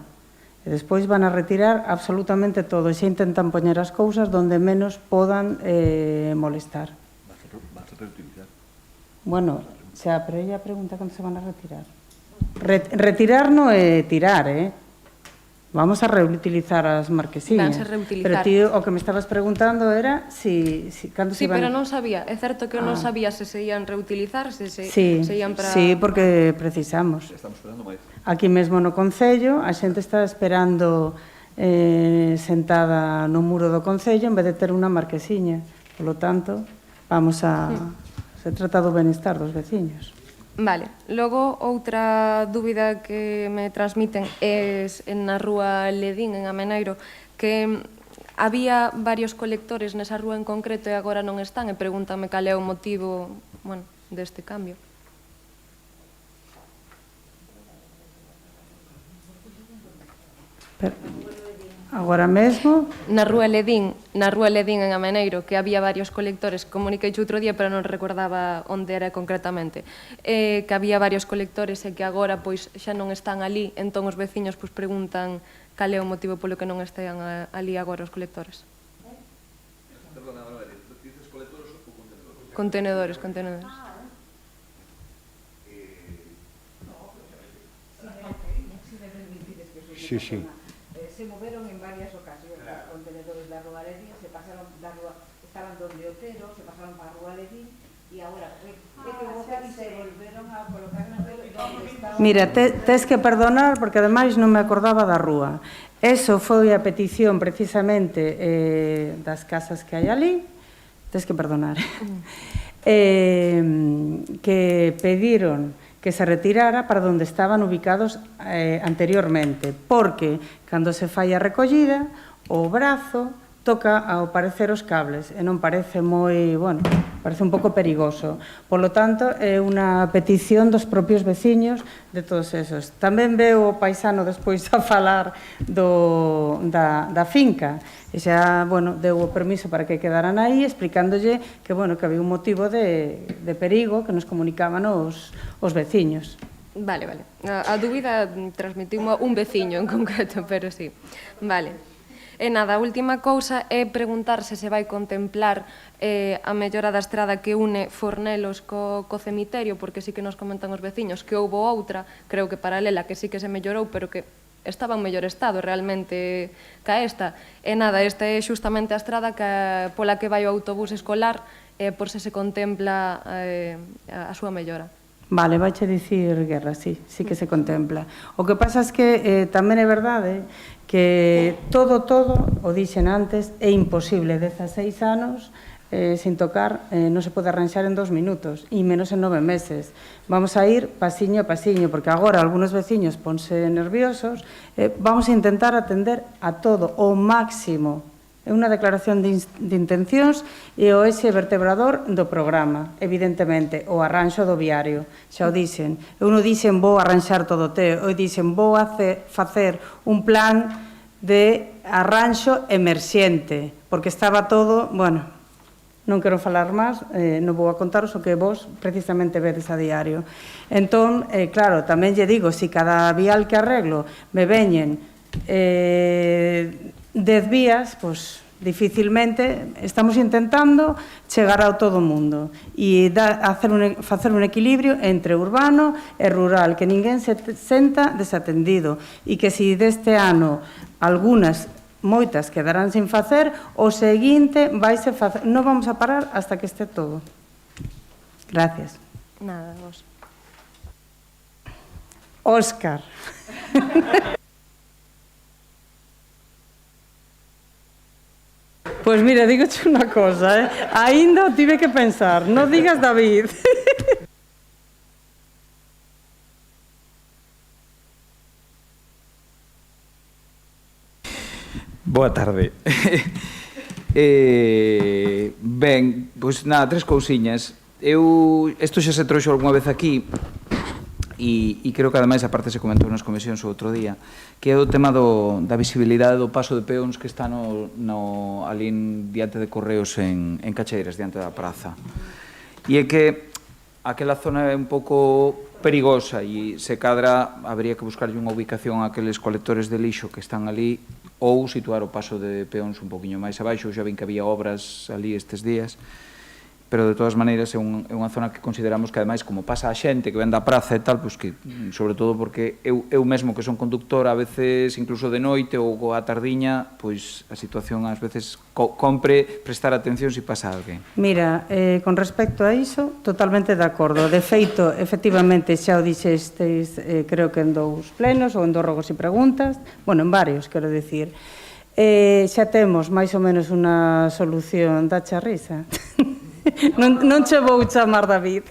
E despois van a retirar absolutamente todo e xa intentan poñer as cousas donde menos podan molestar. Vas a reutilizar? Bueno, xa, pero ella pregunta cando se van a retirar. Retirar non é tirar, Vamos a reutilizar as marquesiñas. Vanse reutilizar. Pero ti o que me estabas preguntando era cando se Sí, van... pero non sabía. É certo que non sabía se se ian reutilizar, se ian para... Sí, porque precisamos. Estamos esperando máis. Aquí mesmo no Concello, a xente está esperando sentada no muro do Concello en vez de ter unha marquesiña. Por lo tanto, vamos a... Se trata do benestar dos veciños. Vale. Logo, outra dúbida que me transmiten é na rúa Ledín, en Ameneiro, que había varios colectores nesa rúa en concreto e agora non están, e pregúntame cal é o motivo, deste cambio. Agora mesmo... Na rúa Ledín en Ameneiro, que había varios colectores, comuniquei outro día, pero non recordaba onde era concretamente, que había varios colectores e que agora pois xa non están ali, entón os veciños pois preguntan cal é o motivo polo que non están ali agora os colectores. Perdona, dices colectores ou Contenedores. contenedores? Sí, sí. Se moveron en varias ocasiones os contenedores da Rúa Ledín, se pasaron da rúa, estaban donde Otero, se pasaron para a Rúa Ledín e agora se volveron a colocar donde estaban. Mira, tes que perdonar porque ademais non me acordaba da rúa. Eso foi a petición precisamente das casas que hai ali, tes que perdonar, que pediron que se retirara para onde estaban ubicados anteriormente, porque cando se fai a recollida, o brazo toca ao parecer os cables e non parece moi, parece un pouco perigoso. Por lo tanto, é unha petición dos propios veciños de todos esos. Tamén veo o paisano despois a falar da finca e xa, deu o permiso para que quedaran aí explicándolle que, que había un motivo de perigo que nos comunicaban os veciños. Vale. A dúbida transmitiu un veciño en concreto, pero sí. Vale. E nada, a última cousa é preguntar se vai contemplar a mellora da estrada que une Fornelos co cemiterio, porque sí que nos comentan os veciños que houbo outra, creo que paralela, que sí que se mellorou, pero que estaba en mellor estado realmente ca esta. E nada, esta é xustamente a estrada pola que vai o autobús escolar por se contempla a súa mellora. Vale, vaiche dicir Guerra, sí que se contempla. O que pasa é que tamén é verdade que todo, o dixen antes, é imposible 16 anos sin tocar, non se pode arranxar en 2 minutos, e menos en 9 meses. Vamos a ir pasiño a pasiño, porque agora algunos veciños ponse nerviosos, vamos a intentar atender a todo, o máximo. É unha declaración de intencións e o ese vertebrador do programa, evidentemente, o arranxo do viario. Xa o dixen. Eu non dixen vou arranxar todo o teo, eu dixen vou facer un plan de arranxo emerxente, porque estaba todo, bueno, non quero falar máis, non vou a contaros o que vos precisamente vedes a diario. Entón, claro, tamén lle digo, se cada vial que arreglo me veñen 10 vías, pois dificilmente estamos intentando chegar a todo o mundo e facer un equilibrio entre urbano e rural, que ninguén se senta desatendido e que se deste ano moitas quedarán sin facer, o seguinte vaise facer, non vamos a parar hasta que este todo. Gracias. Nada, vos. Óscar. Pois mira, dígoche unha cosa, aínda o tive que pensar, non digas David. Boa tarde. Ben, pois nada, 3 cousiñas. Isto xa se trouxo algunha vez aquí, e creo que ademais a parte se comentou nas comisións o outro día, que é o tema da visibilidade do paso de peóns que está ali diante de Correos en Cacheiras, diante da praza. E é que aquela zona é un pouco perigosa e se cadra habría que buscarlle unha ubicación a aqueles colectores de lixo que están ali ou situar o paso de peóns un poquinho máis abaixo. Xa vin que había obras ali estes días, pero de todas maneiras é unha zona que consideramos que ademais como pasa a xente que ven da praza e tal, pois que sobre todo porque eu mesmo que son conductor a veces incluso de noite ou a tardiña, pois a situación ás veces compre prestar atención se pasa alguén. Mira, con respecto a iso, totalmente de acordo. De feito, efectivamente, xa o dixestes, creo que en 2 plenos ou en 2 rogos e preguntas, bueno, en varios, quero dicir. Xa temos máis ou menos unha solución da charrisa. Non che vou chamar David.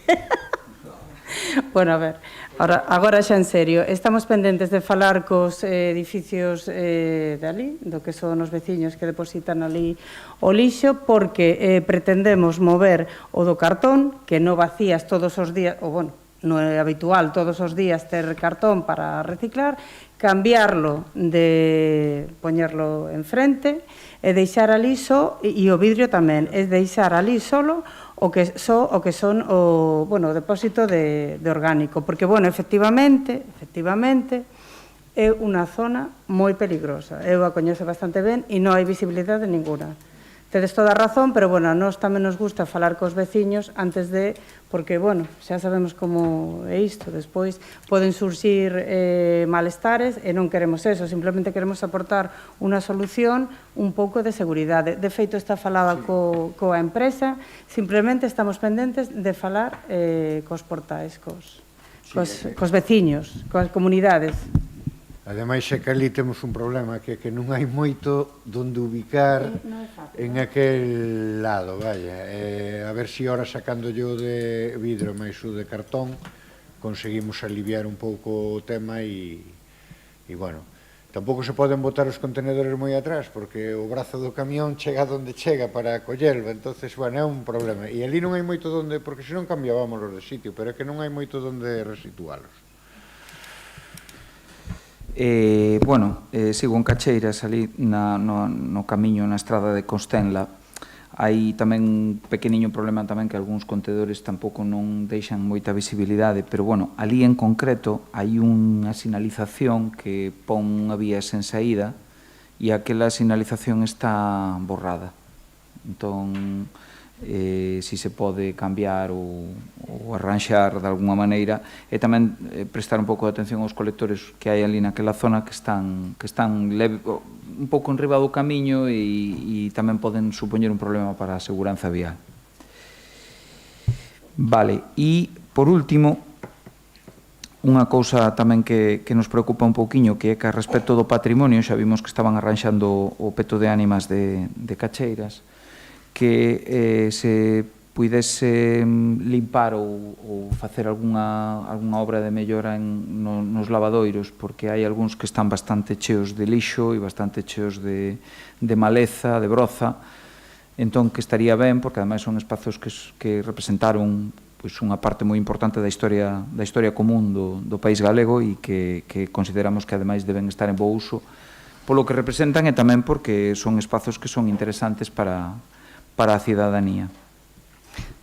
Bueno, a ver, agora xa en serio, estamos pendentes de falar cos edificios de ali, do que son os veciños que depositan ali o lixo, porque pretendemos mover o do cartón, que non vacías todos os días, ou bueno, non é habitual todos os días ter cartón para reciclar, cambiarlo de poñerlo enfrente e deixar ali só, e o vidrio tamén, é deixar ali solo o que son o depósito de orgánico, porque, bueno, efectivamente, é unha zona moi peligrosa. Eu a coñezo bastante ben e non hai visibilidade ninguna. Tedes toda a razón, pero, bueno, a nós tamén nos gusta falar cos veciños antes de, porque, bueno, xa sabemos como é isto, despois poden surxir malestares e non queremos eso, simplemente queremos aportar unha solución un pouco de seguridade. De feito, está falada coa empresa, simplemente estamos pendentes de falar cos portais, cos veciños, coas comunidades. Ademais, é que ali temos un problema, que non hai moito donde ubicar en aquel lado, vaya. A ver se ora sacando yo de vidro máis o de cartón conseguimos aliviar un pouco o tema e, bueno, tampouco se poden botar os contenedores moi atrás porque o brazo do camión chega onde chega para collerlo, entonces, bueno, é un problema. E ali non hai moito donde, porque senón cambiábamos os de sitio, pero é que non hai moito donde resitualos. Sigo en Cacheiras, ali no camiño, na estrada de Constenla. Hai tamén un pequeniño problema tamén que algúns contedores tampouco non deixan moita visibilidade, pero, bueno, ali en concreto hai unha sinalización que pon unha vía sen saída e aquela sinalización está borrada. Entón, si se pode cambiar ou arranxar de alguma maneira, e tamén prestar un pouco de atención aos colectores que hai ali naquela zona que están un pouco enriba do camiño e tamén poden supoñer un problema para a seguranza vial. Vale, e por último, unha cousa tamén que nos preocupa un pouquiño, que é que a respecto do patrimonio, xa vimos que estaban arranxando o peto de ánimas de Cacheiras, que se puidese limpar ou facer algunha obra de mellora nos lavadoiros, porque hai algúns que están bastante cheos de lixo e bastante cheos de maleza, de broza. Entón, que estaría ben, porque ademais son espazos que representaron unha parte moi importante da historia común do país galego e que consideramos que ademais deben estar en bo uso polo que representan e tamén porque son espazos que son interesantes para a cidadanía.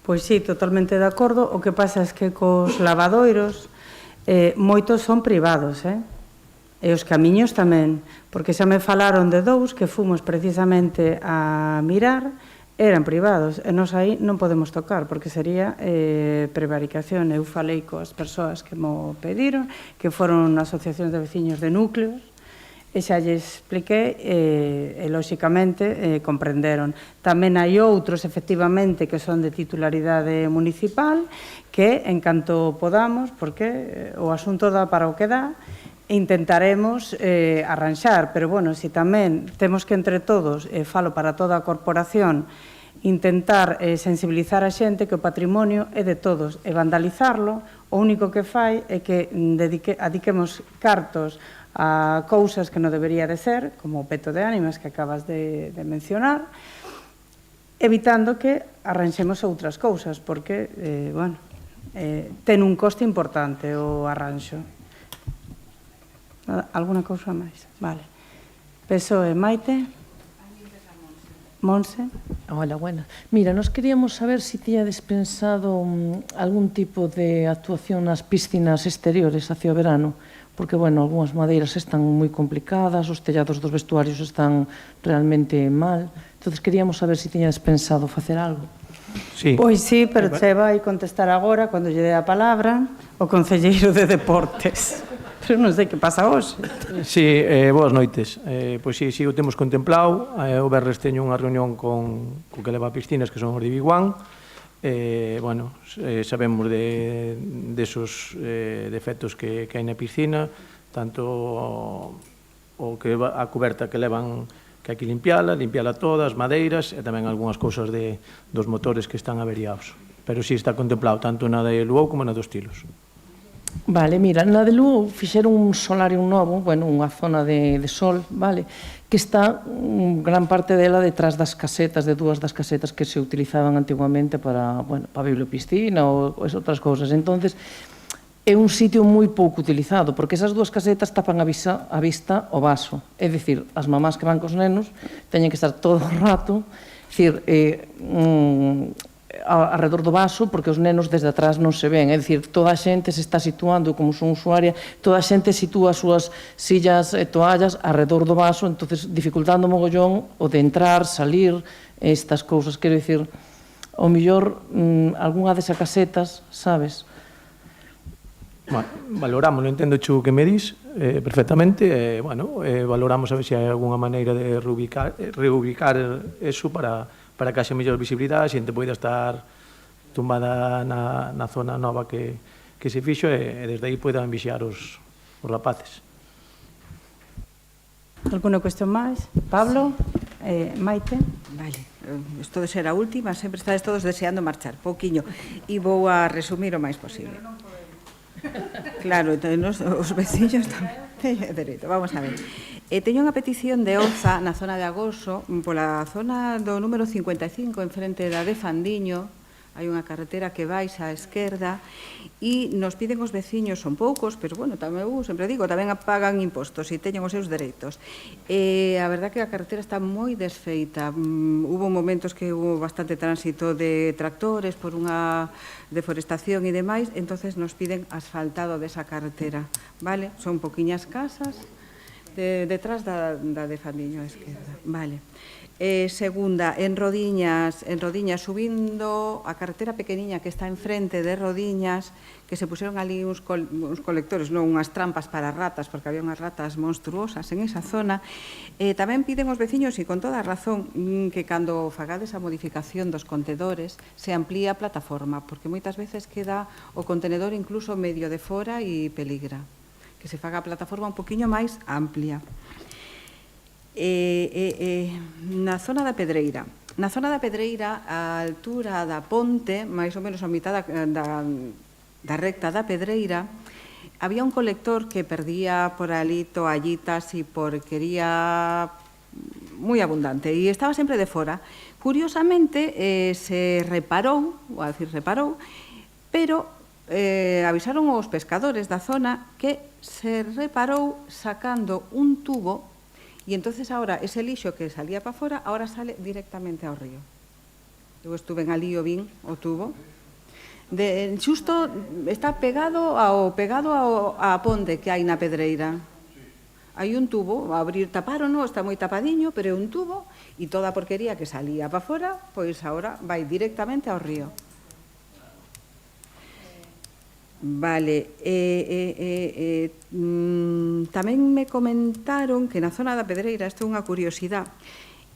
Pois sí, totalmente de acordo. O que pasa é que cos lavadoiros moitos son privados, e os camiños tamén, porque xa me falaron de dous que fomos precisamente a mirar, eran privados, e nos aí non podemos tocar, porque sería prevaricación. Eu falei coas persoas que mo pediron, que foron asociacións de veciños de núcleos, e xa lles expliquei, e lóxicamente comprenderon. Tamén hai outros, efectivamente, que son de titularidade municipal, que, en canto podamos, porque o asunto dá para o que dá, intentaremos arranxar, pero, bueno, si tamén temos que entre todos, falo para toda a corporación, intentar sensibilizar a xente que o patrimonio é de todos, e vandalizarlo, o único que fai é que adiquemos cartos a cousas que non debería de ser, como o peto de ánimas que acabas de mencionar, evitando que arranxemos outras cousas, porque, bueno, ten un coste importante o arranxo. Alguna cousa máis? Vale. PSOE, Maite. Monse. Hola, buena. Mira, nos queríamos saber se tiñades pensado algún tipo de actuación nas piscinas exteriores hacia o verano, porque, bueno, algunhas madeiras están moi complicadas, os tellados dos vestuarios están realmente mal. Entonces queríamos saber se tiñades pensado facer algo. Sí. Pois sí, pero se vai contestar agora, cando lle dé a palabra, o concelleiro de Deportes. Pero non sei que pasa hoxe. Sí, boas noites. Pois sí, o temos contemplado. O Berres teño unha reunión con que leva a piscinas, que son os de Biguán. Bueno, sabemos desos defectos que hai na piscina, tanto a coberta que levan, que hai que limpiala toda, as madeiras, e tamén algunhas cousas dos motores que están averiados. Pero sí está contemplado, tanto na de Luou como na dos Tilos. Vale, mira, na de Lugo fixeron un solarium novo, bueno, unha zona de sol, vale, que está gran parte dela detrás das casetas, de dúas das casetas que se utilizaban antiguamente para, bueno, para bibliopiscina ou outras cousas. Entonces, é un sitio moi pouco utilizado, porque esas dúas casetas tapan a vista o vaso. É dicir, as mamás que van cos nenos teñen que estar todo o rato, é dicir, alrededor do vaso, porque os nenos desde atrás non se ven, é dicir, toda a xente se está situando, como son usuaria, toda a xente sitúa as súas sillas e toallas alrededor do vaso, entonces dificultando mogollón o de entrar, salir, estas cousas, quero dicir, ao mellor algunha desas casetas, sabes? Valoramos, non entendo o que me dis perfectamente, bueno, valoramos a ver se hai algunha maneira de reubicar eso para que haxe mellor visibilidade, a xente poida estar tumbada na zona nova que se fixo e desde aí poidan vixiar os rapaces. Alguna cuestión máis? Pablo? Maite? Vale, isto de ser a última, sempre estades todos deseando marchar, pouquiño, e vou a resumir o máis posible. Claro, os veciños tamén teñen dereito, vamos a ver. Teño unha petición de Oza na zona de Agoso, pola zona do número 55, en frente da de Fandiño, hai unha carretera que baixa á esquerda, e nos piden os veciños, son poucos, pero, bueno, tamén, sempre digo, tamén pagan impostos e teñen os seus dereitos. A verdad que a carretera está moi desfeita. Hubo momentos que hubo bastante tránsito de tractores por unha deforestación e demais, entonces nos piden asfaltado desa carretera, vale? Son poquiñas casas, Detrás da de Fandiño, a esquerda. Vale. Segunda, en Rodiñas, subindo a carretera pequeniña que está enfrente de Rodiñas, que se puseron ali uns colectores, non unhas trampas para ratas, porque había unhas ratas monstruosas en esa zona. Tamén piden os veciños, e con toda a razón, que cando fagades a modificación dos contedores se amplía a plataforma, porque moitas veces queda o contenedor incluso medio de fora e peligra. Que se faga a plataforma un poquinho máis amplia. Na zona da Pedreira, a altura da ponte, máis ou menos a mitad da recta da Pedreira, había un colector que perdía por ali toallitas e porquería moi abundante, e estaba sempre de fora. Curiosamente, se reparou, pero avisaron os pescadores da zona que se reparou sacando un tubo, e entonces ahora ese lixo que salía para fora ahora sale directamente ao río. Eu estuve en ali o vin o tubo. Xusto está pegado á ponte que hai na Pedreira. Hai un tubo, taparon, está moi tapadiño, pero é un tubo, e toda a porquería que salía para fora, pois agora vai directamente ao río. Vale, tamén me comentaron que na zona da Pedreira, isto é unha curiosidade,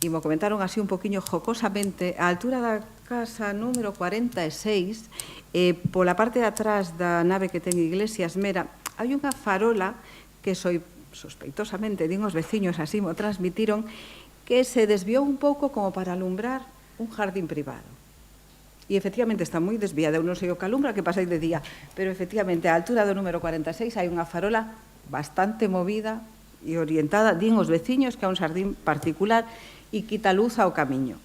e me comentaron así un poquinho jocosamente, a altura da casa número 46, pola parte de atrás da nave que ten Iglesias Mera, hai unha farola que sospeitosamente, din os veciños, así mo transmitiron, que se desviou un pouco como para alumbrar un jardín privado. E efectivamente está moi desviada, eu non sei o que alumbra que pasei de día, pero efectivamente a altura do número 46 hai unha farola bastante movida e orientada, din os veciños que é un xardín particular e quita luz ao camiño.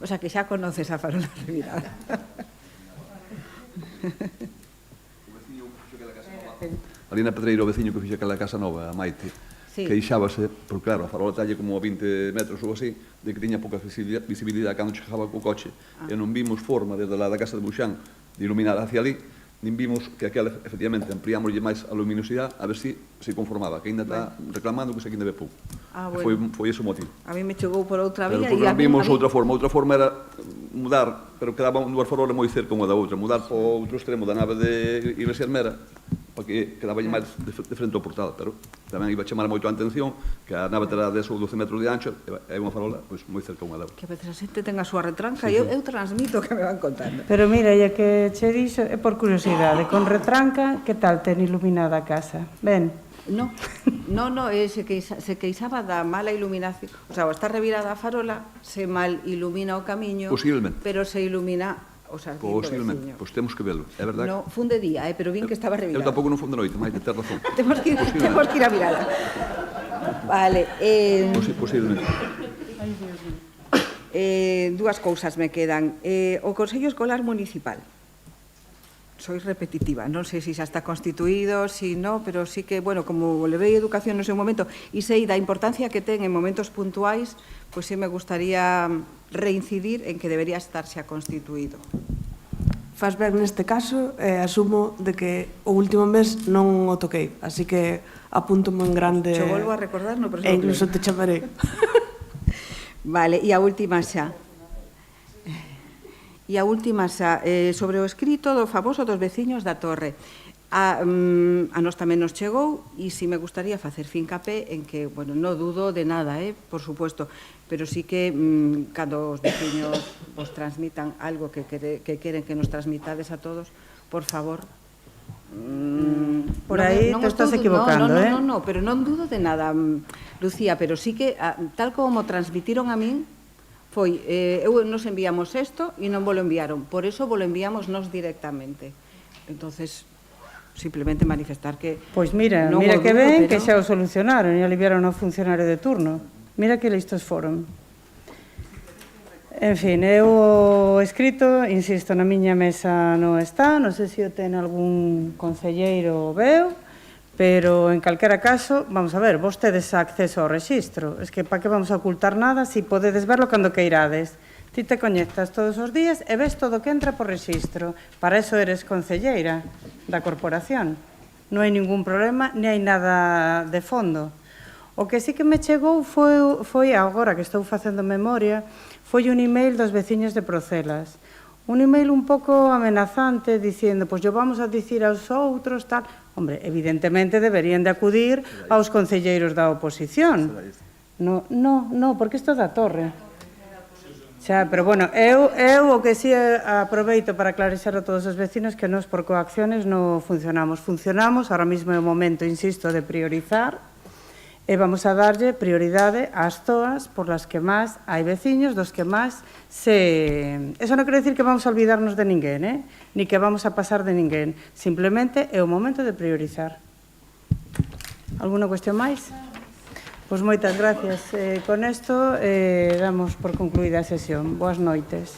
O sea que xa conoces a farola revirada. Ali na Pedreira o veciño que fixe aquela casa nova, a Maite, queixábase, porque claro, a farola talle como a 20 metros ou así, de que tiña pouca visibilidade cando chegaba co coche, e non vimos forma desde lá da casa de Buxán de iluminar hacia ali, nin vimos que aquela, efectivamente, ampliámoslle máis a luminosidade a ver se conformaba, que ainda está reclamando que se ainda ve pouco. Foi ese o motivo. A mí me chegou por outra vía e a mí... vimos outra forma era mudar, pero quedaban dúas farolas moi cerca unha da outra, mudar para o outro extremo da nave de Iglesias Mera, para que quedaba máis de frente ao portal, pero tamén iba a chamar moito a atención que a nave terá 10 ou 12 metros de ancho e unha farola moi cerca unha da outra. Que a veces a xente ten a súa retranca e eu transmito que me van contando. Pero mira, ya que che dixo, é por curiosidade, con retranca, que tal ten iluminada a casa? Ben? No, se queixaba da mala iluminación, o sea, está revirada a farola, se mal ilumina o camiño, pero se ilumina o xardín do veciño. Pois temos que velo, é verdade. No, fun de día, pero vin que estaba revirada. Eu tampouco non fun de noite, máis de ter razón. Temos que ir a mirala. Vale. Posiblemente. Dúas cousas me quedan. O Consello Escolar Municipal. Sois repetitiva, non sei se xa está constituído, si non, pero sí que, bueno, como levei educación no seu momento e sei da importancia que ten en momentos puntuais, pois sí me gustaría reincidir en que debería estar xa constituído. Fas ben neste caso, asumo de que o último mes non o toquei, así que apunto moi en grande. Xo volvo a recordar, no, pero e incluso te chamaré. Vale, e a última xa. Sobre o escrito do famoso dos veciños da Torre. A nos tamén nos chegou e si me gustaría facer fincapé en que, bueno, non dudo de nada, por supuesto, pero sí que cando os veciños vos transmitan algo que queren que nos transmitades a todos, por favor. Por aí te estás equivocando, No, pero non dudo de nada, Lucía, pero sí que, tal como transmitiron a min, foi, nos enviamos isto e non vos lo enviaron, por eso vos lo enviamos nos directamente. Entonces, simplemente manifestar que... Pois mira que ben que xa o solucionaron e aliviaron ao funcionario de turno. Mira que listos foron. En fin, eu escrito, insisto, na miña mesa non está, non sei se o ten algún concelleiro ou veu, pero en calquera caso, vamos a ver, vos tedes acceso ao rexistro, es que para que vamos a ocultar nada se podedes verlo cando queirades. Ti te conectas todos os días e ves todo o que entra por rexistro. Para eso eres concelleira da corporación. non hai ningún problema, ni hai nada de fondo. O que sí que me chegou foi agora que estou facendo memoria, foi un email dos veciños de Procelas. Un email un pouco amenazante dicindo, pois yo vamos a dicir aos outros, tal. Hombre, evidentemente deberían de acudir aos concelleiros da oposición. No, porque isto é da Torre. Xa, pero bueno, eu o que si aproveito para aclarecer a todos os vecinos que nós por coacciones non funcionamos. Funcionamos, ahora mesmo é o momento, insisto, de priorizar e vamos a darlle prioridade ás zoas por las que máis hai veciños, dos que máis se... Eso non quere decir que vamos a olvidarnos de ninguén, ni que vamos a pasar de ninguén. Simplemente é o momento de priorizar. Alguna cuestión máis? Pois moitas gracias. Con isto damos por concluída a sesión. Boas noites.